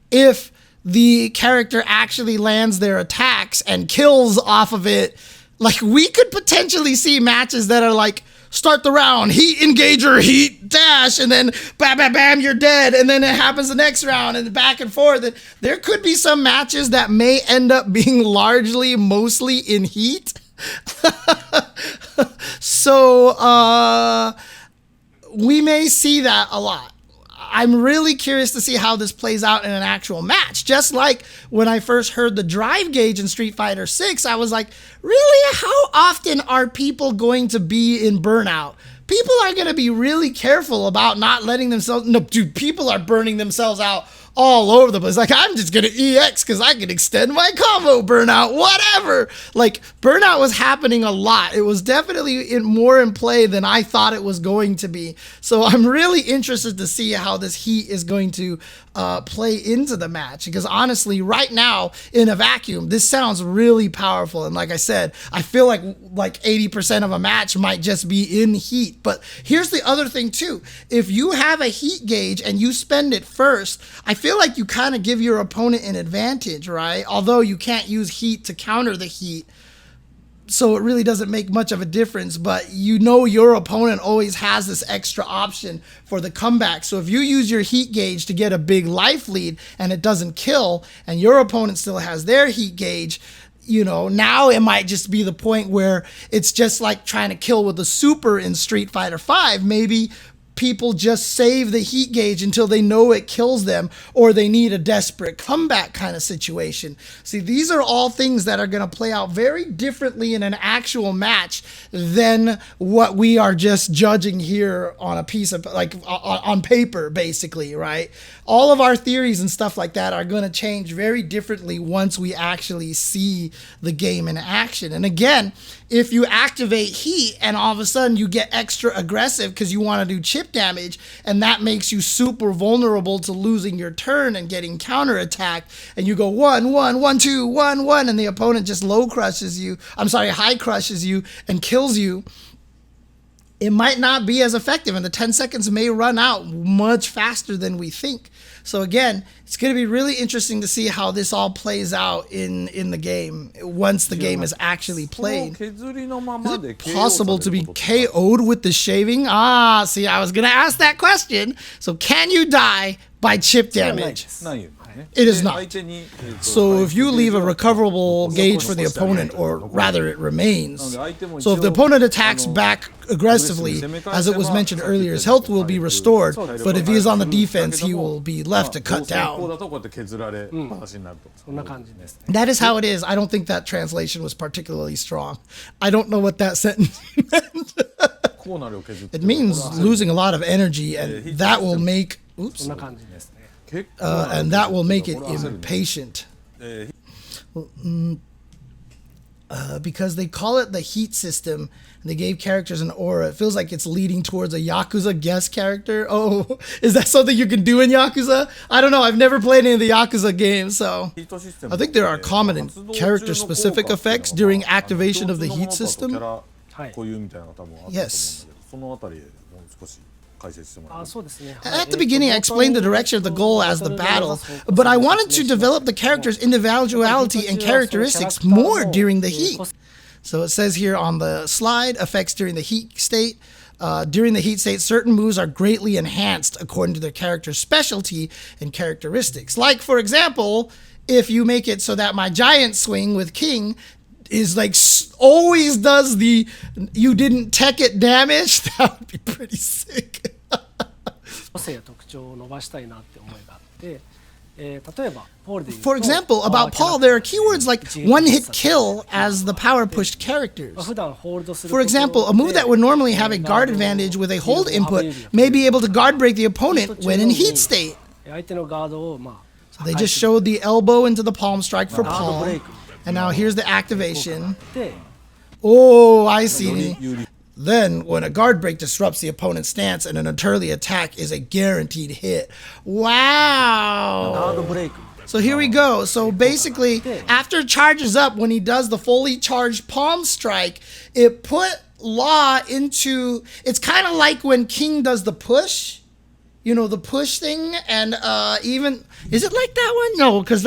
A: if the character actually lands their attacks and kills off of it. Like, we could potentially see matches that are like start the round, heat engager, heat dash, and then bam, bam, bam, you're dead. And then it happens the next round and back and forth. And there could be some matches that may end up being mostly in heat. So we may see that a lot. I'm really curious to see how this plays out in an actual match. Just like when I first heard the drive gauge in Street Fighter 6, I was like, really? How often are people going to be in burnout? People are going to be really careful about not letting themselves... No, dude, people are burning themselves out all over the place. Like, I'm just going to EX because I can extend my combo burnout, whatever. Like, burnout was happening a lot. It was definitely more in play than I thought it was going to be. So I'm really interested to see how this heat is going to play into the match. Because honestly, right now, in a vacuum, this sounds really powerful. And like I said, I feel like 80% of a match might just be in heat. But here's the other thing too. If you have a heat gauge and you spend it first, I feel like you kind of give your opponent an advantage, right? Although you can't use heat to counter the heat, so it really doesn't make much of a difference, but you know your opponent always has this extra option for the comeback. So if you use your heat gauge to get a big life lead and it doesn't kill, and your opponent still has their heat gauge, you know, now it might just be the point where it's just like trying to kill with a super in Street Fighter 5. Maybe people just save the heat gauge until they know it kills them, or they need a desperate comeback kind of situation. See, these are all things that are going to play out very differently in an actual match than what we are just judging here on a piece of, like, on paper, basically, right? All of our theories and stuff like that are going to change very differently once we actually see the game in action. And again, if you activate heat and all of a sudden you get extra aggressive because you want to do chip damage, and that makes you super vulnerable to losing your turn and getting counterattacked, and you go 1, 1, 1, 2, 1, 1, and the opponent just high crushes you and kills you, it might not be as effective, and the 10 seconds may run out much faster than we think. So again, it's going to be really interesting to see how this all plays out in the game once the game is actually played. Is it possible to be KO'd with the shaving? See, I was going to ask that question. So can you die by chip damage? It is not. So if you leave a recoverable gauge for the opponent, or rather it remains. So if the opponent attacks back aggressively, as it was mentioned earlier, his health will be restored, but if he is on the defense, he will be left to cut down. That is how it is. I don't think that translation was particularly strong. I don't know what that sentence meant. It means losing a lot of energy, and that will make... Oops. And that will make it impatient. Because they call it the heat system, and they gave characters an aura. It feels like it's leading towards a Yakuza guest character. Oh, is that something you can do in Yakuza? I don't know. I've never played any of the Yakuza games, so I think there are common and character-specific effects during activation of the heat system. Yes. At the beginning, I explained the direction of the goal as the battle, but I wanted to develop the character's individuality and characteristics more during the heat. So it says here on the slide, effects during the heat state. During the heat state, certain moves are greatly enhanced according to their character's specialty and characteristics. Like, for example, if you make it so that my giant swing with King is like always does the you didn't tech it damage, that would be pretty sick. For example, about Paul, there are keywords like one-hit kill as the power-pushed characters. For example, a move that would normally have a guard advantage with a hold input may be able to guard break the opponent when in heat state. So they just showed the elbow into the palm strike for Paul. And now here's the activation. Oh, I see. Then, when a guard break disrupts the opponent's stance and an early attack is a guaranteed hit. Wow. So here we go. So basically, after it charges up, when he does the fully charged palm strike, it put Law into... It's kind of like when King does the push. You know, the push thing, and even, is it like that one? No, because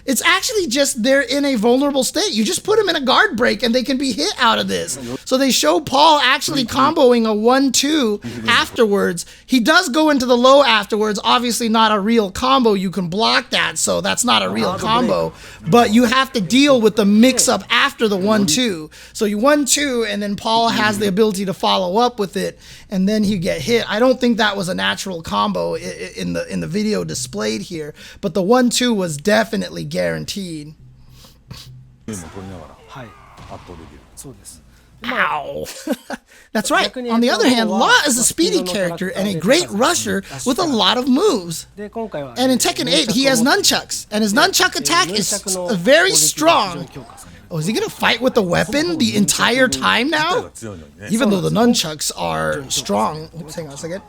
A: it's actually just they're in a vulnerable state. You just put them in a guard break and they can be hit out of this. So they show Paul actually comboing a 1-2 afterwards. He does go into the low afterwards. Obviously not a real combo. You can block that, so that's not a real combo. But you have to deal with the mix-up after the 1-2. So you 1-2, and then Paul has the ability to follow up with it, and then he get hit. I don't think that was a natural combo in the video displayed here, but the 1-2 was definitely guaranteed.
C: はい、そうです。
A: Ow! That's right. On the other hand, Law is a speedy character and a great rusher with a lot of moves. And in Tekken 8, he has nunchucks, and his nunchuck attack is very strong. Oh, is he going to fight with the weapon the entire time now? Even though the nunchucks are strong. Oops, hang on a second.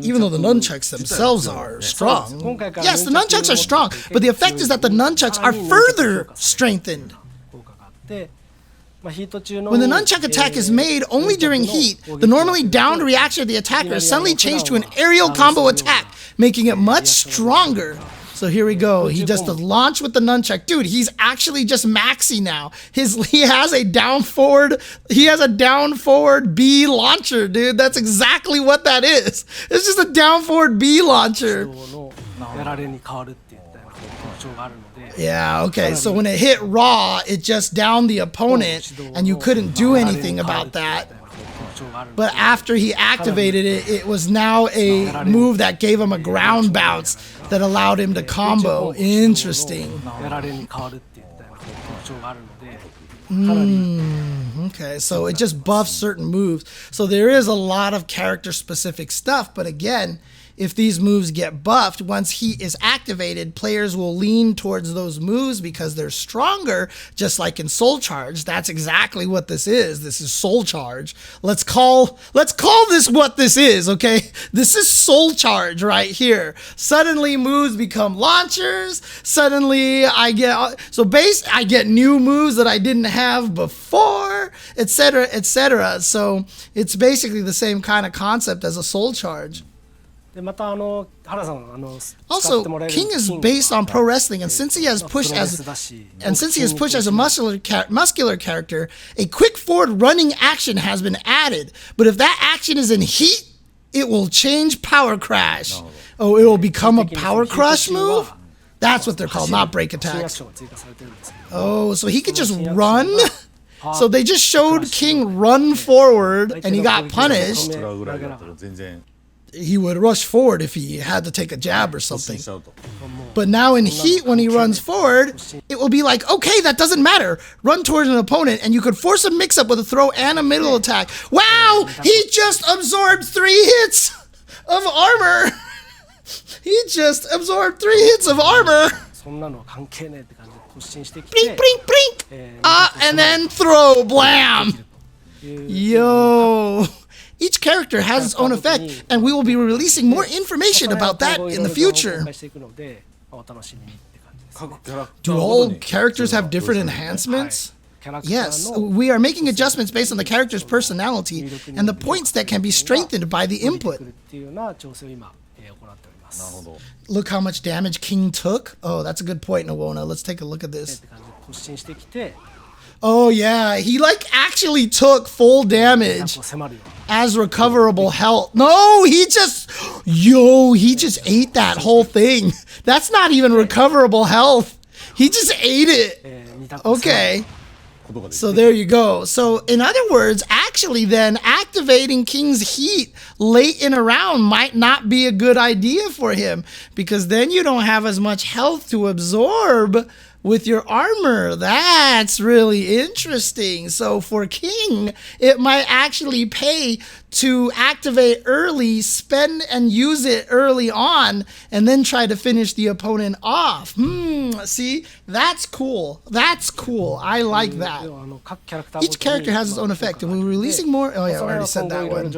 A: Even though the nunchucks themselves are strong. Yes, the nunchucks are strong, but the effect is that the nunchucks are further strengthened. When the nunchuck attack is made only during heat, the normally downed reaction of the attacker is suddenly changed to an aerial combo attack, making it much stronger. So here we go. He just launched with the nunchuck. Dude, he's actually just maxi now. He has a down forward B launcher, dude. That's exactly what that is. It's just a down forward B launcher. Yeah, okay. So when it hit raw, it just downed the opponent, and you couldn't do anything about that. But after he activated it, it was now a move that gave him a ground bounce that allowed him to combo. Interesting. Okay, so it just buffs certain moves. So there is a lot of character-specific stuff, but again, if these moves get buffed, once heat is activated, players will lean towards those moves because they're stronger, just like in Soul Charge. That's exactly what this is. This is Soul Charge. Let's call this what this is, okay? This is Soul Charge right here. Suddenly moves become launchers. Suddenly I get new moves that I didn't have before, etc., etc. So it's basically the same kind of concept as a Soul Charge. Also, King is based on pro wrestling, and since he has pushed as a muscular character, a quick forward running action has been added. But if that action is in heat, it will change Power Crash. Oh, it will become a Power Crush move? That's what they're called, not break attacks. Oh, so he could just run? So they just showed King run forward, and he got punished. He would rush forward if he had to take a jab or something. But now in heat, when he runs forward, it will be like, okay, that doesn't matter. Run towards an opponent, and you could force a mix-up with a throw and a middle attack. Wow! He just absorbed 3 hits of armor! He just absorbed 3 hits of armor! Blink, blink, blink! And then throw, blam! Yo! Each character has its own effect, and we will be releasing more information about that in the future. Do all characters have different enhancements? Yes, we are making adjustments based on the character's personality and the points that can be strengthened by the input. Look how much damage King took. Oh, that's a good point, Nawona. Let's take a look at this. Oh yeah, he actually took full damage as recoverable health. No, he just ate that whole thing. That's not even recoverable health. He just ate it. Okay. So there you go. So in other words, actually then activating King's heat late in a round might not be a good idea for him, because then you don't have as much health to absorb with your armor. That's really interesting. So for King, it might actually pay to activate early, spend and use it early on, and then try to finish the opponent off. See? That's cool. That's cool. I like that. Each character has its own effect, and we're releasing more. Oh yeah, I already said that one.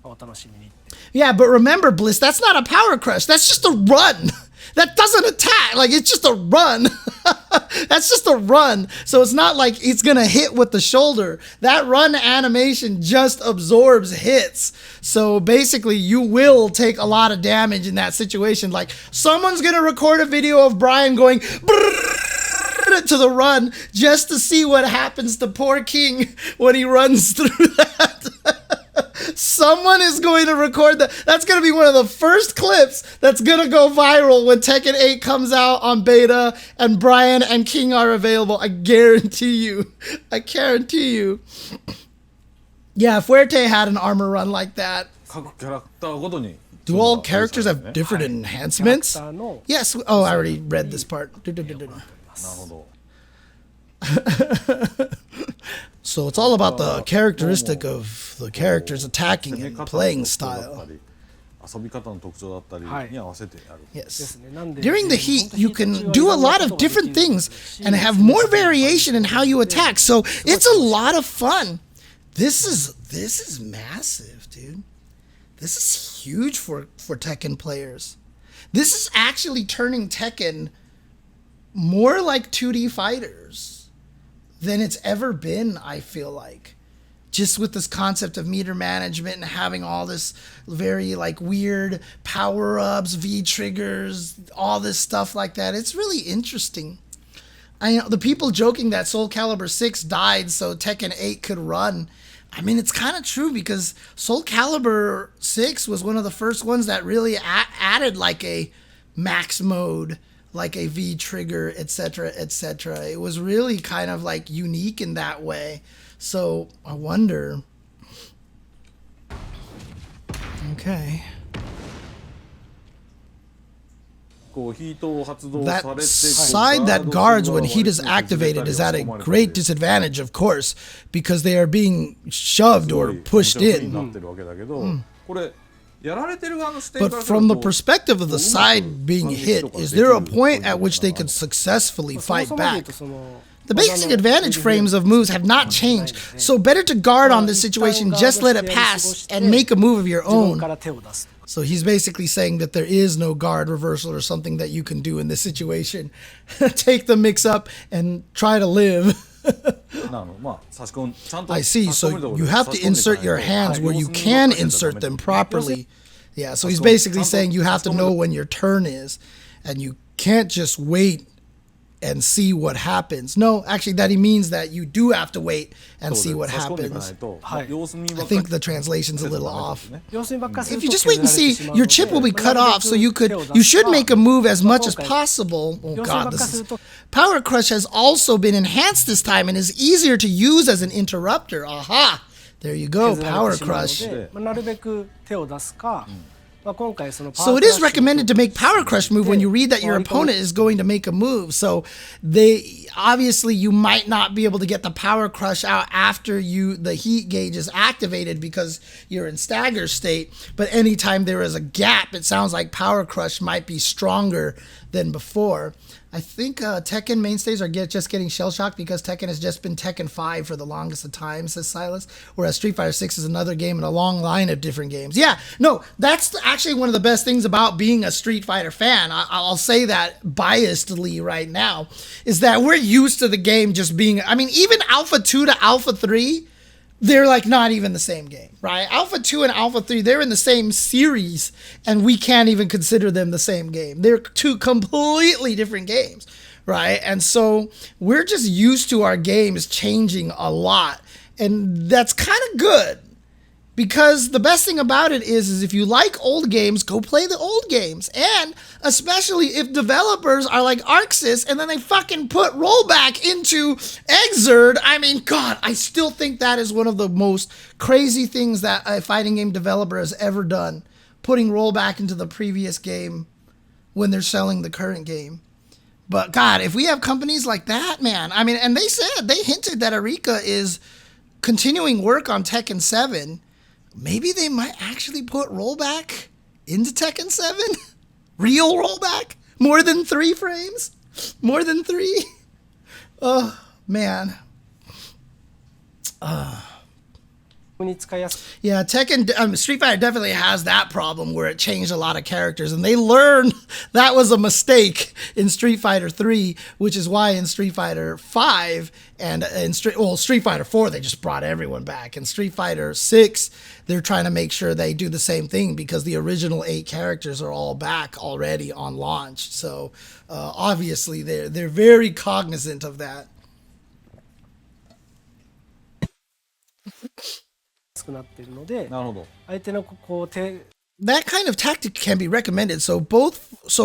C: お楽しみにって。
A: Yeah, but remember, Bliss, that's not a power crush. That's just a run. That doesn't attack. Like, it's just a run. That's just a run. So it's not like it's going to hit with the shoulder. That run animation just absorbs hits. So basically, you will take a lot of damage in that situation. Like, someone's going to record a video of Brian going to the run just to see what happens to poor King when he runs through that. Someone is going to record that. That's going to be one of the first clips that's going to go viral when Tekken 8 comes out on beta and Brian and King are available. I guarantee you. I guarantee you. Yeah, Fuerte had an armor run like that.
B: 各キャラクターごとに
A: Do all characters have different enhancements?
C: キャラクターの
A: Yes. Oh, I already read this part.
B: なるほど
A: So it's all about the characteristic of the characters attacking and playing style.
B: 遊び方の特徴だったりに合わせてやる
A: Yes.
C: なんで
A: During the heat, you can do a lot of different things and have more variation in how you attack. So it's a lot of fun. This is massive, dude. This is huge for Tekken players. This is actually turning Tekken more like 2D fighters than it's ever been, I feel like. Just with this concept of meter management and having all this very like weird power-ups, V-triggers, all this stuff like that. It's really interesting. I know the people joking that Soul Calibur 6 died so Tekken 8 could run. I mean, it's kind of true because Soul Calibur 6 was one of the first ones that really added like a max mode, like a V trigger, etc., etc. It was really kind of like unique in that way. So I wonder. Okay. That side that guards when heat is activated is at a great disadvantage, of course, because they are being shoved or pushed in. But from the perspective of the side being hit, is there a point at which they could successfully fight back? The basic advantage frames of moves have not changed, so better to guard on this situation, just let it pass, and make a move of your own. So he's basically saying that there is no guard reversal or something that you can do in this situation. Take the mix-up and try to live. I see, so you have to insert your hands where you can insert them properly. Yeah, so he's basically saying you have to know when your turn is, and you can't just wait and see what happens. No, actually that he means that you do have to wait and see what happens. I think the translation's a little off. If you just wait and see, your chip will be cut off, so you should make a move as much as possible. Oh god, Power Crush has also been enhanced this time and is easier to use as an interrupter. Aha! There you go, Power Crush. So it is recommended to make Power Crush move when you read that your opponent is going to make a move. So obviously you might not be able to get the Power Crush out after the heat gauge is activated because you're in stagger state. But anytime there is a gap, it sounds like Power Crush might be stronger than before. I think Tekken mainstays are just getting shell-shocked because Tekken has just been Tekken 5 for the longest of time, says Silas, whereas Street Fighter 6 is another game in a long line of different games. Yeah, no, that's actually one of the best things about being a Street Fighter fan. I'll say that biasedly right now, is that we're used to the game just being, I mean, even Alpha 2 to Alpha 3, they're like not even the same game, right? Alpha 2 and Alpha 3, they're in the same series, and we can't even consider them the same game. They're two completely different games, right? And so we're just used to our games changing a lot, and that's kind of good. Because the best thing about it is if you like old games, go play the old games. And especially if developers are like ArcSys and then they fucking put rollback into Xrd. I mean, God, I still think that is one of the most crazy things that a fighting game developer has ever done. Putting rollback into the previous game when they're selling the current game. But God, if we have companies like that, man, I mean, and they hinted that Arika is continuing work on Tekken 7. Maybe they might actually put rollback into Tekken 7? Real rollback? More than 3 frames? More than 3? Oh, man.
C: に使いやすく
A: Yeah, Street Fighter definitely has that problem where it changed a lot of characters, and they learned that was a mistake in Street Fighter 3, which is why in Street Fighter 5 and in Street Fighter 4 they just brought everyone back. In Street Fighter 6, they're trying to make sure they do the same thing because the original 8 characters are all back already on launch. So obviously they're very cognizant of that.
C: くなっているので、
B: なるほど。
C: 相手のこう手
A: That kind of tactic can be recommended. So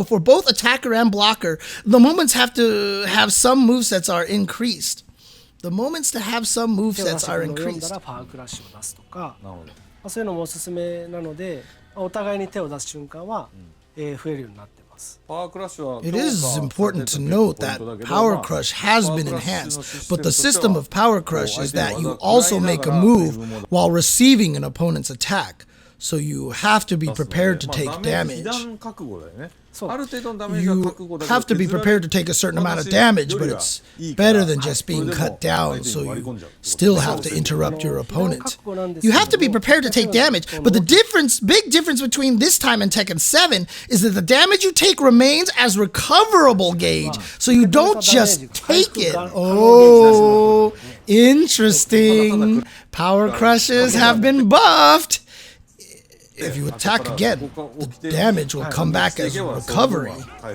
A: for both attacker and blocker, the moments have to have some movesets are increased. The moments to have some
C: 手を出
A: movesets
C: して
A: are
C: 読んだ
A: increased.
C: らパワークラッシュを出すとか、
B: なるほど。
C: そういうのもおすすめなので、お互いに手を出す瞬間は、増えるようになってます。
B: パワークラッシュは
A: It is important to note that Power Crush has been enhanced, but the system of Power Crush is that you also make a move while receiving an opponent's attack. So you have to be prepared to take damage. You have to be prepared to take a certain amount of damage, but it's better than just being cut down, so you still have to interrupt your opponent. You have to be prepared to take damage, but the big difference between this time and Tekken 7 is that the damage you take remains as recoverable gauge, so you don't just take it. Oh, interesting. Power Crushes have been buffed. If you attack again, the damage will come back as recovery.
C: は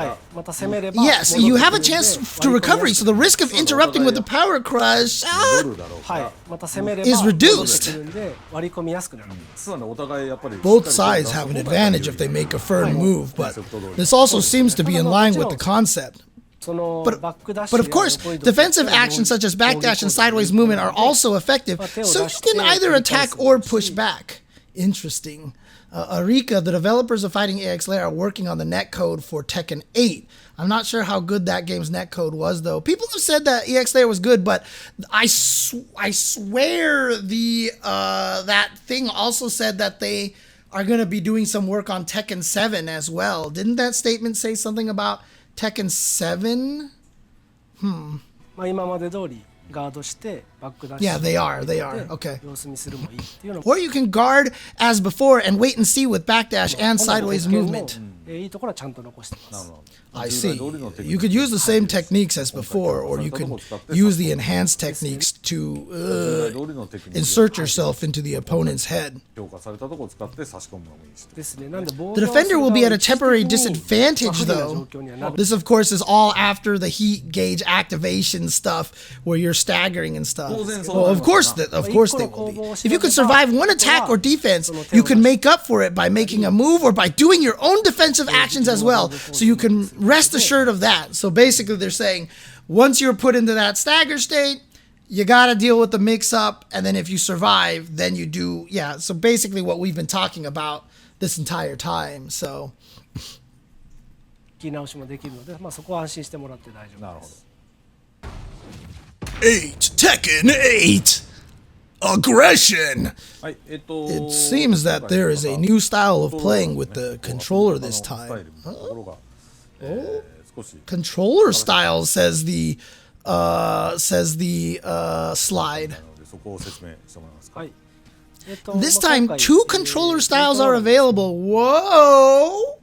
C: い、また攻めれば
A: Yes, you have a chance to recovery, so the risk of interrupting with the Power Crush
C: はい、また攻めれば
A: is reduced.
C: 戻ってくるんで割り込みやすくなるんです。
A: Both sides have an advantage if they make a firm move, but this also seems to be in line with the concept.
C: そのバックダッシ
A: But
C: ュ
A: of course, defensive actions such as backdash and sideways movement are also effective, so you can either attack or push back. Interesting. Arika, the developers of Fighting AX Lair, are working on the netcode for Tekken 8. I'm not sure how good that game's netcode was, though. People have said that EX Lair was good, but I swear that thing also said that they are going to be doing some work on Tekken 7 as well. Didn't that statement say something about Tekken 7?
C: まあ今まで通りガードしてバックダッシ
A: Yeah,
C: ュ
A: they are. Okay.
C: 様子見するもいいっていうのも
A: Or you can guard as before and wait and see with backdash and sideways movement.
C: いいところはちゃんと残してます。
A: I see. You could use the same techniques as before, or you can use the enhanced techniques to insert yourself into the opponent's head.
C: ですね。なんで
A: The defender will be at a temporary disadvantage, though. This, of course, is all after the heat gauge activation stuff, where you're staggering and stuff. Well, of course they will be. If you can survive one attack or defense, you can make up for it by making a move or by doing your own defensive actions as well. So you can rest assured of that. So basically, they're saying once you're put into that stagger state, you got to deal with the mix up, and then if you survive, then you do. Yeah, so basically what we've been talking about this entire time. So
C: 聞き直しもできるので、まあそこは安心してもらって大丈夫です。
A: 8 Tekken 8 Aggression. It seems that there is a new style of playing with the controller this time. Controller style, says the slide.
C: はい。
A: This time, 2 controller styles are available. Whoa!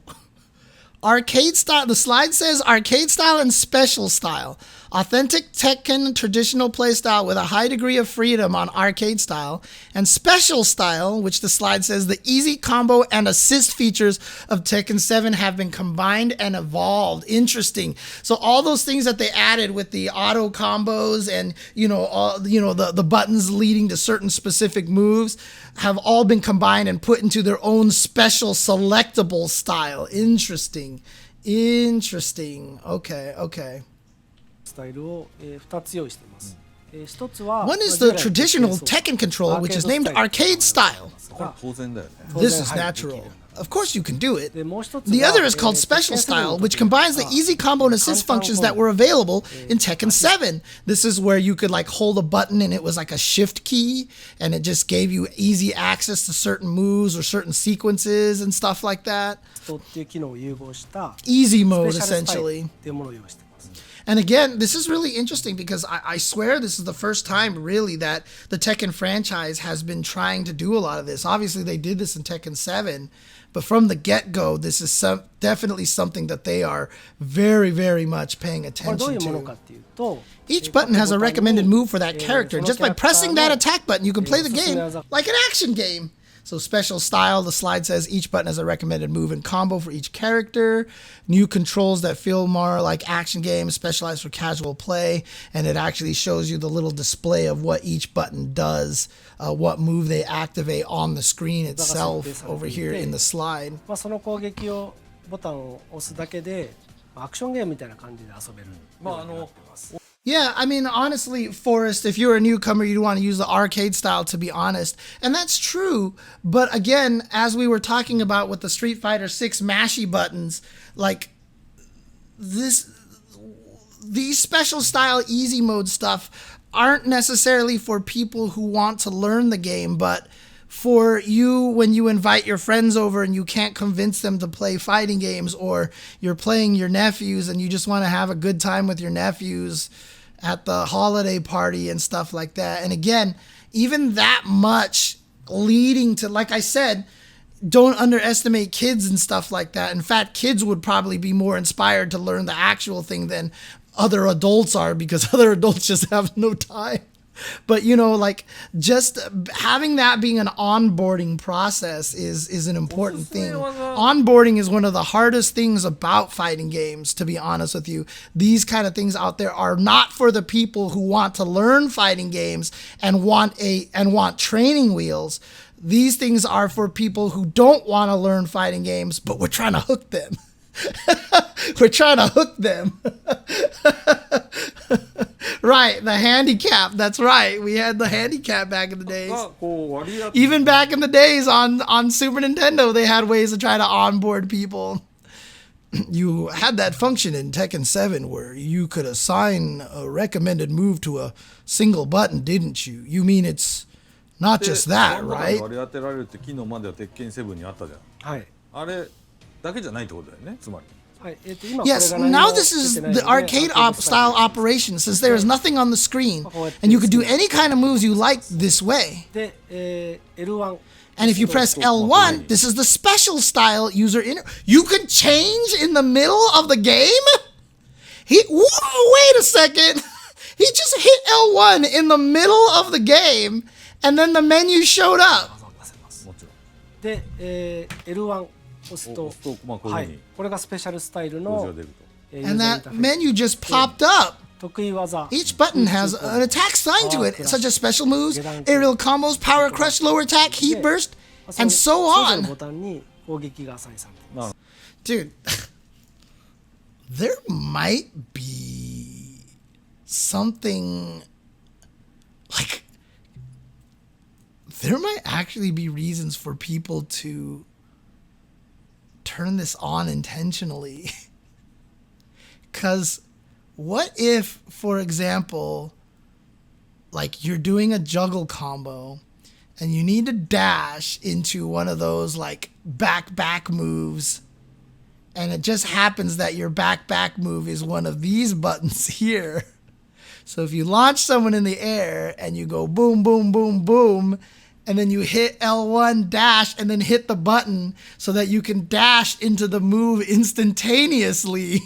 A: Arcade style. The slide says arcade style and special style. Authentic Tekken traditional playstyle with a high degree of freedom on arcade style, and special style, which the slide says the easy combo and assist features of Tekken 7 have been combined and evolved. Interesting. So all those things that they added with the auto combos and the buttons leading to certain specific moves have all been combined and put into their own special selectable style. Interesting. Okay.
C: スタイルを2つ用意しています。一つは
A: One is the traditional Tekken controller, which is named arcade style. This is natural. Of course you can do it. The other is called special style, which combines the easy combo and assist functions that were available in Tekken 7. This is where you could like hold a button and it was like a shift key, and it just gave you easy access to certain moves or certain sequences and stuff like that. Easy mode, essentially. And again, this is really interesting because I swear this is the first time really that the Tekken franchise has been trying to do a lot of this. Obviously, they did this in Tekken 7, but from the get-go, this is definitely something that they are very, very much paying
C: これどうい
A: attention
C: うものか
A: to.
C: っていうと
A: Each button has a recommended move for that
C: えー
A: character.
C: その
A: Just by
C: キャラクター
A: pressing
C: の
A: that attack button, you can play the
C: おすすめ
A: game
C: 技
A: like an action game. So special style, the slide says each button has a recommended move and combo for each character. New controls that feel more like action games, specialized for casual play. And it actually shows you the little display of what each button does, what move they activate on the screen itself over here in the slide.
C: まあその攻撃をボタンを押すだけでアクションゲームみたいな感じで遊べるようになってます。
A: Yeah, I mean, honestly, Forrest, if you're a newcomer, you'd want to use the arcade style, to be honest. And that's true. But again, as we were talking about with the Street Fighter 6 mashy buttons, like these special style easy mode stuff aren't necessarily for people who want to learn the game, but for you when you invite your friends over and you can't convince them to play fighting games, or you're playing your nephews and you just want to have a good time with your nephews at the holiday party and stuff like that. And again, even that much leading to, like I said, don't underestimate kids and stuff like that. In fact, kids would probably be more inspired to learn the actual thing than other adults are, because other adults just have no time. But, you know, like, just having that being an onboarding process is an important thing. Onboarding is one of the hardest things about fighting games, to be honest with you. These kind of things out there are not for the people who want to learn fighting games and want training wheels. These things are for people who don't want to learn fighting games, but we're trying to hook them. We're trying to hook them. Right, the handicap. That's right. We had the handicap back in the days. Even back in the days on Super Nintendo, they had ways to try to onboard people. You had that function in Tekken 7 where you could assign a recommended move to a single button, didn't you? You mean it's not just that, right?
B: 割り当てられるって昨日までは鉄拳7にあったじゃん。
C: はい。
B: あれだけじゃないってことだよね、つまり。
A: Yes, now this is the arcade style operation, since there is nothing on the screen, and you could do any kind of moves you like this way.
C: で、L1
A: And if you press L1, this is the special style user You can change in the middle of the game? Whoa, wait a second. He just hit L1 in the middle of the game, and then the menu showed up.
C: で、L1 押すと、はい、これがスペシャルスタイルの
A: And that menu just popped up.
C: 得意技
A: Each button has an attack sign to it, such as special moves, aerial combos, power crush, lower attack, heat burst, and so on.
C: ボタンに攻撃がアサインされています。
A: Dude, there might be something like there might actually be reasons for people to turn this on intentionally. Because what if, for example, like you're doing a juggle combo and you need to dash into one of those like back moves, and it just happens that your back move is one of these buttons here. So if you launch someone in the air and you go boom, boom, boom, boom, and then you hit L1 dash and then hit the button so that you can dash into the move instantaneously,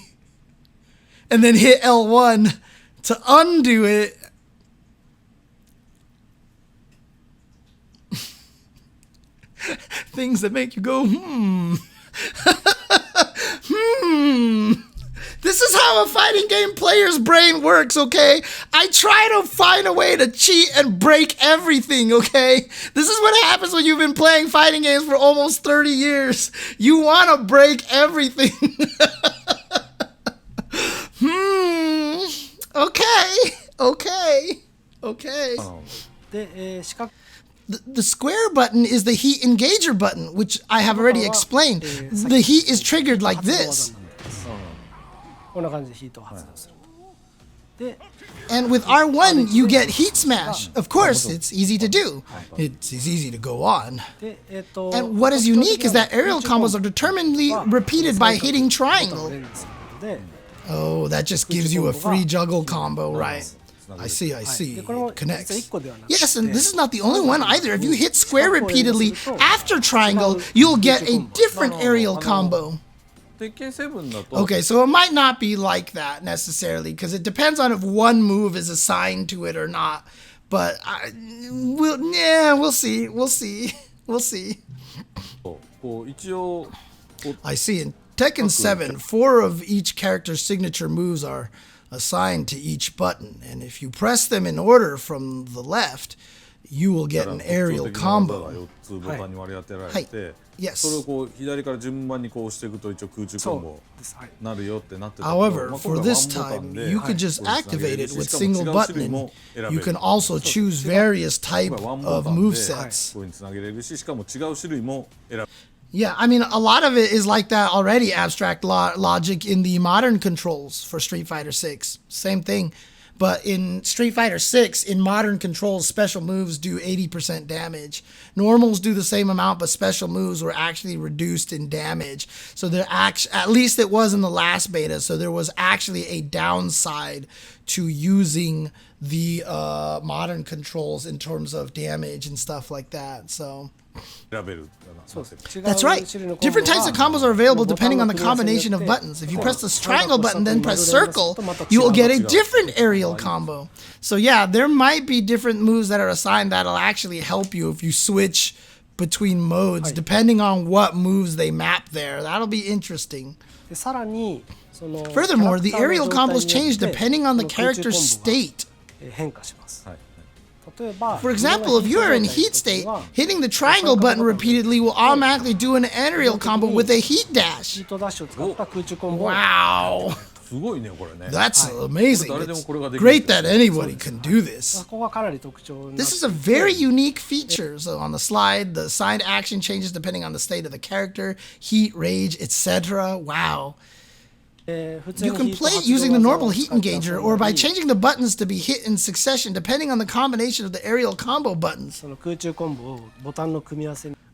A: and then hit L1 to undo it. Things that make you go, This is how a fighting game player's brain works, okay? I try to find a way to cheat and break everything, okay? This is what happens when you've been playing fighting games for almost 30 years. You want to break everything. Okay. The square button is the heat engager button, which I have already explained. The heat is triggered like this. And with R1, you get heat smash. Of course, it's easy to do. It's easy to go on. And what is unique is that aerial combos are determinedly repeated by hitting triangle. Oh, that just gives you a free juggle combo, right? I see. It connects. Yes, and this is not the only one either. If you hit square repeatedly after triangle, you'll get a different aerial combo. Okay, so it might not be like that necessarily, because it depends on if one move is assigned to it or not. But we'll see. I see. In Tekken 7, 4 of each character's signature moves are assigned to each button, and if you press them in order from the left, you will get an aerial combo. Yes. However, for this time, you could just activate it with single buttoning. You can also choose various type of movesets. Yeah, I mean, a lot of it is like that already, abstract logic in the modern controls for Street Fighter 6. Same thing. But in Street Fighter 6, in modern controls, special moves do 80% damage. Normals do the same amount, but special moves were actually reduced in damage. So there at least it was in the last beta, so there was actually a downside to using the modern controls in terms of damage and stuff like that. So that's right. Different types of combos are available depending on the combination of buttons. If you press the triangle button, then press circle, you will get a different aerial combo. So yeah, there might be different moves that are assigned that'll actually help you if you switch between modes, depending on what moves they map there. That'll be interesting. Furthermore, the aerial combos change depending on the character's state. For example, if you are in heat state, hitting the triangle button repeatedly will automatically do an aerial combo with a heat dash. Wow. That's amazing. It's great that anybody can do this. This is a very unique feature. So on the slide, the assigned action changes depending on the state of the character, heat, rage, etc. Wow. You can play it using the normal heat engager or by changing the buttons to be hit in succession depending on the combination of the aerial combo buttons.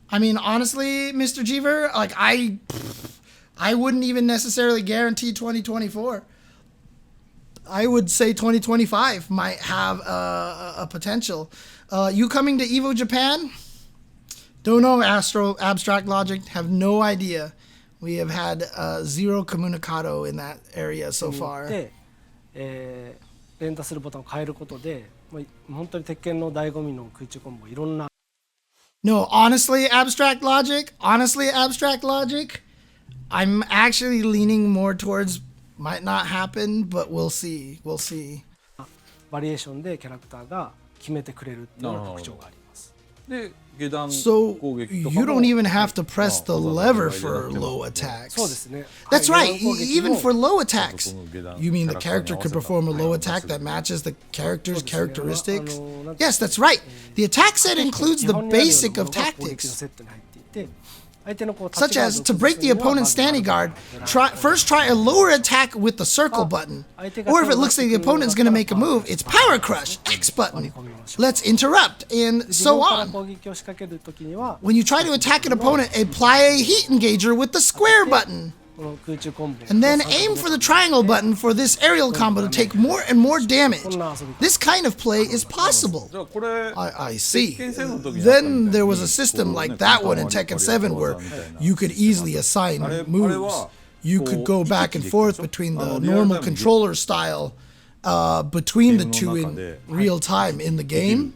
A: I mean, honestly, Mr. Jeever, like I wouldn't even necessarily guarantee 2024. I would say 2025 might have a potential. You coming to EVO Japan? Don't know, Abstract Logic. Have no idea. We have had zero comunicado in that area so far. No, honestly, Abstract Logic, I'm actually leaning more towards might not happen, but we'll see. So you don't even have to press the lever for low attacks. That's right, even for low attacks. You mean the character could perform a low attack that matches the character's characteristics? Yes, that's right. The attack set includes the basic of tactics, such as to break the opponent's standing guard, first try a lower attack with the circle button. Or if it looks like the opponent's going to make a move, it's power crush, X button. Let's interrupt, and so on. When you try to attack an opponent, apply a heat engager with the square button. And then aim for the triangle button for this aerial combo to take more and more damage. This kind of play is possible. I see. Then there was a system like that one in Tekken 7 where you could easily assign moves. You could go back and forth between the normal controller style between the two in real time in the game.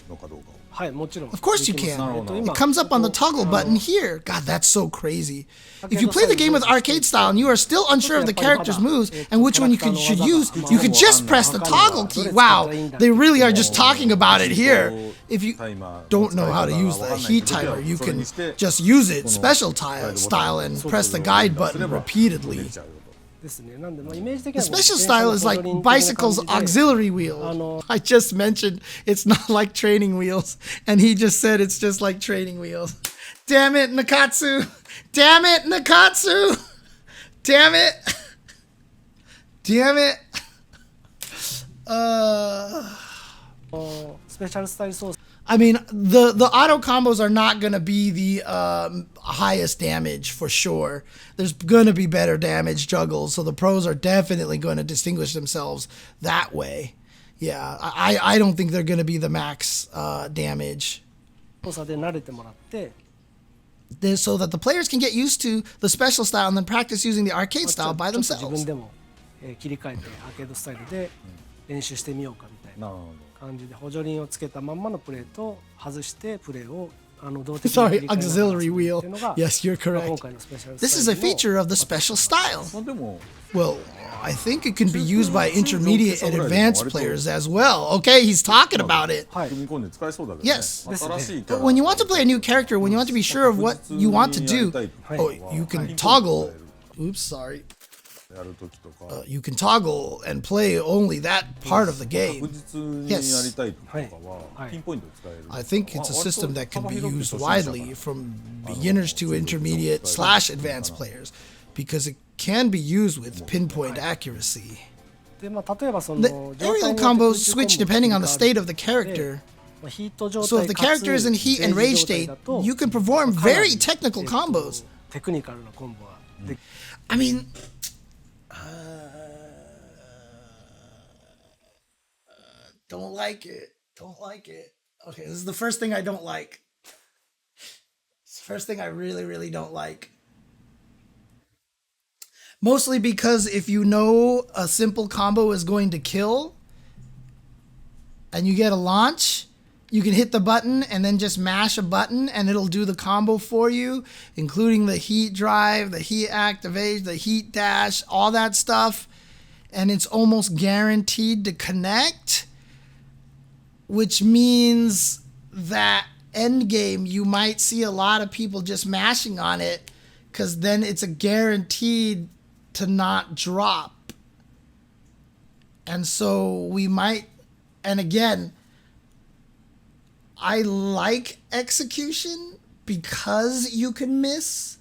A: Of course you can. It comes up on the toggle button here. God, that's so crazy. If you play the game with arcade style and you are still unsure of the character's moves and which one should use, you could just press the toggle key. Wow, they really are just talking about it here. If you don't know how to use the heat timer, you can just use it special style and press the guide button repeatedly. The special style is like bicycle's auxiliary wheel. I just mentioned it's not like training wheels, and he just said it's just like training wheels. Damn it, Nakatsu! Damn it, Nakatsu! Damn it! Damn it! I mean, the auto combos are not going to be the highest damage for sure. There's going to be better damage juggles, so the pros are definitely going to distinguish themselves that way. Yeah, I don't think they're going to be the max damage.
C: 操作で慣れてもらって
A: So that the players can get used to the special style and then practice using the arcade style by
C: ちょっと自
A: themselves.
C: 分でも切り替えてアーケードスタイルで練習してみようかみたいな
B: なるほ
C: 感じで補助輪をつけたまんまのプレーと外してプレーを動的に
A: Sorry,
C: 切り替えながら
A: auxiliary
C: って
A: wheel.
C: いうのが
A: Yes, you're
C: 今
A: correct.
C: 回のスペシャル
A: This
C: ス
A: is
C: タ
A: a
C: イルの
A: feature of the special style.
B: ど。まあでも
A: Well, I think it can be used by intermediate and advanced players as well. Okay, he's talking about it.
C: はい
B: 組み込んで使えそうだけどね。
A: Yes.
B: 新しいキャ
A: But
B: ラ
A: when you want to play a new character, when you want to be sure of what you want to do,
B: はい
A: oh, you can toggle. Oops, sorry.
B: やるときとか
A: You can toggle and play only that part of the
B: 確
A: game.
B: 実にやりたいときとか
C: はい
B: はピンポイントで使える。
A: I think it's a system that can be
B: 幅広く
A: used
B: 初心者
A: widely from beginners to intermediate slash advanced players because it can be used with pinpoint accuracy.
C: でまあ例えばその
A: The
C: 状態
A: aerial
C: によって
A: combos
C: 空中コンボ
A: switch depending on the state of the character.
C: まあヒート状
A: So
C: 態
A: if the
C: かつ
A: character is in heat and
C: レイ
A: rage
C: ジ状態
A: state,
C: だと
A: you can perform
C: かなり
A: very technical combos.
C: テクニカルなコンボができ
A: I mean, don't like it. Don't like it. Okay, this is the first thing I don't like. It's the first thing I really, really don't like. Mostly because if you know a simple combo is going to kill and you get a launch, you can hit the button and then just mash a button and it'll do the combo for you, including the heat drive, the heat activate, the heat dash, all that stuff. And it's almost guaranteed to connect, which means that end game, you might see a lot of people just mashing on it because then it's a guaranteed to not drop. And so we might, and again, I like execution because you can miss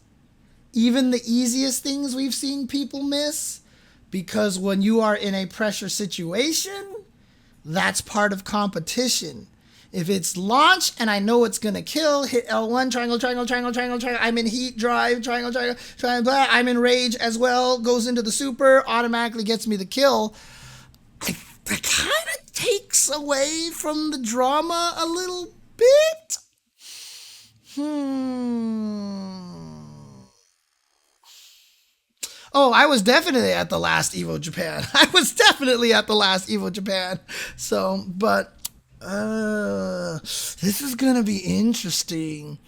A: even the easiest things we've seen people miss, because when you are in a pressure situation, that's part of competition. If it's launch and I know it's gonna kill, hit L1, triangle, triangle, triangle, triangle, triangle. I'm in heat drive, triangle, triangle, triangle, blah. I'm in rage as well. Goes into the super, automatically gets me the kill. That kind of takes away from the drama a little bit. Oh, I was definitely at the last Evo Japan. I was definitely at the last Evo Japan. So, but this is gonna be interesting.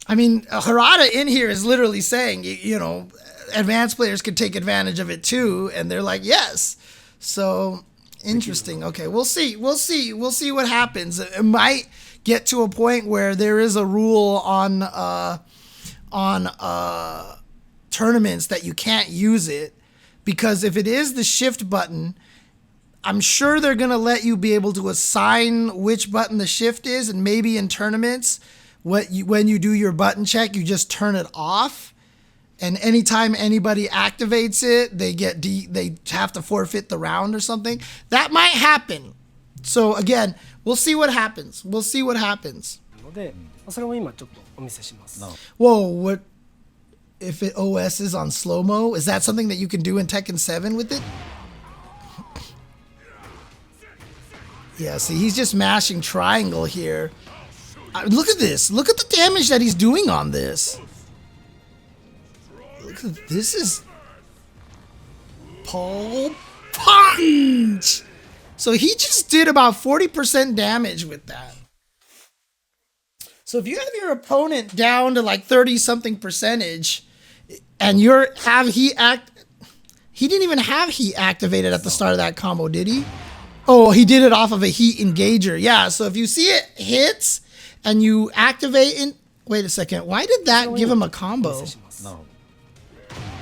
A: I mean, Harada in here is literally saying, you know, advanced players could take advantage of it too, and they're like, yes. So interesting. Okay, we'll see. We'll see what happens. It might get to a point where there is a rule on tournaments that you can't use it, because if it is the shift button, I'm sure they're going to let you be able to assign which button the shift is, and maybe in tournaments, when you do your button check, you just turn it off, and anytime anybody activates it, they have to forfeit the round or something. That might happen. So again, we'll see what happens. We'll see what happens.
C: のでそれも今ちょっとお見せします。
A: Whoa, what if it OS is on slow-mo? Is that something that you can do in Tekken 7 with it? Yeah, see, he's just mashing triangle here. Look at this. Look at the damage that he's doing on this. Look at this. Is Paul Punch. So he just did about 40% damage with that. So if you have your opponent down to like 30-something percentage, and he didn't even have heat activated at the start of that combo, did he? Oh, he did it off of a heat engager. Yeah, so if you see it hits and you activate it, wait a second, why did that give him a combo?
B: No.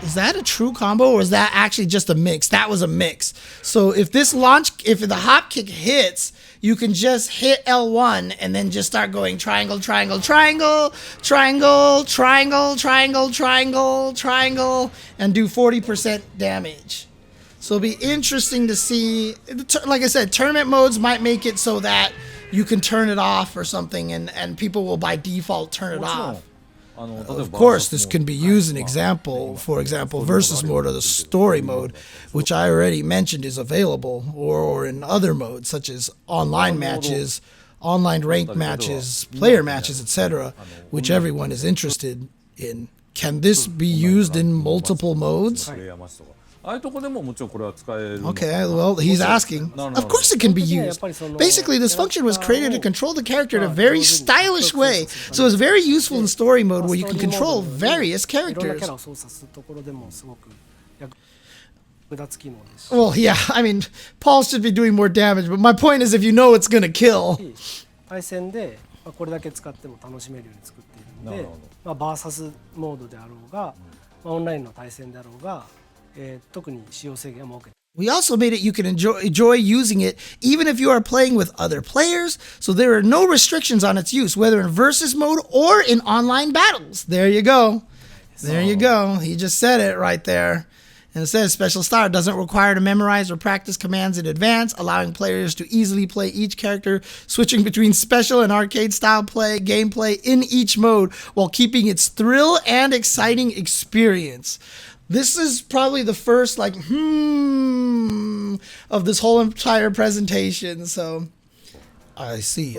A: Is that a true combo, or is that actually just a mix? That was a mix. So if this launch, if the hop kick hits, you can just hit L1 and then just start going triangle, triangle, triangle, triangle, triangle, triangle, triangle, triangle, and do 40% damage. So it'll be interesting to see. Like I said, tournament modes might make it so that you can turn it off or something, and people will by default turn it
B: もちろん
A: off.
B: 例えば
A: Of course, this
B: バーサスモード
A: can be used in example, for example, versus mode or the story mode, which I already mentioned is available, or in other modes such as online matches, online ranked matches, player matches, etc., which everyone is interested in. Can this be used in multiple modes?
B: プレイヤーマッチとかああいうとこでももちろんこれは使えるの
A: Okay, well, he's asking. Of course it can be used. Basically, this function was created to control the character in a very stylish way, so it's very useful in story mode where you can control various
C: いろんなキ
A: characters.
C: ャラを操作するところでもすごく役立つ機能ですし
A: Well, yeah, I mean, Paul should be doing more damage, but my point is if you know it's gonna kill.
C: 対戦で、これだけ使っても楽しめるように作っているので
B: なるほど、
C: バーサスモードであろうが、オンラインの対戦であろうが、特に使用制限は設けて
A: We also made it you can enjoy using it even if you are playing with other players, so there are no restrictions on its use, whether in versus mode or in online battles. There you go. There you go. He just said it right there. And it says Special Star doesn't require to memorize or practice commands in advance, allowing players to easily play each character, switching between special and arcade style gameplay in each mode while keeping its thrill and exciting experience. This is probably the first of this whole entire presentation. So I see.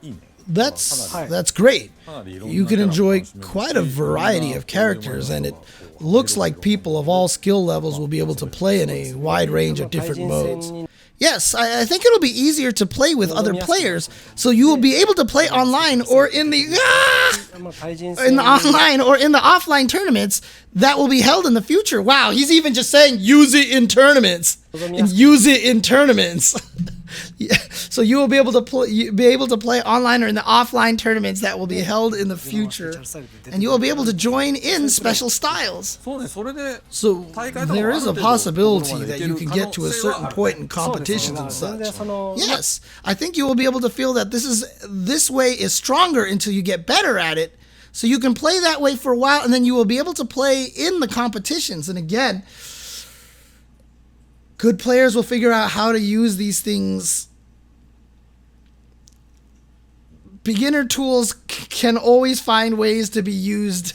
B: いいね
A: That's great. You can enjoy quite a variety of characters, and it looks like people of all skill levels will be able to play in a wide range of different modes. Yes, I think it'll be easier to play with other players, so you will be able to play online or in the online or in the offline tournaments that will be held in the future. Wow, he's even just saying use it in tournaments. And use it in tournaments. Yeah, so you will be able to play online or in the offline tournaments that will be held in the future, and you will be able to join in special styles.
B: そうねそれで
A: So
B: 大会とかも
A: there
B: ある
A: is a
B: 程度ここま
A: possibility
B: でい
A: that
B: け
A: you
B: る
A: can
B: 可
A: get
B: 能
A: to a
B: 性は
A: certain
B: ある
A: point in competitions and
C: 全然
A: such.
C: その
A: Yes, I think you will be able to feel that this way is stronger until you get better at it. So you can play that way for a while, and then you will be able to play in the competitions. And again, good players will figure out how to use these things. Beginner tools can always find ways to be used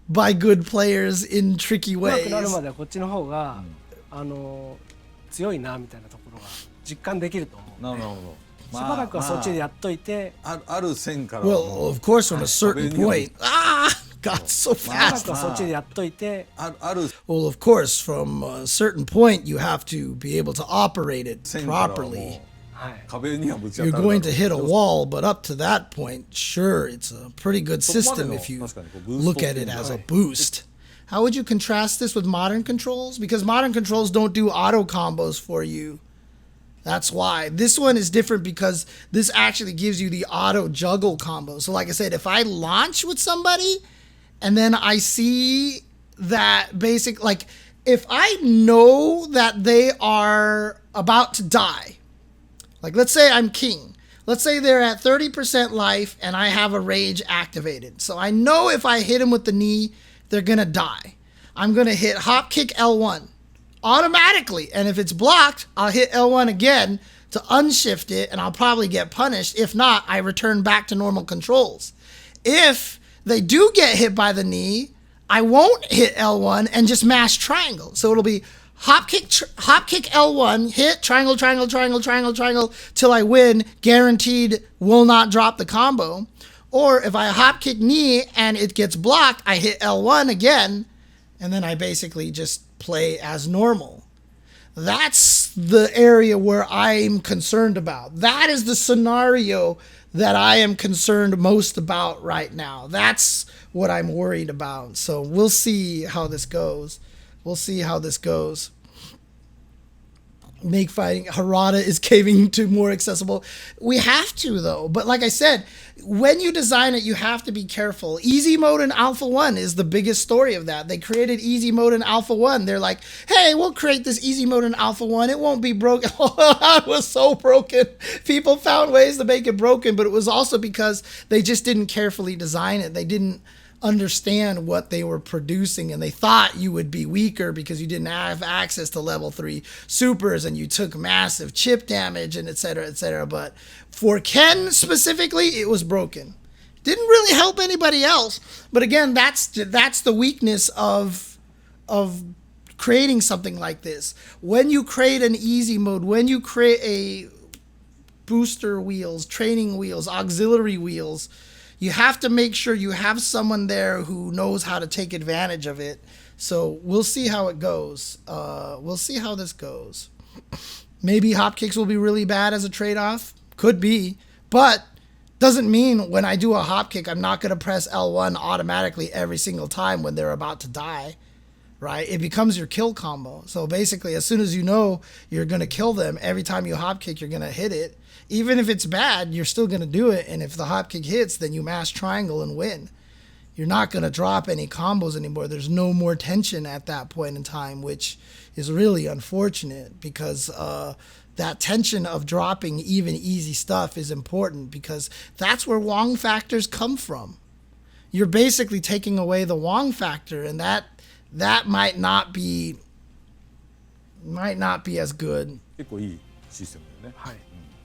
A: by good players in tricky
C: 上手
A: ways.
C: くなるまではこっちの方が、強いなみたいなところが実感できると思う
B: なるほど
C: しばらくはそっちでやっといて、
B: ある線から
A: Well, of course, from a certain point. God, so
C: しばら
A: fast.
C: くはそっちでやっといて、
B: ある
A: Well, of course, from a certain point, you have to be able to operate it
B: 線からは
A: properly.
B: もう
C: はい、
B: 壁にはぶち当
A: You're
B: たるだろう
A: going to hit a wall, but up to that point, sure, it's a pretty good system if you look at it as a boost. How would you contrast this with modern controls? Because modern controls don't do auto combos for you. That's why. This one is different because this actually gives you the auto juggle combo. So like I said, if I launch with somebody and then I see that if I know that they are about to die, like let's say I'm king. Let's say they're at 30% life and I have a rage activated. So I know if I hit them with the knee, they're going to die. I'm going to hit hop kick L1 automatically. And if it's blocked, I'll hit L1 again to unshift it and I'll probably get punished. If not, I return back to normal controls. If they do get hit by the knee, I won't hit L1 and just mash triangle. So it'll be hop kick L1, hit triangle, triangle, triangle, triangle, triangle till I win, guaranteed will not drop the combo. Or if I hop kick knee and it gets blocked, I hit L1 again, and then I basically just play as normal. That's the area where I'm concerned about. That is the scenario that I am concerned most about right now. That's what I'm worried about. So we'll see how this goes. Make fighting Harada is caving to more accessible. We have to though, but like I said, when you design it, you have to be careful. Easy mode in Alpha 1 is the biggest story of that. They created easy mode in Alpha 1. They're like, hey, we'll create this easy mode in Alpha 1. It won't be broken. It was so broken. People found ways to make it broken, but it was also because they just didn't carefully design it. They didn't understand what they were producing, and they thought you would be weaker because you didn't have access to level 3 supers and you took massive chip damage and etc., etc. But for Ken specifically, it was broken. Didn't really help anybody else. But again, that's the weakness of creating something like this. When you create an easy mode, when you create a booster wheels, training wheels, auxiliary wheels, you have to make sure you have someone there who knows how to take advantage of it. So we'll see how it goes. We'll see how this goes. Maybe hopkicks will be really bad as a trade-off. Could be. But doesn't mean when I do a hopkick, I'm not going to press L1 automatically every single time when they're about to die. Right? It becomes your kill combo. So basically, as soon as you know you're going to kill them, every time you hopkick, you're going to hit it. Even if it's bad, you're still going to do it. And if the hopkick hits, then you mash triangle and win. You're not going to drop any combos anymore. There's no more tension at that point in time, which is really unfortunate because that tension of dropping even easy stuff is important because that's where Wong factors come from. You're basically taking away the Wong factor, and that might not be as good.
B: 結構いいシステムだよね。
C: はい。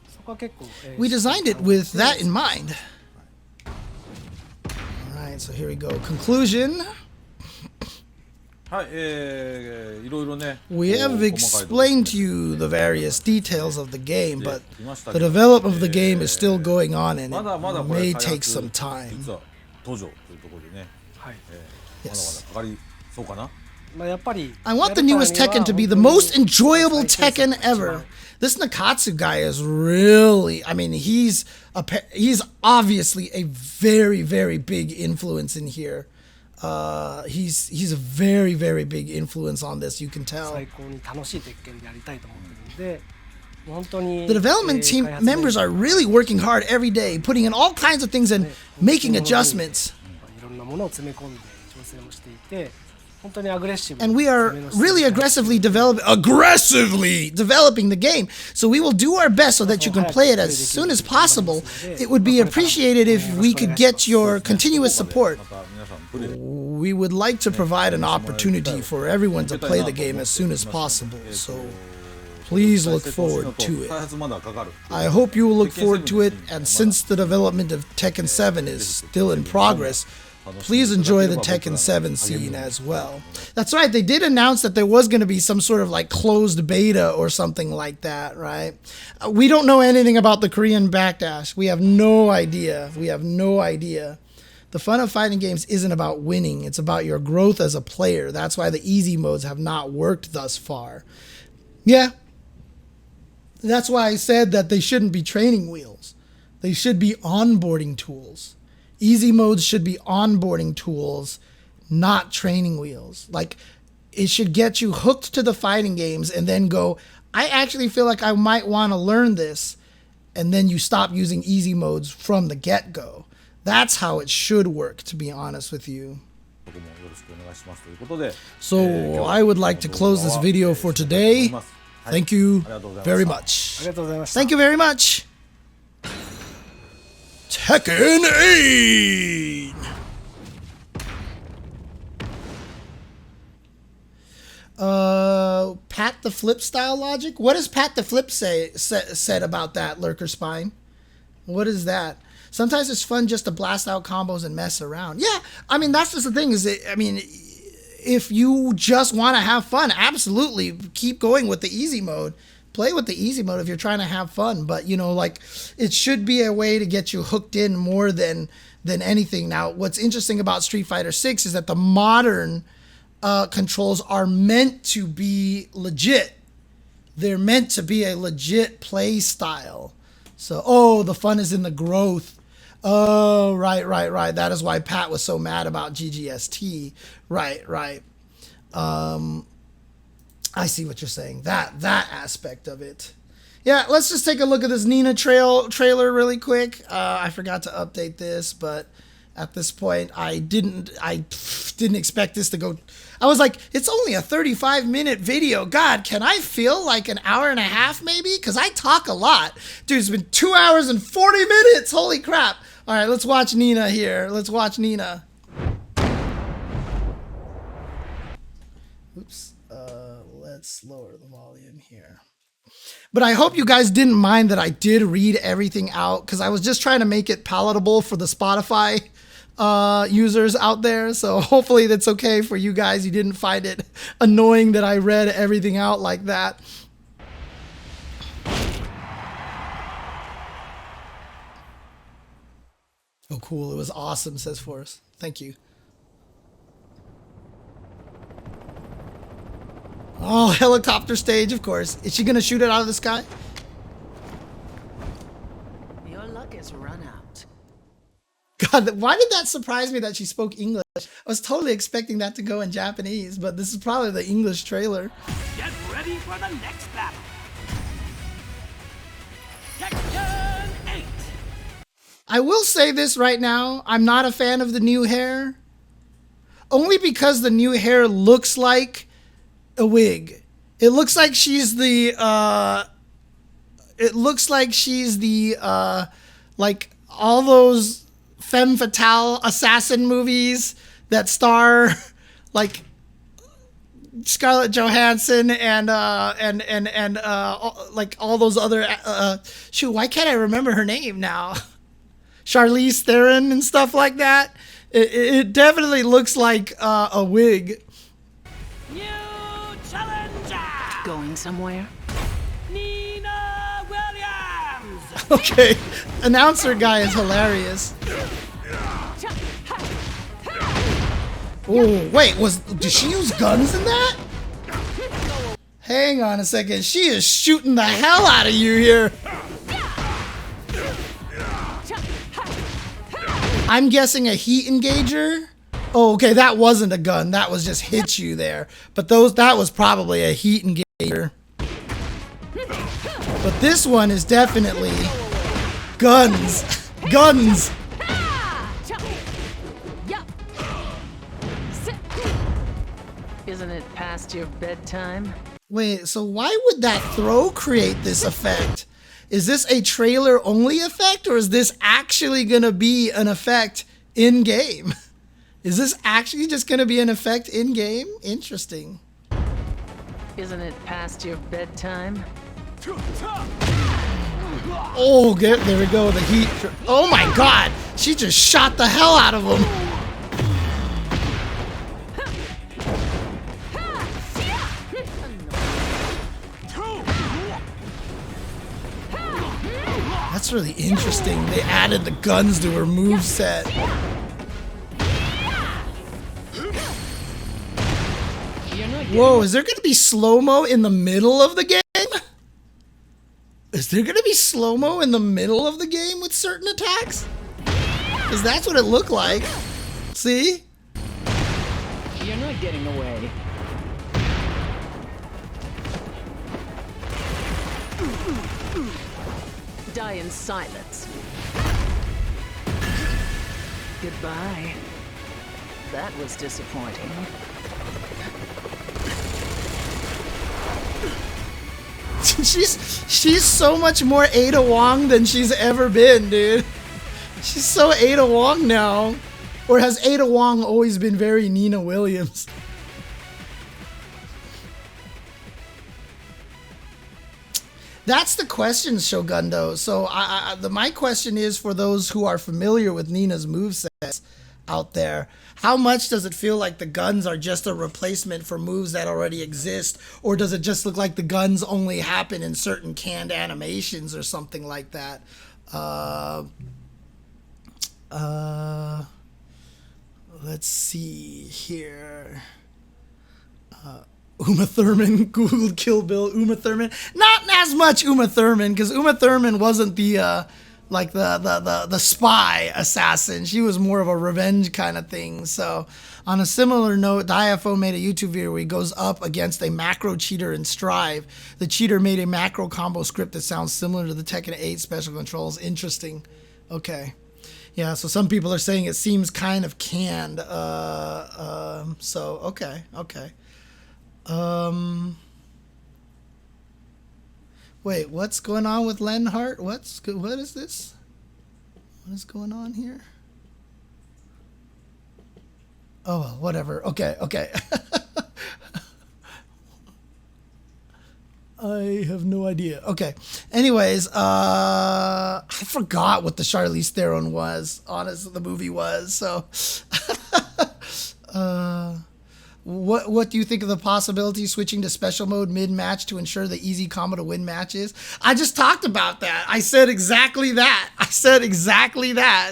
C: そこは結構、
A: We designed it with that in mind. Alright, so here we go. Conclusion.
B: はい、いろいろね。
A: We have
B: 細かいところ
A: explained to you the various details of the game, but the development of the game is still going on and
B: まだまだ
A: it
B: これ
A: may
B: 開
A: take
B: 発
A: some time.
B: 実は途上というところでね、
C: はい。
B: まだまだかかりそうかな。
C: まあやっぱり
A: I want the newest Tekken to be the most enjoyable Tekken ever. This Nakatsu guy is really, I mean, he's obviously a very, very big influence in here. He's a very, very big influence on this, you can tell.
C: 最高に楽しい鉄拳でやりたいと思ってるんで、もう本当に
A: The development team members are really working hard every day, putting in all kinds of things and making adjustments.
C: いろんなものを詰め込んで調整もしていて、本当にアグレッシブに
A: And we are
C: 攻めの姿勢
A: really aggressively developing the game. So we will do our best so that you can play it as soon as possible. It would be appreciated if we could get your continuous support.
B: また皆さんプレイ
A: We would like to provide an opportunity for everyone to play the game as soon as possible. So please look forward to
B: 開
A: it.
B: 発まだかかる。
A: I hope you will look forward to it. And since the development of Tekken 7 is still in progress, please enjoy the Tekken 7 scene as well. That's right, they did announce that there was going to be some sort of like closed beta or something like that, right? We don't know anything about the Korean backdash. We have no idea. The fun of fighting games isn't about winning. It's about your growth as a player. That's why the easy modes have not worked thus far. Yeah. That's why I said that they shouldn't be training wheels. They should be onboarding tools. Easy modes should be onboarding tools, not training wheels. Like, it should get you hooked to the fighting games and then go, I actually feel like I might want to learn this. And then you stop using easy modes from the get-go. That's how it should work, to be honest with you.
B: ここもよろしくお願いしますということで。
A: So I would like to close this video for today. Thank you very
C: あ
A: much.
C: りがとうございました。
A: Thank you very much. Tekken 8! Pat the Flip style logic? What does Pat the Flip said about that, Lurker Spine? What is that? Sometimes it's fun just to blast out combos and mess around. Yeah, I mean, that's just the thing is, if you just want to have fun, absolutely keep going with the easy mode. Play with the easy mode if you're trying to have fun. But, you know, like, it should be a way to get you hooked in more than anything. Now, what's interesting about Street Fighter 6 is that the modern controls are meant to be legit. They're meant to be a legit play style. So, oh, the fun is in the growth. Oh, right. That is why Pat was so mad about GGST. Right. I see what you're saying. That aspect of it. Yeah, let's just take a look at this Nina trailer really quick. I forgot to update this, but at this point, I didn't expect this to go. I was like, it's only a 35-minute video. God, can I feel like an hour and a half maybe? Because I talk a lot. Dude, it's been 2 hours and 40 minutes. Holy crap. All right, let's watch Nina here. Let's watch Nina. Oops. Let's lower the volume here. But I hope you guys didn't mind that I did read everything out, because I was just trying to make it palatable for the Spotify users out there. So hopefully that's okay for you guys. You didn't find it annoying that I read everything out like that. Oh, cool. It was awesome, says Forrest. Thank you. Oh, helicopter stage, of course. Is she going to shoot it out of the sky?
D: Your luck has run out.
A: God, why did that surprise me that she spoke English? I was totally expecting that to go in Japanese, but this is probably the English trailer.
E: Get ready for the next battle. Tekken 8.
A: I will say this right now. I'm not a fan of the new hair. Only because the new hair looks like a wig. It looks like she's the like all those femme fatale assassin movies that star like Scarlett Johansson and like all those other shoot, why can't I remember her name now? Charlize Theron and stuff like that. It definitely looks like a wig.
E: New challenger.
D: Going somewhere?
E: Nina Williams.
A: Okay, announcer guy is hilarious. Oh, wait, did she use guns in that? Hang on a second, she is shooting the hell out of you here. I'm guessing a heat engager. Oh, okay, that wasn't a gun, that was just hit you there. But that was probably a heat engager. But this one is definitely guns. Guns.
D: Isn't it past your bedtime?
A: Wait, so why would that throw create this effect? Is this a trailer only effect, or is this actually gonna be an effect in game? Is this actually just gonna be an effect in game? Interesting.
D: Isn't it past your bedtime?
A: Oh, there we go, the heat. Oh my god, she just shot the hell out of him. That's really interesting. They added the guns to her moveset. Whoa, is there going to be slow-mo in the middle of the game? Is there going to be slow-mo in the middle of the game with certain attacks? Because that's what it looked like. See?
D: You're not getting away. Die in silence. Goodbye. That was disappointing.
A: She's so much more Ada Wong than she's ever been, dude. She's so Ada Wong now. Or has Ada Wong always been very Nina Williams? That's the question, Shogundo. So my question is, for those who are familiar with Nina's movesets out there, how much does it feel like the guns are just a replacement for moves that already exist? Or does it just look like the guns only happen in certain canned animations or something like that? Let's see here. Uma Thurman Googled Kill Bill. Uma Thurman, not as much Uma Thurman, because Uma Thurman wasn't the like the spy assassin. She was more of a revenge kind of thing. So on a similar note, Diafo made a YouTube video where he goes up against a macro cheater in Strive. The cheater made a macro combo script that sounds similar to the Tekken 8 special controls. Interesting. Okay. Yeah, so some people are saying it seems kind of canned. So okay. Wait, what's going on with Lenhart? What is this? What is going on here? Oh, well, whatever. Okay. I have no idea. Okay. Anyways, I forgot what the Charlize Theron was. Honestly, the movie was. So, what do you think of the possibility of switching to special mode mid-match to ensure the easy combo to win matches? I just talked about that. I said exactly that.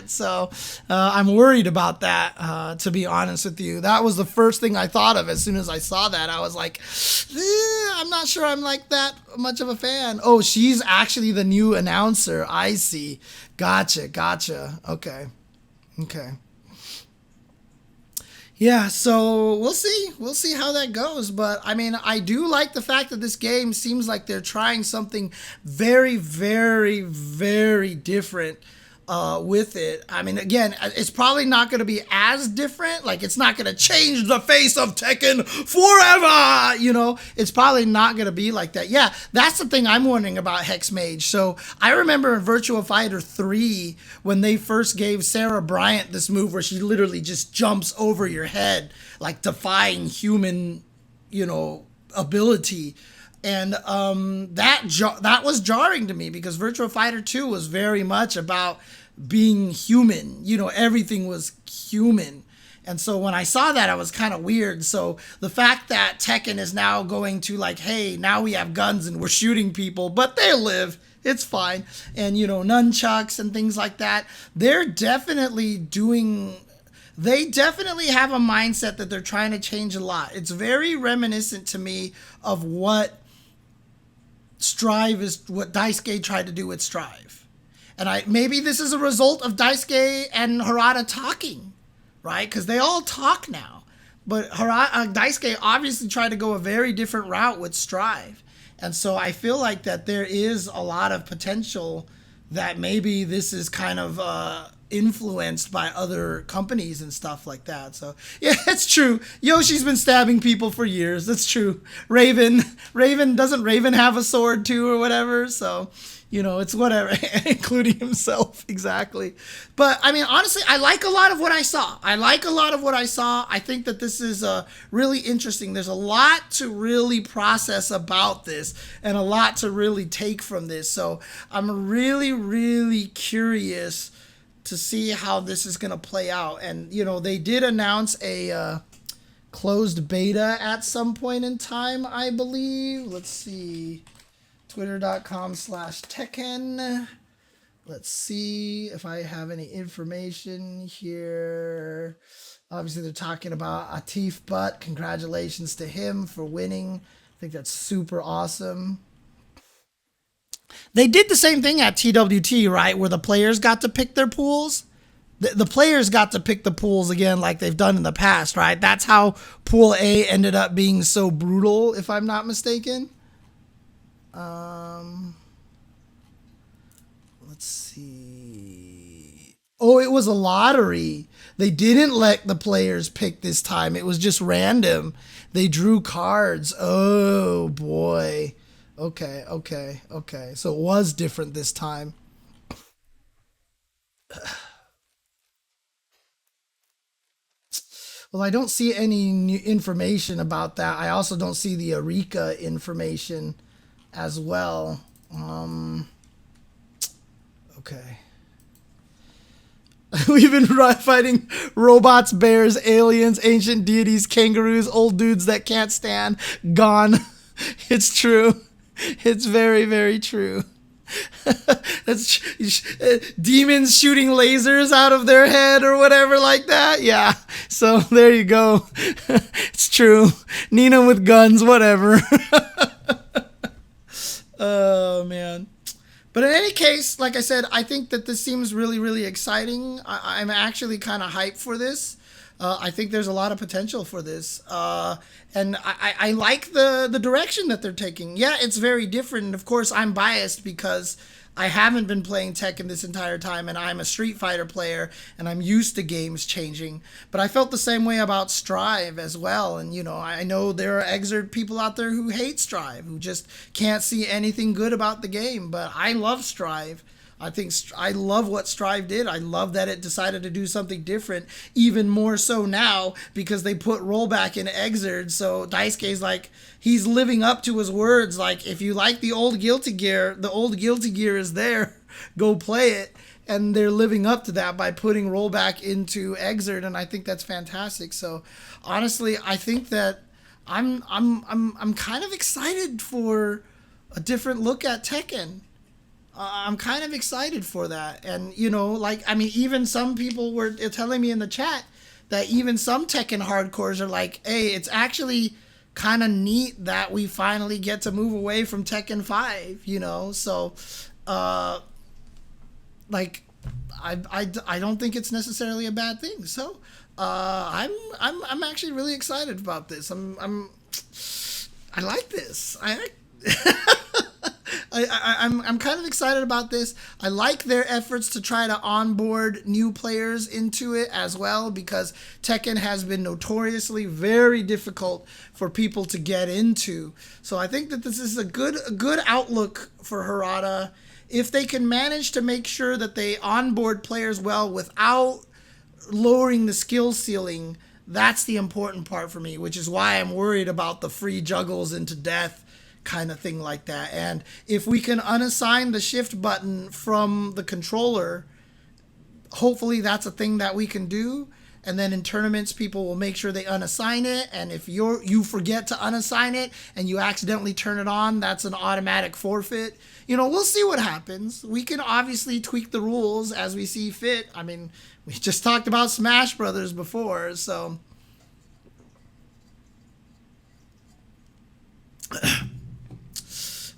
A: So I'm worried about that, to be honest with you. That was the first thing I thought of as soon as I saw that. I was like, I'm not sure I'm like that much of a fan. Oh, she's actually the new announcer. I see. Gotcha. Okay. Yeah, so we'll see how that goes. But I mean, I do like the fact that this game seems like they're trying something very, very, very different with it. I mean, again, it's probably not going to be as different. Like, it's not going to change the face of Tekken forever. You know, it's probably not going to be like that. Yeah, that's the thing I'm wondering about Hex Mage. So I remember in Virtua Fighter 3 when they first gave Sarah Bryant this move where she literally just jumps over your head, like defying human, ability. And that was jarring to me because Virtua Fighter 2 was very much about being human. Everything was human. And so when I saw that, I was kind of weird. So the fact that Tekken is now going to like, hey, now we have guns and we're shooting people, but they live. It's fine. And, nunchucks and things like that. They definitely have a mindset that they're trying to change a lot. It's very reminiscent to me of what Daisuke tried to do with Strive. And maybe this is a result of Daisuke and Harada talking, right? Because they all talk now. But Daisuke obviously tried to go a very different route with Strive. And so I feel like that there is a lot of potential that maybe this is kind of influenced by other companies and stuff like that. So yeah, it's true. Yoshi's been stabbing people for years. That's true. Doesn't Raven have a sword too or whatever? So, it's whatever, including himself. Exactly. But I mean, honestly, I like a lot of what I saw. I think that this is really interesting. There's a lot to really process about this and a lot to really take from this. So I'm really, really curious to see how this is going to play out. And, they did announce a closed beta at some point in time, I believe. Let's see. Twitter.com/Tekken. Let's see if I have any information here. Obviously, they're talking about Atif Butt. Congratulations to him for winning. I think that's super awesome. They did the same thing at TWT, right? Where the players got to pick their pools. The players got to pick the pools again like they've done in the past, right? That's how Pool A ended up being so brutal, if I'm not mistaken. Let's see. Oh, it was a lottery. They didn't let the players pick this time. It was just random. They drew cards. Oh, boy. Okay. So it was different this time. Well, I don't see any new information about that. I also don't see the Eureka information as well. Okay. We've been fighting robots, bears, aliens, ancient deities, kangaroos, old dudes that can't stand. Gone. It's true. It's very, very true. That's demons shooting lasers out of their head or whatever like that. Yeah. So there you go. It's true. Nina with guns, whatever. Oh, man. But in any case, like I said, I think that this seems really, really exciting. I'm actually kind of hyped for this. I think there's a lot of potential for this. And I like the direction that they're taking. Yeah, it's very different. And of course, I'm biased because I haven't been playing Tekken this entire time, and I'm a Street Fighter player, and I'm used to games changing. But I felt the same way about Strive as well. And, I know there are exert people out there who hate Strive, who just can't see anything good about the game. But I love Strive. I think I love what Strive did. I love that it decided to do something different, even more so now because they put rollback in Exerd. So Daisuke's like, he's living up to his words. Like, if you like the old Guilty Gear is there. Go play it. And they're living up to that by putting rollback into Exerd, and I think that's fantastic. So honestly, I think that I'm kind of excited for a different look at Tekken. I'm kind of excited for that. And, you know, like, I mean, even some people were telling me in the chat that even some Tekken hardcores are like, hey, it's actually kind of neat that we finally get to move away from Tekken 5, you know? So, like, I don't think it's necessarily a bad thing. So, I'm actually really excited about this. I like this. I'm kind of excited about this. I like their efforts to try to onboard new players into it as well, because Tekken has been notoriously very difficult for people to get into. So I think that this is a good outlook for Harada. If they can manage to make sure that they onboard players well without lowering the skill ceiling, that's the important part for me, which is why I'm worried about the free juggles into death kind of thing like that. And if we can unassign the shift button from the controller, hopefully that's a thing that we can do. And then in tournaments, people will make sure they unassign it. And if you forget to unassign it and you accidentally turn it on, that's an automatic forfeit. You know, we'll see what happens. We can obviously tweak the rules as we see fit. I mean, we just talked about Smash Brothers before, so.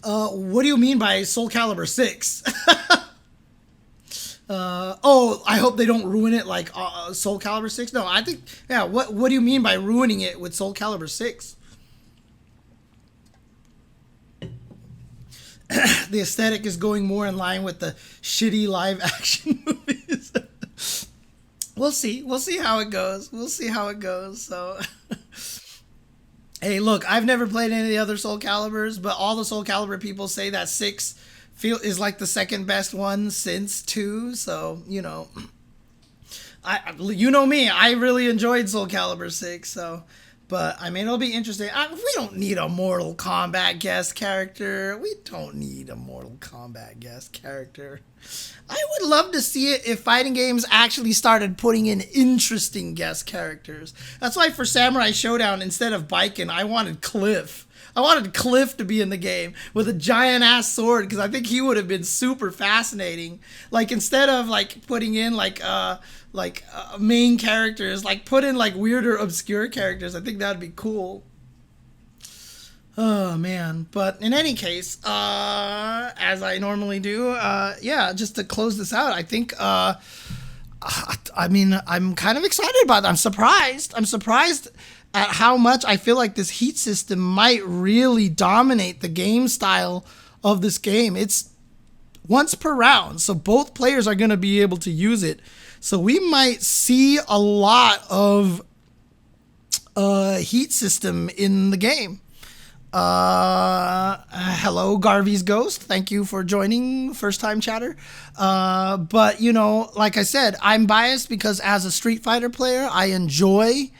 A: What do you mean by Soul Calibur 6? I hope they don't ruin it like Soul Calibur 6. No, I think, yeah, what do you mean by ruining it with Soul Calibur 6? The aesthetic is going more in line with the shitty live action movies. We'll see. We'll see how it goes. We'll see how it goes. So, hey, look, I've never played any of the other Soul Caliburs, but all the Soul Calibur people say that 6 is like the second best one since 2. So, you know, you know me, I really enjoyed Soul Calibur 6. So, but I mean, it'll be interesting. We don't need a Mortal Kombat guest character. We don't need a Mortal Kombat guest character. I would love to see it if fighting games actually started putting in interesting guest characters. That's why for Samurai Showdown, instead of Baiken, I wanted Cliff. I wanted Cliff to be in the game with a giant ass sword, because I think he would have been super fascinating. Like, instead of like putting in main characters, like put in like weirder obscure characters. I think that'd be cool. Oh man. But in any case, as I normally do, yeah, just to close this out, I think I mean, I'm kind of excited about it. I'm surprised at how much I feel like this heat system might really dominate the game style of this game. It's once per round, so both players are going to be able to use it. So we might see a lot of heat system in the game. Hello, Garvey's Ghost. Thank you for joining, first time chatter. But, you know, like I said, I'm biased because as a Street Fighter player, I enjoy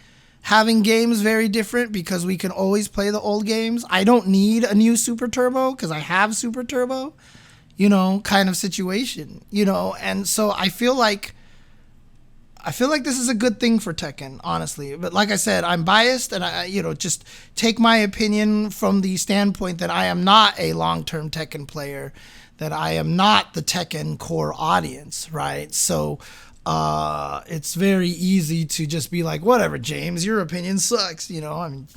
A: having games very different because we can always play the old games. I don't need a new Super Turbo because I have Super Turbo, you know, kind of situation, you know. And so I feel like this is a good thing for Tekken, honestly. But like I said, I'm biased, and I, you know, just take my opinion from the standpoint that I am not a long-term Tekken player, that I am not the Tekken core audience, right? So it's very easy to just be like, whatever, James, your opinion sucks. You know, I mean,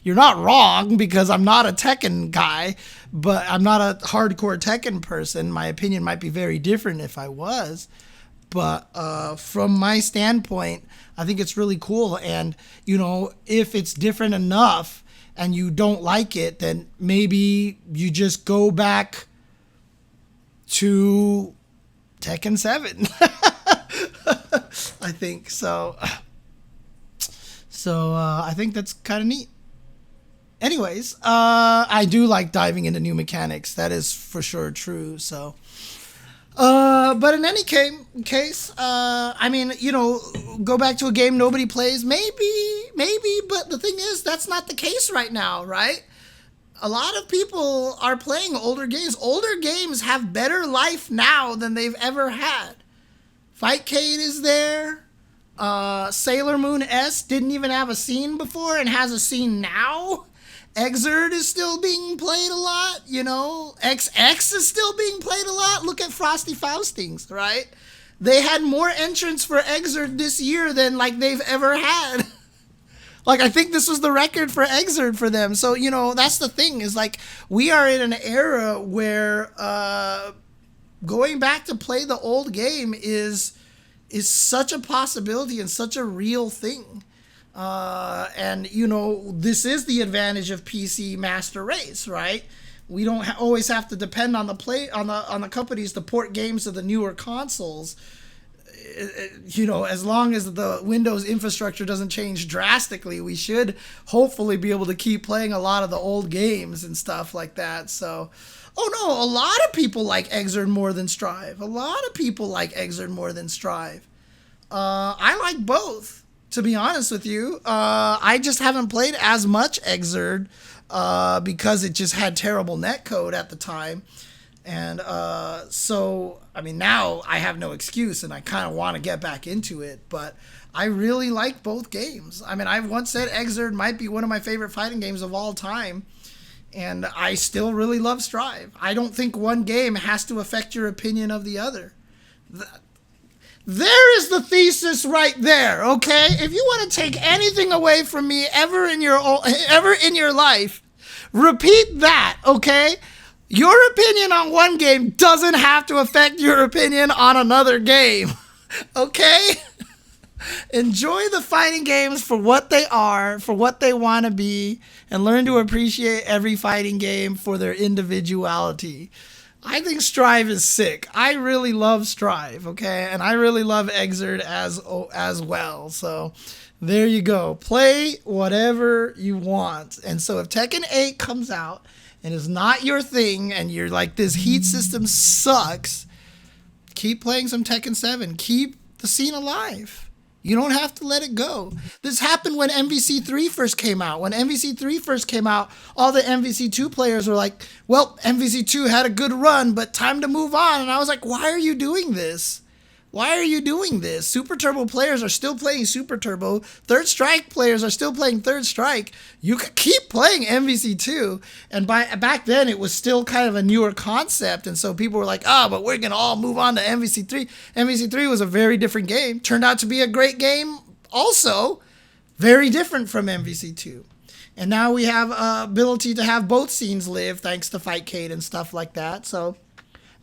A: you're not wrong because I'm not a Tekken guy, but I'm not a hardcore Tekken person. My opinion might be very different if I was. But from my standpoint, I think it's really cool. And, you know, if it's different enough and you don't like it, then maybe you just go back to Tekken 7. I think so. So I think that's kind of neat. Anyways, I do like diving into new mechanics. That is for sure true. So But in any case, I mean, you know, go back to a game nobody plays, maybe, but the thing is, that's not the case right now, right? A lot of people are playing older games. Older games have better life now than they've ever had. Fightcade is there. Sailor Moon S didn't even have a scene before and has a scene now. Xrd is still being played a lot, you know. XX is still being played a lot. Look at Frosty Faustings, right? They had more entrants for Xrd this year than like they've ever had. Like, I think this was the record for Xrd for them. So, you know, that's the thing, is like, we are in an era where going back to play the old game is such a possibility and such a real thing. And, you know, this is the advantage of PC Master Race, right? We don't always have to depend on the companies to port games to the newer consoles. You know, as long as the Windows infrastructure doesn't change drastically, we should hopefully be able to keep playing a lot of the old games and stuff like that. So, oh no, a lot of people like Xrd more than Strive. A lot of people like Xrd more than Strive. I like both, to be honest with you. I just haven't played as much Xrd because it just had terrible netcode at the time. And so, I mean, now I have no excuse and I kind of want to get back into it, but I really like both games. I mean, I've once said Xrd might be one of my favorite fighting games of all time, and I still really love Strive. I don't think one game has to affect your opinion of the other. There is the thesis right there, okay? If you want to take anything away from me ever in your life, repeat that, okay? Your opinion on one game doesn't have to affect your opinion on another game, okay? Enjoy the fighting games for what they are, for what they want to be, and learn to appreciate every fighting game for their individuality. I think Strive is sick. I really love Strive, okay? And I really love Xrd as well. So there you go. Play whatever you want. And so if Tekken 8 comes out and is not your thing, and you're like, this heat system sucks, keep playing some Tekken 7. Keep the scene alive. You don't have to let it go. This happened when MVC3 first came out. When MVC3 first came out, all the MVC2 players were like, well, MVC2 had a good run, but time to move on. And I was like, why are you doing this? Why are you doing this? Super Turbo players are still playing Super Turbo. Third Strike players are still playing Third Strike. You could keep playing MVC2. And back then, it was still kind of a newer concept. And so people were like, but we're going to all move on to MVC3. MVC3 was a very different game. Turned out to be a great game also. Very different from MVC2. And now we have ability to have both scenes live thanks to Fightcade and stuff like that. So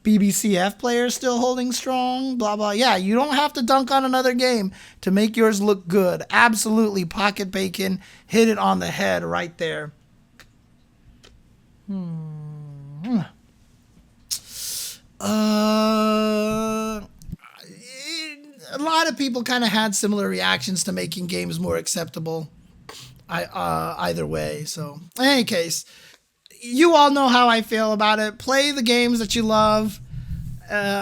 A: BBCF players still holding strong, blah, blah. Yeah, you don't have to dunk on another game to make yours look good. Absolutely, Pocket Bacon hit it on the head right there. A lot of people kind of had similar reactions to making games more acceptable either way. So, in any case, you all know how I feel about it. Play the games that you love.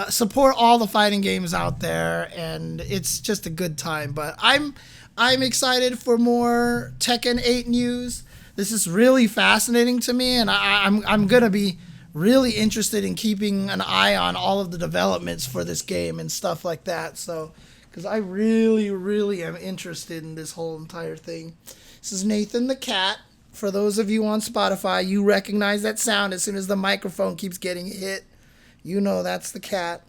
A: Support all the fighting games out there, and it's just a good time. But I'm excited for more Tekken 8 news. This is really fascinating to me, and I'm gonna be really interested in keeping an eye on all of the developments for this game and stuff like that. So, because I really, really am interested in this whole entire thing. This is Nathan the Cat. For those of you on Spotify, you recognize that sound as soon as the microphone keeps getting hit. You know that's the cat.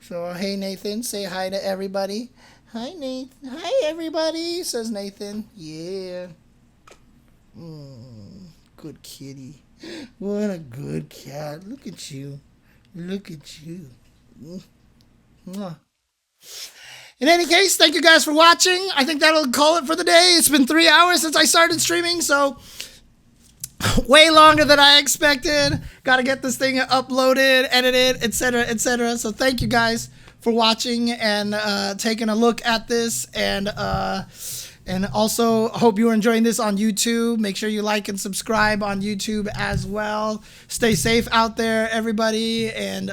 A: So, hey, Nathan, say hi to everybody. Hi, Nathan. Hi, everybody, says Nathan. Yeah. Good kitty. What a good cat. Look at you. Look at you. Mwah. In any case, thank you guys for watching. I think that'll call it for the day. It's been 3 hours since I started streaming, so way longer than I expected. Got to get this thing uploaded, edited, etc., etc. So thank you guys for watching and taking a look at this. And also hope you are enjoying this on YouTube. Make sure you like and subscribe on YouTube as well. Stay safe out there, everybody. And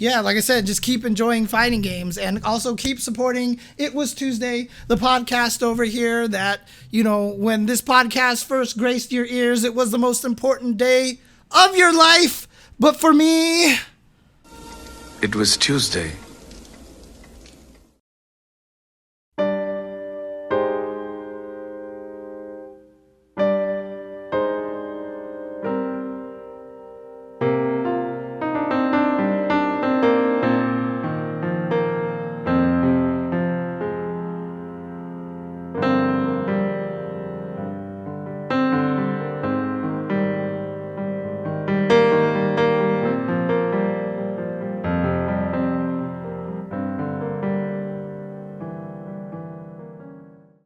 A: Yeah, like I said, just keep enjoying fighting games and also keep supporting It Was Tuesday, the podcast over here that, you know, when this podcast first graced your ears, it was the most important day of your life. But for me,
F: It was Tuesday.